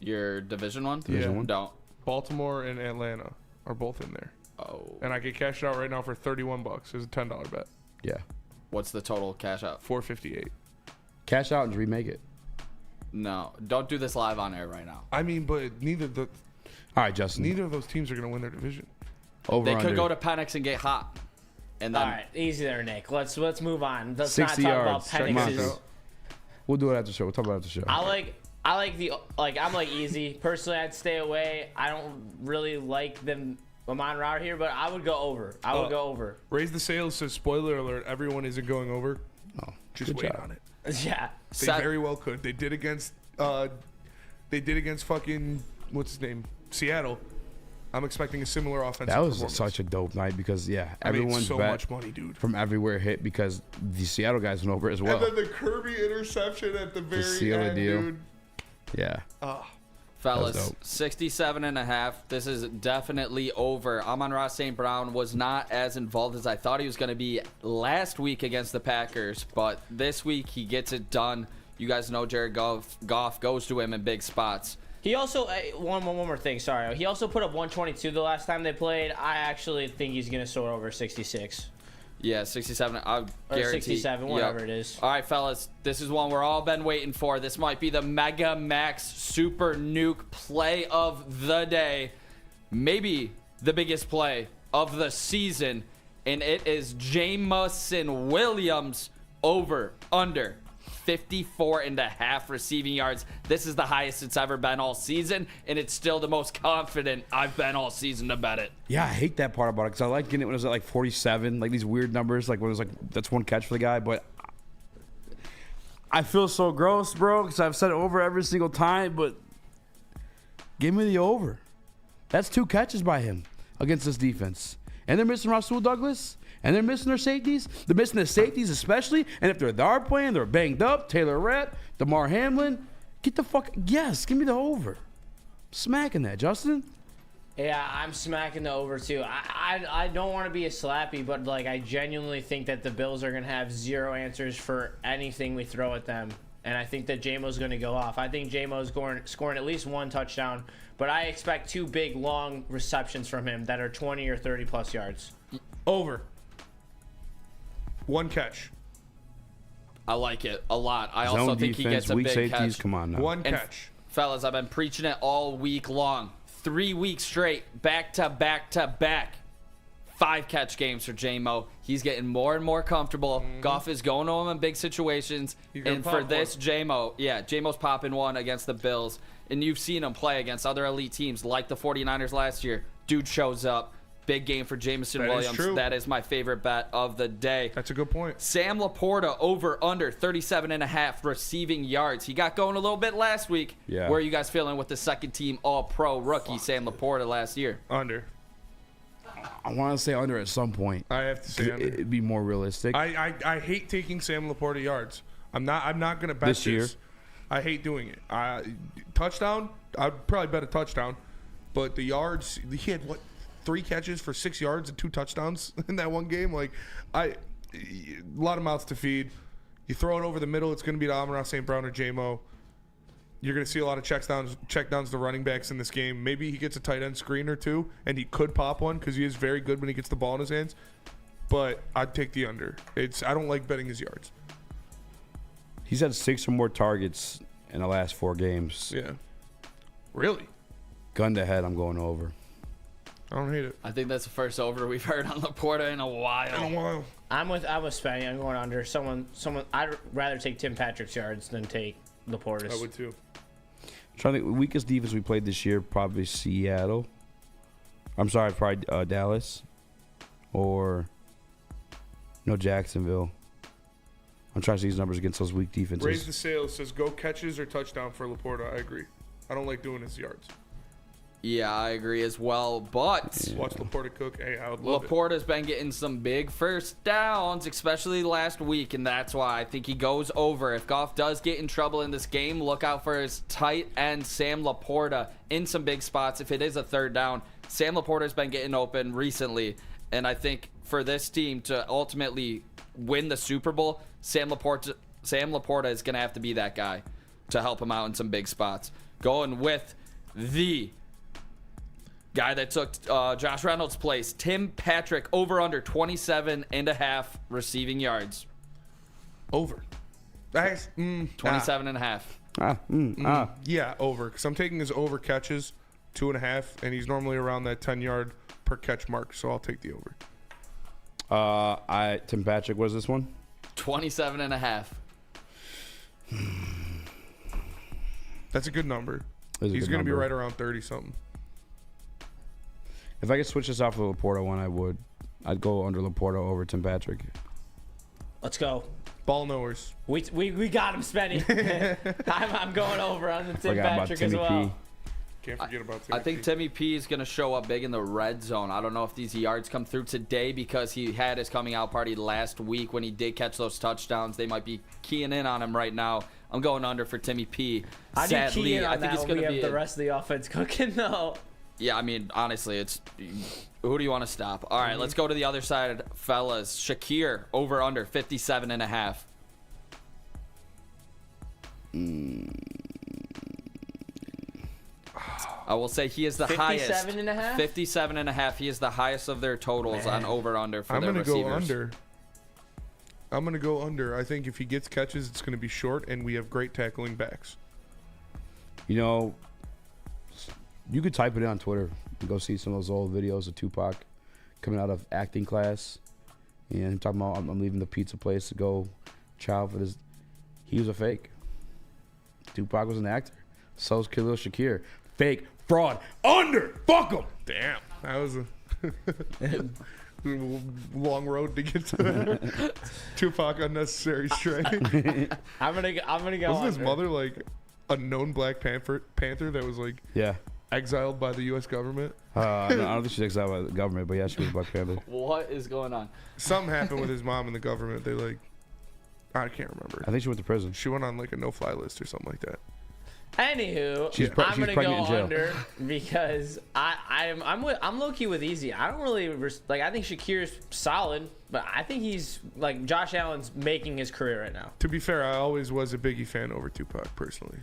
Your division one? Division one. Don't. Baltimore and Atlanta are both in there. Oh. And I get cashed out right now for $31. It's a $10 bet. Yeah. What's the total cash out? $458. Cash out and remake it. No, don't do this live on air right now. I mean, but All right, Justin. neither of those teams are going to win their division. Over They under. could go to Penix and get hot. And then All right, easy there, Nick. Let's move on. Let's 60 not talk yards. about Check mine Penix's. out. We'll do it after the show. We'll talk about it after the show. I like I'm like Eazy. Personally, I'd stay away. I don't really like them Amon-Ra here, but I would go over. I would go over. Raise the Sales says, spoiler alert, everyone isn't going over. Oh, Just good wait job. on it. Yeah. They very well could. They did against fucking, what's his name? Seattle. I'm expecting a similar offensive That was performance. such a dope night because, yeah, I made everyone's so bet much money, dude. from everywhere hit because the Seattle guys went over as well. And then the Kirby interception at the very seal the end, deal. dude. Yeah. Fellas, dope. 67.5. This is definitely over. Amon-Ra St. Brown was not as involved as I thought he was going to be last week against the Packers, but this week he gets it done. You guys know Jared Goff goes to him in big spots. He also one more thing. Sorry, he also put up 122 the last time they played. I actually think he's gonna soar over 66. Yeah, 67. I Or guarantee. 67, whatever it is. All right, fellas, this is one we're all been waiting for. This might be the Mega Max Super Nuke play of the day, maybe the biggest play of the season, and it is Jameson Williams over under 54.5 receiving yards. This is the highest it's ever been all season, and it's still the most confident I've been all season to bet it. Yeah, I hate that part about it because I like getting it when it was at like 47, like these weird numbers, like when it was like that's one catch for the guy. But I feel so gross, bro, because I've said it over every single time. But give me the over. That's 2 catches by him against this defense, and they're missing Rasul Douglas. And they're missing their safeties. They're missing the safeties especially. And if they are playing, they're banged up. Taylor Rett, DeMar Hamlin. Get the fuck. Yes, give me the over. Smacking that, Justin. Yeah, I'm smacking the over too. I don't want to be a slappy, but like I genuinely think that the Bills are gonna have 0 answers for anything we throw at them, and I think that J-Mo's gonna go off. I think J-Mo's scoring at least 1 touchdown, but I expect 2 big long receptions from him that are 20 or 30 plus yards. Over. 1 catch. I like it a lot. I Zone also think defense, he gets a weak big safeties. catch. Come on now. 1 And catch. fellas, I've been preaching it all week long. 3 weeks straight, back to back to back. 5 catch games for J-Mo. He's getting more and more comfortable. Goff is going to him in big situations. He's gonna And for pop this, one. J-Mo, J-Mo's popping one against the Bills. And you've seen him play against other elite teams like the 49ers last year. Dude shows up. Big game for Jameson That is Williams. true. That is my favorite bet of the day. That's a good point. Sam Laporta over under 37.5 receiving yards. He got going a little bit last week. Yeah. Where are you guys feeling with the second team All-Pro rookie Sam Laporta last year? Under. I want to say under at some point. I have to say under. It'd be more realistic. I hate taking Sam Laporta yards. I'm not gonna bet This year? I hate doing it. Touchdown. I'd probably bet a touchdown, but the yards. He had 3 catches for 6 yards and 2 touchdowns in that one game. Like a lot of mouths to feed. You throw it over the middle, it's gonna be to Amon-Ra St. Brown or J-Mo. You're going to see a lot of checkdowns to running backs in this game. Maybe he gets a tight end screen or 2, and he could pop one because he is very good when he gets the ball in his hands. But I'd take the under. I don't like betting his yards. He's had 6 or more targets in the last 4 games. Yeah. Really? Gun to head, I'm going over. I don't hate it. I think that's the first over we've heard on Laporta in a while. I'm with Spenny. I'm going under. Someone. I'd rather take Tim Patrick's yards than take Laporta's. I would too. Trying to think, weakest defense we played this year, probably Seattle. I'm sorry, probably Dallas. Or Jacksonville. I'm trying to see these numbers against those weak defenses. Raise the Sales says go catches or touchdown for Laporta. I agree. I don't like doing his yards. Yeah, I agree as well. But Watch Laporta cook. Hey, I would love it. Laporta's been getting some big first downs, especially last week, and that's why I think he goes over. If Goff does get in trouble in this game, look out for his tight end, Sam Laporta, in some big spots. If it is a 3rd down, Sam Laporta's been getting open recently, and I think for this team to ultimately win the Super Bowl, Sam Laporta Sam Laporta is going to have to be that guy to help him out in some big spots. Going with the guy that took Josh Reynolds' place, Tim Patrick, over under 27.5 receiving yards. Over. That's 27.5. Yeah, over. Because I'm taking his over catches, 2.5, and he's normally around that 10-yard per catch mark, so I'll take the over. Tim Patrick, what is this one? 27.5. That's a good number. He's going to be right around 30-something. If I could switch this off the Laporta one, I would. I'd go under Laporta over Tim Patrick. Let's go. Ball knowers. We got him, Spenny. I'm going over on the Tim Patrick as well. P. Can't forget about Timmy I think P. Timmy P is going to show up big in the red zone. I don't know if these yards come through today because he had his coming out party last week when he did catch those touchdowns. They might be keying in on him right now. I'm going under for Timmy P. Sadly, I think it's going to be the rest of the offense cooking though. Yeah, I mean, honestly, it's who do you want to stop? All right, let's go to the other side, fellas. Shakir over under 57.5. I will say he is the highest. 57.5? 57.5. He is the highest of their totals on over under for I'm their going to receivers. go under. I'm going to go under. I think if he gets catches, it's going to be short, and we have great tackling backs. You know, you could type it in on Twitter and go see some of those old videos of Tupac coming out of acting class. And him talking about, I'm leaving the pizza place to go chow for this. He was a fake. Tupac was an actor. So was Khalil Shakir. Fake, fraud, under. Fuck him. Damn. That was a long road to get to that. Tupac unnecessary strike. I'm gonna go. Wasn't his under. mother like a known Black Panther that was like exiled by the U.S. government? No, I don't think she's exiled by the government, but yeah, she was Black Panther. What is going on? Something happened with his mom and the government. They like, I can't remember. I think she went to prison. She went on like a no-fly list or something like that. Anywho, She's I'm gonna pregnant go in jail. under because I'm low key with Eazy. I don't really like. I think Shakir's solid, but I think he's like Josh Allen's making his career right now. To be fair, I always was a Biggie fan over Tupac personally.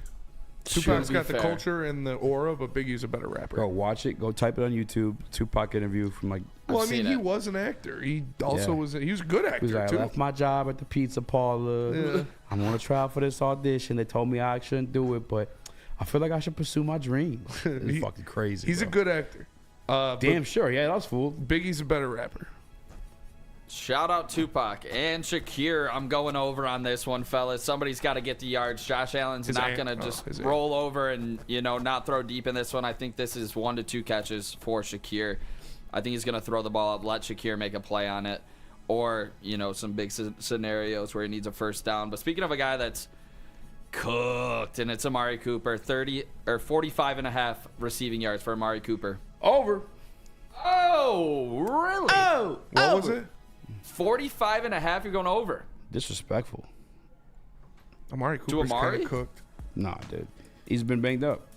Should Tupac's be got the fair. culture and the aura, but Biggie's a better rapper. Go watch it. Go type it on YouTube. Tupac interview from like. Well, I I've mean, seen he it. was an actor. He also Yeah. he was a good He was actor like, I too. left my job at the pizza parlor. Yeah. I'm gonna try out for this audition. They told me I shouldn't do it, but I feel like I should pursue my dreams. It's fucking crazy. He's a bro. good actor. Damn sure. Yeah, that was fooled. Biggie's a better rapper. Shout out Tupac and Shakir. I'm going over on this one, fellas. Somebody's got to get the yards. Josh Allen's His not aunt. going to Oh, just his aunt. roll over and, not throw deep in this one. I think this is 1 to 2 catches for Shakir. I think he's going to throw the ball up, let Shakir make a play on it, or, some big scenarios where he needs a first down. But speaking of a guy that's cooked, and it's Amari Cooper, 45.5 receiving yards for Amari Cooper. Over. Oh, really? Oh, What was it? 45.5, you're going over. Disrespectful. Amari Cooper's kind Amari? of cooked. Nah, dude. He's been banged up.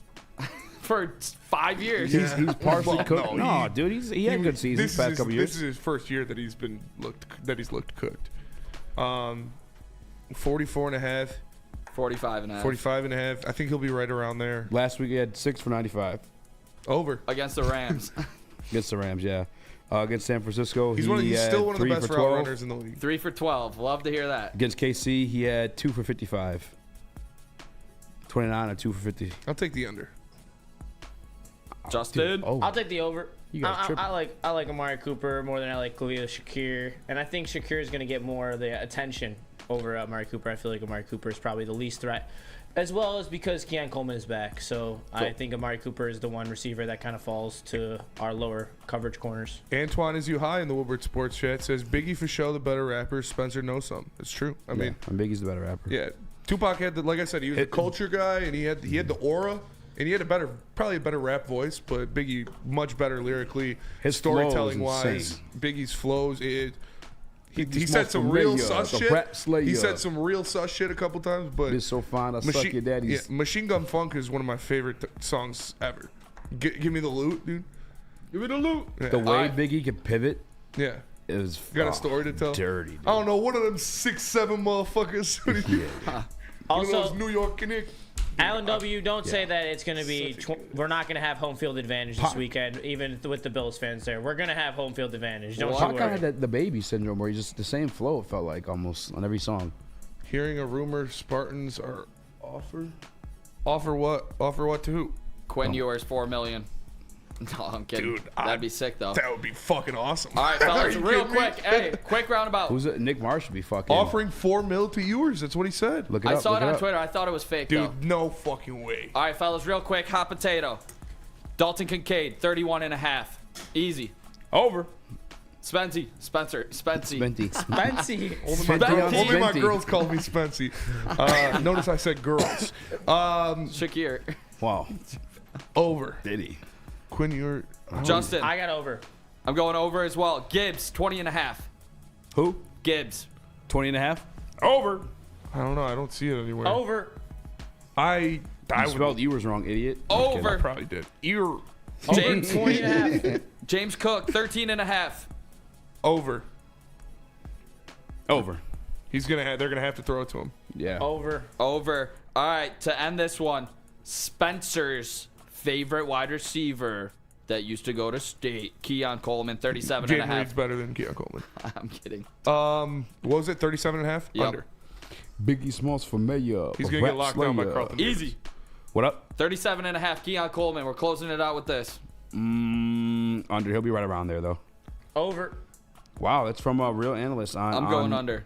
For 5 years. He's partially Well, cooked. no, No, dude. He had good seasons past couple years. This is his first year that he's looked cooked. 44.5, 45.5. 45.5. I think he'll be right around there. Last week he had 6 for 95 Over. Against the Rams. against the Rams. Yeah, against San Francisco, He's he's still one of the 3 best for route 12. runners in the league. 3 for 12. Love to hear that. Against KC, he had 2 for 55. 29 or 2 for 50. I'll take the under. Justin? Oh, I'll take the over. You guys tripping. I like Amari Cooper more than I like Khalil Shakir, and I think Shakir is going to get more of the attention over Amari Cooper. I feel like Amari Cooper is probably the least threat, as well as because Keon Coleman is back. So I think Amari Cooper is the one receiver that kind of falls to our lower coverage corners. Antoine Is You High in the Woodward Sports Chat says Biggie for show, the better rapper. Spencer knows some. It's true. I mean, and Biggie's the better rapper. yeah. Tupac had like I said, he was a culture guy, and he had the aura, and he had probably a better rap voice. But Biggie much better lyrically, His storytelling flow is wise. insane. Biggie's flows. He He's said more some real familiar, sus the shit. rap slayer. He said some real sus shit a couple times, but It's so fine, I suck your daddy's. Machine Gun Funk is one of my favorite songs ever. Give me the loot, dude. Give me the loot. Yeah. The way Alright. Biggie can pivot. Yeah. It was Got a story to tell? Dirty. Dude. I don't know. One of them 6'7" motherfuckers. Also, New York Knicks. Alan W., don't say that it's going to be. We're not going to have home field advantage this weekend, even with the Bills fans there. We're going to have home field advantage. Don't you Pac worry. had the baby syndrome where he just the same flow. It felt like almost on every song. Hearing a rumor Spartans are offer what? Offer what to who? Quinn Ewers, $4 million. No, I'm kidding. Dude, that'd be sick though. That would be fucking awesome. All right, fellas, Are you real kidding me? quick. Hey, quick roundabout. Who's it? Nick Marsh should be fucking Offering $4 million to Ewers. That's what he said. Look it I up. saw look it on up. Twitter. I thought it was fake Dude, though. no fucking way. All right, fellas, real quick. Hot potato. Dalton Kincaid, 31.5. Easy. Over. Spency. Spenty. Spency. Only my girls call me Spency. Notice I said girls. Shakir. Wow. Over. Did he? Quinn Ewers. Justin. I got over. I'm going over as well. Gibbs, 20.5. Who? Gibbs. 20.5. Over. I don't know. I don't see it anywhere. Over. I You spelled Ewers wrong, idiot. Over. I probably did. Ear. James 20.5. James Cook, 13.5. Over. Over. They're gonna have to throw it to him. Yeah. Over. Over. All right, to end this one, Spencer's favorite wide receiver that used to go to state, Keon Coleman, 37.5. Jaden Reed's better than Keon Coleman. I'm kidding. What was it? 37.5? Yep. Under. Biggie Smalls for mayor. He's gonna get locked down by Carlton. Easy. What up? 37.5. Keon Coleman. We're closing it out with this. Under. He'll be right around there though. Over. Wow, that's from a real analyst on. I'm going under.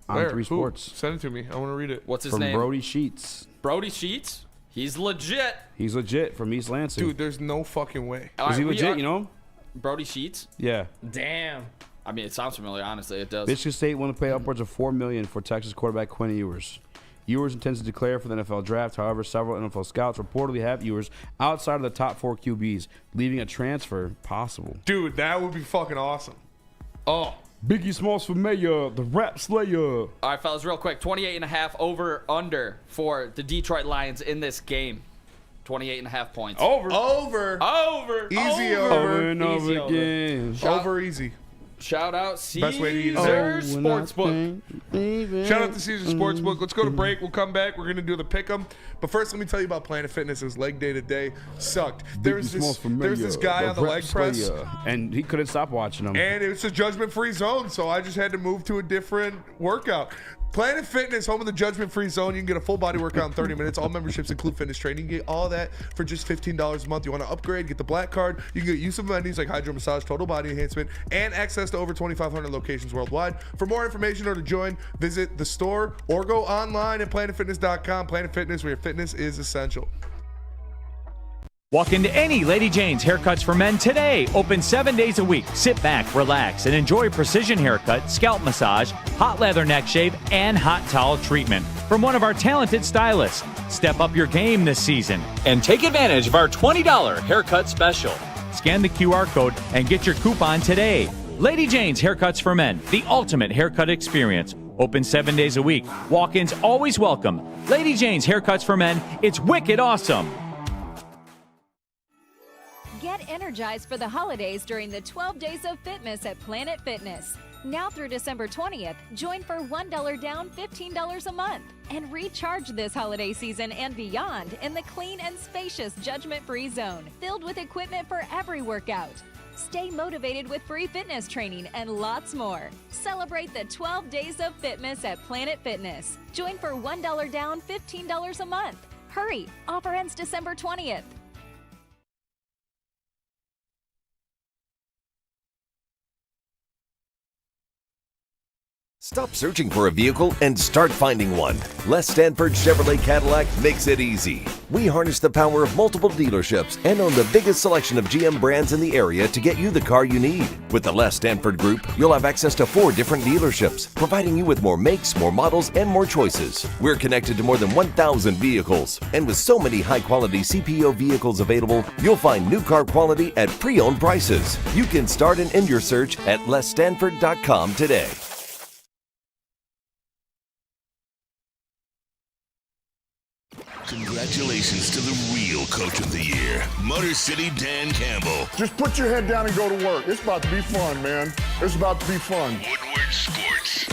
On Where? 3 Who? Sports. Send it to me. I want to read it. What's his From name? Brody Sheets. Brody Sheets. He's legit. He's legit from East Lansing. Dude, there's no fucking way. All Is he right, we legit? are- You know him? Brody Sheets. Yeah. Damn. I mean, it sounds familiar. Honestly, it does. Michigan State want to pay upwards of $4 million for Texas quarterback Quinn Ewers. Ewers intends to declare for the NFL draft. However, several NFL scouts reportedly have Ewers outside of the top 4 QBs, leaving a transfer possible. Dude, that would be fucking awesome. Oh. Biggie Smalls for mayor, the rap slayer. All right, fellas, real quick. 28.5 over under for the Detroit Lions in this game. 28.5 points. Over. Over. Easy Over over. and over Easy over. again. Over easy. Shout out Caesar Best way to eat it. Sportsbook. Shout out to Caesar Sportsbook. Let's go to break. We'll come back. We're going to do the pick'em. But first, let me tell you about Planet Fitness's leg day today. Sucked. There's this guy on the leg press. And he couldn't stop watching him. And it's a judgment-free zone, so I just had to move to a different workout. Planet Fitness, home of the judgment-free zone. You can get a full body workout in 30 minutes. All memberships include fitness training. You can get all that for just $15 a month. You want to upgrade, get the black card. You can get use of amenities like hydro massage, total body enhancement, and access to over 2,500 locations worldwide. For more information or to join, visit the store or go online at planetfitness.com. Planet Fitness, where your fitness is essential. Walk into any Lady Jane's Haircuts for Men today. Open 7 days a week. Sit back, relax, and enjoy precision haircut, scalp massage, hot leather neck shave, and hot towel treatment from one of our talented stylists. Step up your game this season and take advantage of our $20 haircut special. Scan the QR code and get your coupon today. Lady Jane's Haircuts for Men, the ultimate haircut experience. Open 7 days a week. Walk-ins always welcome. Lady Jane's Haircuts for Men. It's wicked awesome. Get energized for the holidays during the 12 Days of Fitness at Planet Fitness. Now through December 20th, join for $1 down, $15 a month. And recharge this holiday season and beyond in the clean and spacious judgment-free zone, filled with equipment for every workout. Stay motivated with free fitness training and lots more. Celebrate the 12 Days of Fitness at Planet Fitness. Join for $1 down, $15 a month. Hurry, offer ends December 20th. Stop searching for a vehicle and start finding one. Les Stanford Chevrolet Cadillac makes it easy. We harness the power of multiple dealerships and own the biggest selection of GM brands in the area to get you the car you need. With the Les Stanford Group, you'll have access to 4 different dealerships, providing you with more makes, more models, and more choices. We're connected to more than 1,000 vehicles. And with so many high-quality CPO vehicles available, you'll find new car quality at pre-owned prices. You can start and end your search at lesstanford.com today. Congratulations to the real Coach of the Year, Motor City Dan Campbell. Just put your head down and go to work. It's about to be fun, man. It's about to be fun. Woodward Sports.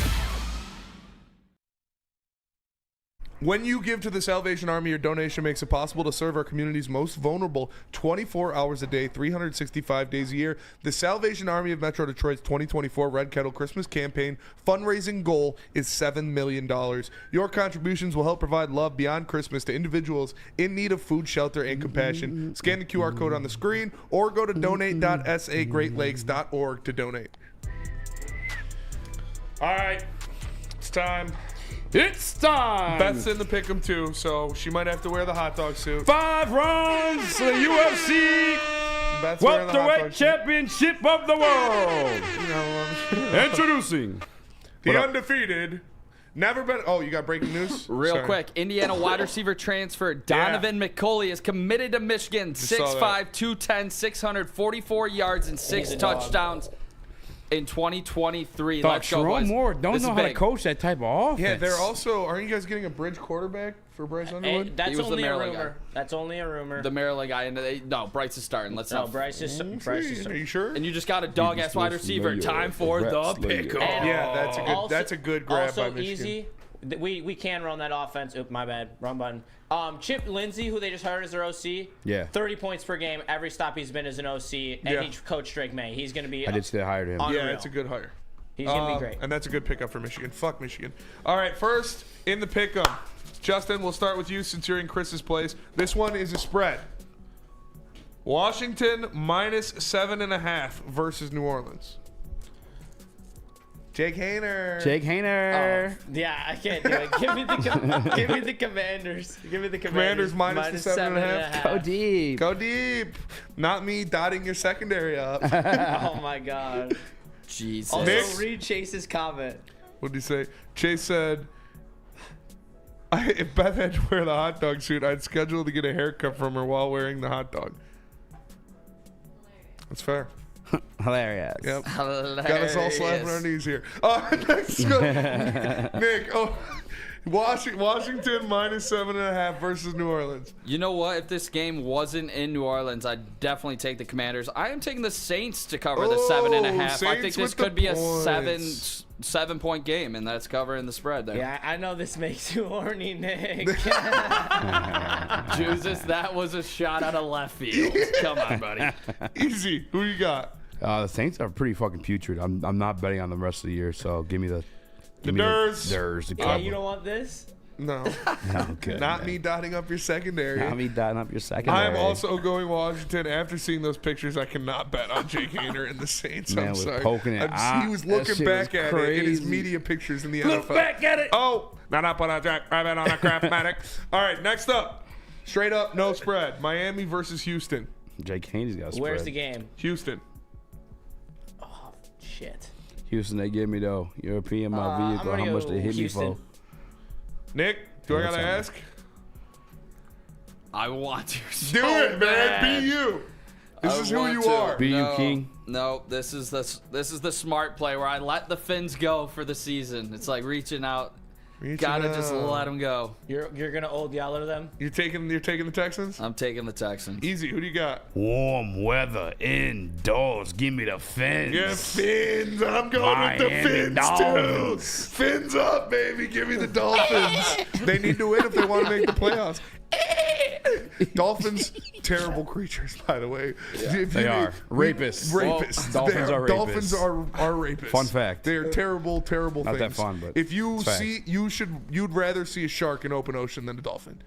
When you give to the Salvation Army, your donation makes it possible to serve our community's most vulnerable 24 hours a day, 365 days a year. The Salvation Army of Metro Detroit's 2024 Red Kettle Christmas campaign fundraising goal is $7 million. Your contributions will help provide love beyond Christmas to individuals in need of food, shelter, and compassion. Scan the QR code on the screen or go to donate.sagreatlakes.org to donate. All right, it's time. It's time. Beth's in the pick'em too, so she might have to wear the hot dog suit. 5 rounds to the UFC Beth's wearing the hot welterweight dog suit. championship of the world. Introducing The undefeated, never been. Oh, you got breaking news? Real Sorry. quick, Indiana wide receiver transfer Donovan McCulley is committed to Michigan. saw 6'5", that. 210, 644 yards and 6 touchdowns in 2023. Thought Let's go, Sharon boys. Moore don't This know is how to big. coach that type of offense. Yeah, they're also. Aren't you guys getting a bridge quarterback for Bryce Underwood? That's He was the only a Maryland rumor. guy. That's only a rumor. The Maryland guy, and no, Bryce is starting. Let's No, not. Bryce is. Bryce is. Are you sure? And you just got a dog ass wide receiver. Time for the pick. Yeah, that's a good grab also by Michigan. Easy. We can run that offense. Oop, my bad. Wrong button. Chip Lindsey, who they just hired as their OC. Yeah. 30 points per game. Every stop he's been as an OC, and he coached Drake May. He's going to be. I did say I hired him. Unreal. Yeah, it's a good hire. He's going to be great. And that's a good pickup for Michigan. Fuck Michigan. All right, first in the pick'em. Justin, we'll start with you since you're in Chris's place. This one is a spread. Washington minus 7.5 versus New Orleans. Jake Hayner. Jake Hayner. Yeah, I can't do it. Give me the Commanders. Give me the Commanders minus the 7.5. Go deep. Go deep. Not me dotting your secondary up. Oh my God. Jesus. Also, Nick? read Chase's comment. What did he say? Chase said, if Beth had to wear the hot dog suit, I'd schedule to get a haircut from her while wearing the hot dog. That's fair. Hilarious. Yep. Hilarious. Got us all slapping our knees here. Next go. Nick, Washington minus 7.5 versus New Orleans. You know what? If this game wasn't in New Orleans, I'd definitely take the Commanders. I am taking the Saints to cover the 7.5. I think Saints this with the could be a points. 7-point game, and that's covering the spread there. Yeah, I know this makes you horny, Nick. Jesus, that was a shot out of left field. Come on, buddy. Easy. Who you got? The Saints are pretty fucking putrid. I'm not betting on them the rest of the year, so give me the Durs. The Yeah, you don't want this? No. No, good. Not me dotting up your secondary. Not me dotting up your secondary. I'm also going Washington. After seeing those pictures, I cannot bet on Jake Hayner and the Saints. Man I'm was sorry. poking it. He was That looking shit back was at it in his crazy. media pictures in the Look NFL. back at it. Oh, not up on a jack rabbit on a craftmatic. All right, next up. Straight up, no spread. Miami versus Houston. Jake Haynes got a spread. Where's the game? Houston. Oh, shit. Houston, they give me though. European, my I'm vehicle. gonna How much go they hit Houston. me for? Nick, do I Yeah, gotta that's ask? I want to. Do so it, man. bad. Be you. This I is who want you to. are. Be you, No, King. No, this is the smart play where I let the Finns go for the season. It's like reaching out. Gotta just let them go. You're gonna old yeller them? You're taking the Texans? I'm taking the Texans. Easy. Who do you got? Warm weather indoors. Give me the Fins. Yeah, Fins. I'm going with the Miami Fins Dolphins. too. Fins up, baby. Give me the Dolphins. They need to win if they want to make the playoffs. Dolphins, terrible creatures, by the way. They are. Rapists. Rapists. Dolphins are rapists. Dolphins are rapists. Fun fact. They are terrible, terrible Not things. that fun, but if you it's fact. see, you'd rather see a shark in open ocean than a dolphin,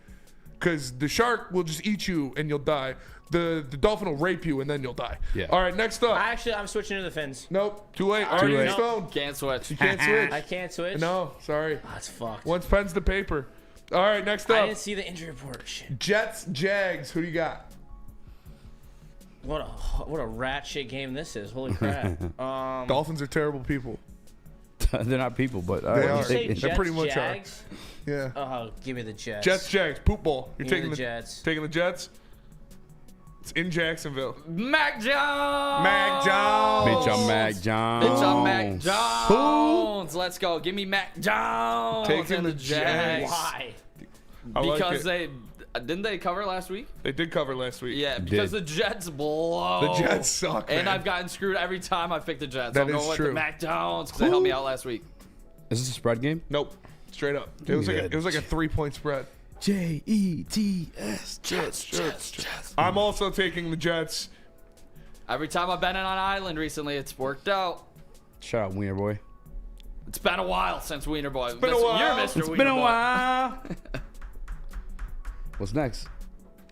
because the shark will just eat you and you'll die. The dolphin will rape you and then you'll die. Yeah. All right, next up. I'm switching to the Fins. Nope, too late. Already late. in stone. Can't switch. You can't switch. I can't switch? No, sorry. Oh, that's fucked. Once pen's to paper. All right, next I up. didn't see the injury report. Shit. Jets, Jags. Who do you got? What a rat shit game this is. Holy crap. Dolphins are terrible people. They're not people, but They are. You say They Jets, pretty much Jags? Yeah. Oh, give me the Jets. Jets, Jags. Poop ball. You're Give me taking the the Jets. Taking the Jets. It's in Jacksonville. Mac Jones. Mac Jones. Bitch, I'm Mac Jones. Bitch, I'm Mac Jones. Let's go. Give me Mac Jones. Taking and the Jags. Why? I like Because it. Didn't they cover last week? They did cover last week. Yeah, because the Jets blow. The Jets suck, And man. I've gotten screwed every time I picked the Jets. That I'm going is with true. the Mac Jones because they helped me out last week. Is this a spread game? Nope. Straight up. It was like a 3-point spread. Jets. Jets. I'm also taking the Jets. Every time I've been in on Island recently, it's worked out. Shout out Wiener Boy. It's been a while since Wiener Boy. It's been a while. You're Mr. It's Wiener been a Boy. while. What's next?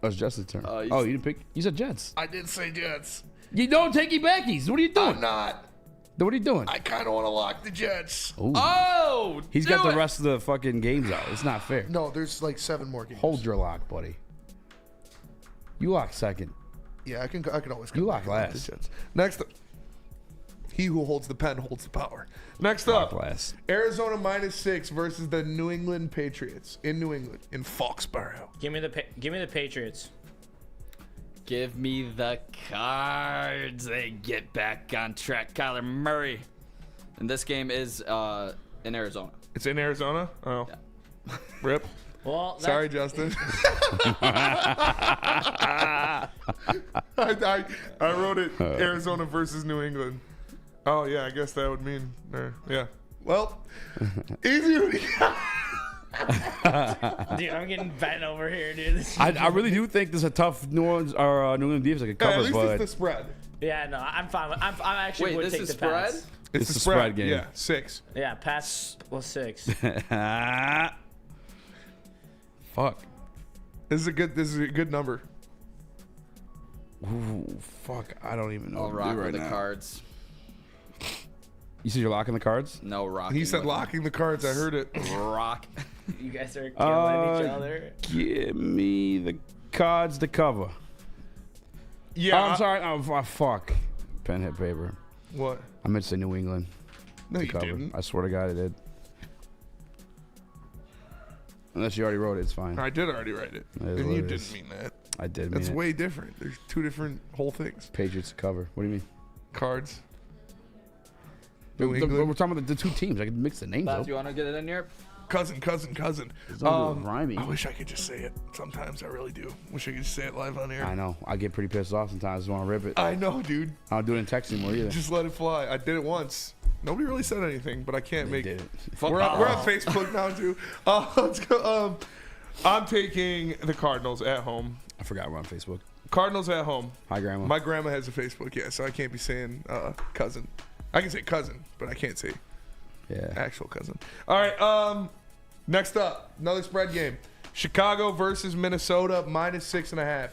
Oh, it's Justin's turn. you You didn't pick. You said Jets. I did say Jets. You don't take your backies. What are you doing? I'm not. What are you doing? I kind of want to lock the Jets. Ooh. Oh, He's got the rest of the fucking games out. It's not fair. No, there's like 7 more games. Hold your lock, buddy. You lock second. Yeah, I can always. You lock the last. Jets. Next up. He who holds the pen holds the power. Next Lock up. last. Arizona -6 versus the New England Patriots in New England in Foxborough. Give me the Patriots. Give me the Cards. They get back on track. Kyler Murray. And this game is in Arizona. It's in Arizona? Oh. Yeah. Rip. Well, Sorry, Justin. I wrote it Arizona versus New England. Oh, yeah, I guess that would mean, yeah. Well, Eazy. Dude, I'm getting bent over here, dude. I really do think this is a tough New Orleans or New England defense that could At cover, least but it's the spread. Yeah, no, I'm fine. I actually Wait, would this take is the spread? Pats. It's the the spread game. Yeah, 6. Yeah, Pats plus 6. Fuck. This is a good number. Ooh, fuck. I don't even know I'll what to rock do right with the now. Cards. You said you're locking the Cards? No rocking. He said with locking the Cards. I heard it. rock. You guys are killing each other. Give me the Cards to cover. Yeah. I'm sorry. Oh, fuck. Pen, hit, paper. What? I meant to say New England. No, to you cover. didn't. I swear to God I did. Unless you already wrote it, it's fine. I did already write it. It is And what you it didn't is. mean that. I did mean That's it. way different. There's 2 different whole things. Patriots to cover. What do you mean? Cards. But New England. we're talking about the 2 teams. I can mix the names Bob, up. you want to get it in here? Cousin. It's all rhyming. I wish I could just say it. Sometimes I really do. Wish I could just say it live on air. I know. I get pretty pissed off sometimes. I just want to rip it. I know, dude. I don't do it in text anymore either. Just let it fly. I did it once. Nobody really said anything, but I can't They make did it. it. We're on Facebook now too. Let's go. I'm taking the Cardinals at home. I forgot we're on Facebook. Cardinals at home. Hi, Grandma. My grandma has a Facebook, yeah, so I can't be saying cousin. I can say cousin, but I can't say Yeah. actual cousin. All right. Next up, another spread game. Chicago versus Minnesota -6.5.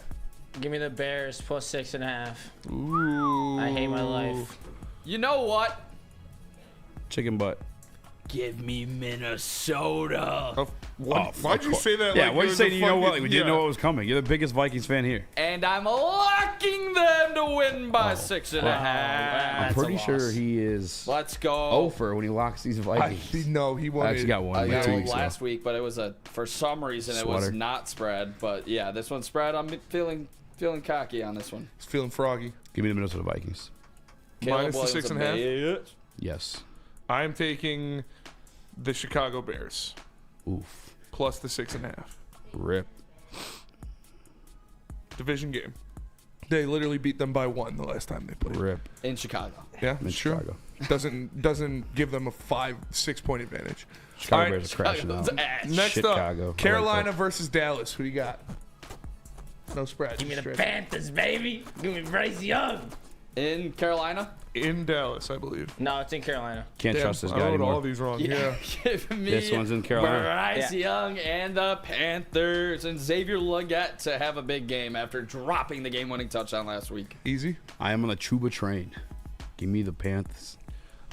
Give me the Bears plus 6.5. Ooh. I hate my life. You know what? Chicken butt. Give me Minnesota. Why'd you say that? Yeah, like what'd it you was say? a You know what? fucking- We didn't know what was coming. You're the biggest Vikings fan here. And I'm locking them to win by 6.5. I'm That's pretty a sure loss. he is Let's go. over when he locks these Vikings. No, he won. I actually got one. I like got 2 one weeks last ago. week, but it was for some reason it was Sweater. not spread. But yeah, this one's spread. I'm feeling cocky on this one. He's feeling froggy. Give me the Minnesota Vikings. Minus the Williams a 6.5? bitch. Yes. I'm taking the Chicago Bears Oof. plus the 6.5. Rip. Division game. They literally beat them by 1 the last time they played. Rip. In Chicago. Yeah, In sure. Chicago. Doesn't give them a 5-6 point advantage. Chicago All right, Bears are crashing Chicago's out. ass. Next Chicago. I up, like Carolina that. versus Dallas. Who do you got? No spread. Give me the Straight. Panthers, baby. Give me Bryce Young. In Carolina. In Dallas, I believe. No, it's in Carolina. Can't Damn, trust this I guy wrote anymore. all these wrong. Yeah. Give me This one's in Carolina. Bryce Young and the Panthers and Xavier Legette to have a big game after dropping the game-winning touchdown last week. Easy. I am on the Chuba train. Give me the Panthers.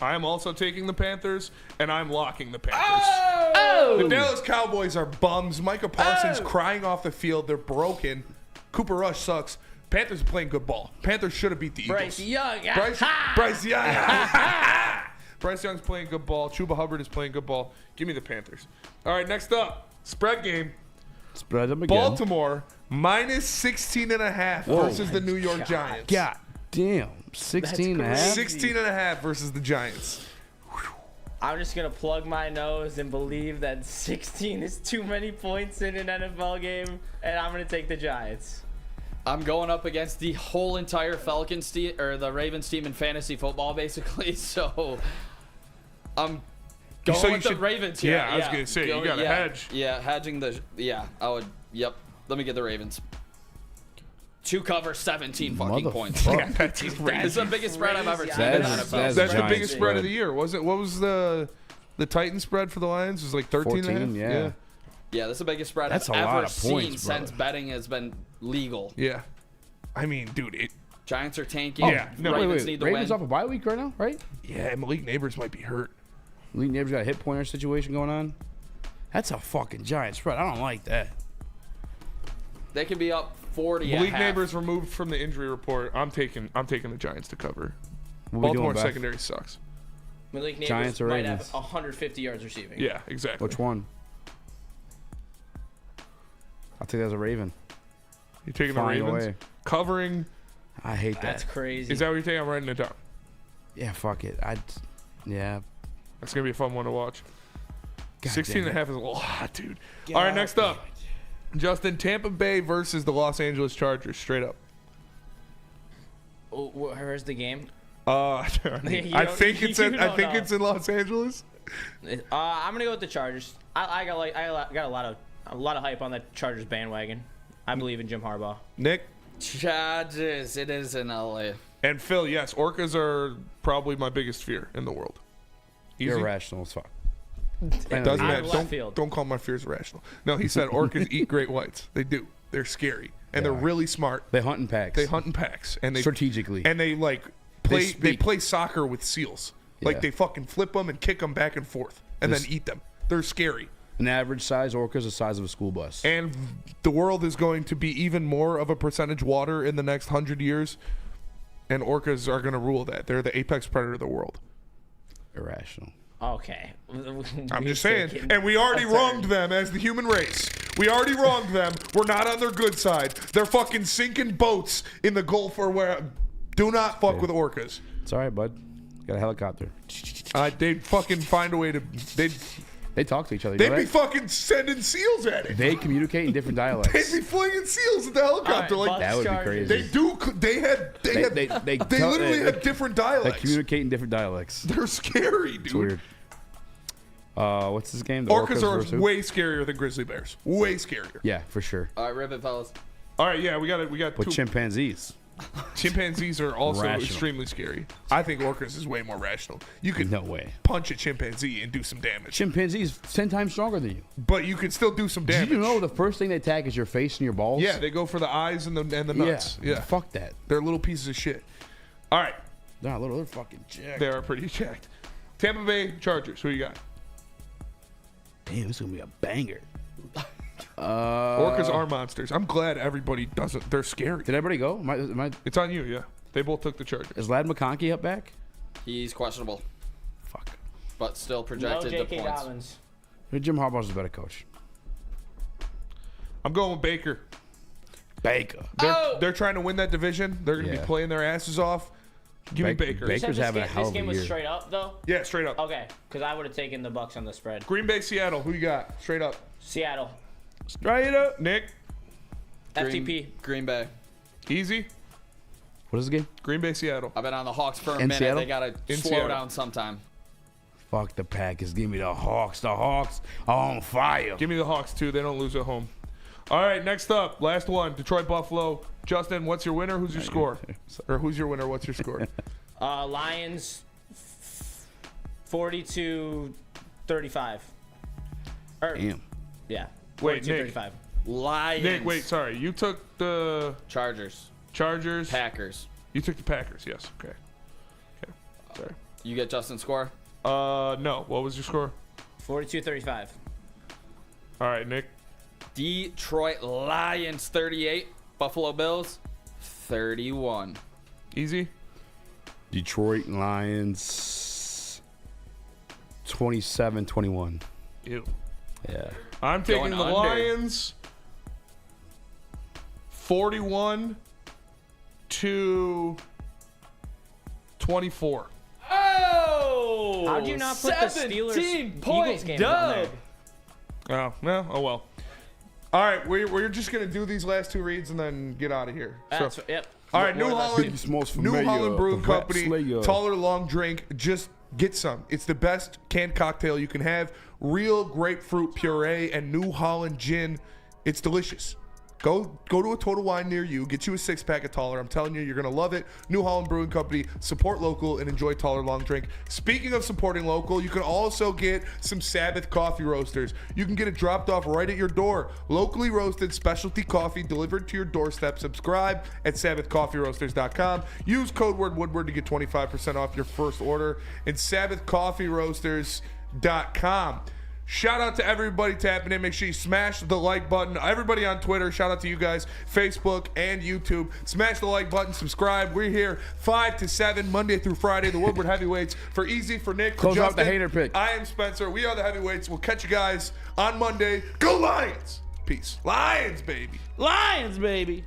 I am also taking the Panthers, and I'm locking the Panthers. Oh! The Dallas Cowboys are bums. Micah Parsons crying off the field. They're broken. Cooper Rush sucks. Panthers are playing good ball. Panthers should have beat the Eagles. Bryce Young. Bryce Young. Bryce Young's playing good ball. Chuba Hubbard is playing good ball. Give me the Panthers. All right, next up, spread game. Spread them again. Baltimore -16.5 versus the New York Giants. God damn. 16 and a half? 16.5 versus the Giants. I'm just going to plug my nose and believe that 16 is too many points in an NFL game, and I'm going to take the Giants. I'm going up against the whole entire Falcons team, or the Ravens team in fantasy football, basically. So I'm going with the Ravens here. Yeah, I was going to say, you got to hedge. Yeah, hedging the. Yeah, I would. Yep. Let me get the Ravens. To cover 17 fucking points. Yeah, that's crazy. It's the biggest spread I've ever seen. That's the biggest spread of the year. What was the Titan spread for the Lions? It was like 13 14, and a half? yeah. Yeah, that's the biggest spread That's I've a lot ever of seen points, since betting has been legal. Yeah. I mean, dude, Giants are tanking. Yeah. No, Ravens need the Ravens win. off a bye week right now, right? Yeah, Malik Neighbors might be hurt. Malik Neighbors got a hit pointer situation going on. That's a fucking giant spread. I don't like that. They could be up 40 Malik at half. Neighbors removed from the injury report. I'm taking the Giants to cover. What we Baltimore doing, Beth? secondary sucks. Malik Neighbors Giants or might have Ravens? 150 yards receiving. Yeah, exactly. Which one? I'll take that as a Raven. You're taking Flying the Ravens? away. Covering. I hate that. That's crazy. Is that what you're taking? I'm writing it down. Yeah, fuck it. Yeah. That's going to be a fun one to watch. God 16 and a damn it. half is a lot, dude. All right, next up. Justin, Tampa Bay versus the Los Angeles Chargers. Straight up. Oh, where's the game? I think it's in Los Angeles. I'm gonna go with the Chargers. I got a lot of hype on that Chargers bandwagon. I believe in Jim Harbaugh. Nick? Chargers. It is in LA. And Phil, yes, orcas are probably my biggest fear in the world. Easy? You're irrational as fuck. It doesn't matter. Don't call my fears irrational. No, he said orcas eat great whites. They do. They're scary. And they're really smart. They hunt in packs. They hunt in packs. And they strategically. And they play soccer with seals. Yeah. Like they fucking flip them and kick them back and forth and then eat them. They're scary. An average size orca is the size of a school bus. And the world is going to be even more of a percentage water in the next 100 years. And orcas are going to rule that. They're the apex predator of the world. Irrational. Okay. I'm just saying. And we already wronged them as the human race. We already wronged them. We're not on their good side. They're fucking sinking boats in the Gulf or where. Do not fuck with orcas. It's all right, bud. Got a helicopter. They'd fucking find a way to. They talk to each other. They'd be fucking sending seals at it. They communicate in different dialects. They'd be flinging seals at the helicopter like that. Would be crazy. They do. They literally have different dialects. They communicate in different dialects. They're scary, dude. It's weird. What's this game? The Orcas are versus way scarier than grizzly bears. Way scarier. Yeah, for sure. All right, ribbon fellas. All right, yeah, we got With two. chimpanzees. Chimpanzees are also Rational. extremely scary. I think orcas is way more rational. You could No way. punch a chimpanzee and do some damage. Chimpanzees 10 times stronger than you. But you can still do some damage. Did you know the first thing they attack is your face and your balls? Yeah, they go for the eyes and the nuts. Yeah. Fuck that. They're little pieces of shit. All right. They're not little. They're fucking jacked. They are pretty jacked. Tampa Bay Chargers. Who you got? Damn, this is going to be a banger. Orcas are monsters. I'm glad everybody doesn't. They're scary. Did everybody go? It's on you, yeah. They both took the Chargers. Is Lad McConkey up back? He's questionable. Fuck. But still projected No to J.K. points. Dobbins. Jim Harbaugh's a better coach. I'm going with Baker. Baker. They're trying to win that division. They're going to be playing their asses off. Give me Baker. Baker's having a hell This of a game was year. straight up, though? Yeah, straight up. Okay, because I would have taken the Bucks on the spread. Green Bay, Seattle. Who you got? Straight up. Seattle. Straight up. Nick. FTP. Green Bay. Easy. What is the game? Green Bay, Seattle. I've been on the Hawks for a In minute. Seattle? They got to In slow Seattle. down sometime. Fuck the Packers. Give me the Hawks. The Hawks are on fire. Give me the Hawks, too. They don't lose at home. All right, next up. Last one. Detroit, Buffalo. Justin, what's your winner? Who's your score? Or who's your winner? What's your score? Lions 42-35. Damn. Yeah. Wait, Nick. 35. Lions. Nick, wait, sorry. You took the Chargers. Chargers. Packers. You took the Packers, yes. Okay. Sorry. You get Justin's score? No. What was your score? 42-35. All right, Nick. Detroit Lions 38. Buffalo Bills 31. Easy. Detroit Lions 27-21. Ew. Yeah. I'm taking Going the under. Lions 41-24. Oh! How do you not put the Steelers 17-point game on there? Oh, well. All right, we're just going to do these last two reads and then get out of here. Yep. All right, New Holland Brewing Company, taller long drink. Just get some. It's the best canned cocktail you can have. Real grapefruit puree and New Holland gin. It's delicious. Go to a Total Wine near you. Get you a 6-pack of Taller. I'm telling you, you're going to love it. New Holland Brewing Company. Support local and enjoy Taller Long Drink. Speaking of supporting local, you can also get some Sabbath coffee roasters. You can get it dropped off right at your door. Locally roasted specialty coffee delivered to your doorstep. Subscribe at SabbathCoffeeRoasters.com. Use code word Woodward to get 25% off your first order. And SabbathCoffeeRoasters.com. Shout out to everybody tapping in. Make sure you smash the like button. Everybody on Twitter, shout out to you guys. Facebook and YouTube. Smash the like button. Subscribe. We're here 5 to 7, Monday through Friday. The Woodward Heavyweights. For Eazy, for Nick, for Close Justin. out the hater pick. I am Spencer. We are the Heavyweights. We'll catch you guys on Monday. Go Lions! Peace. Lions, baby. Lions, baby.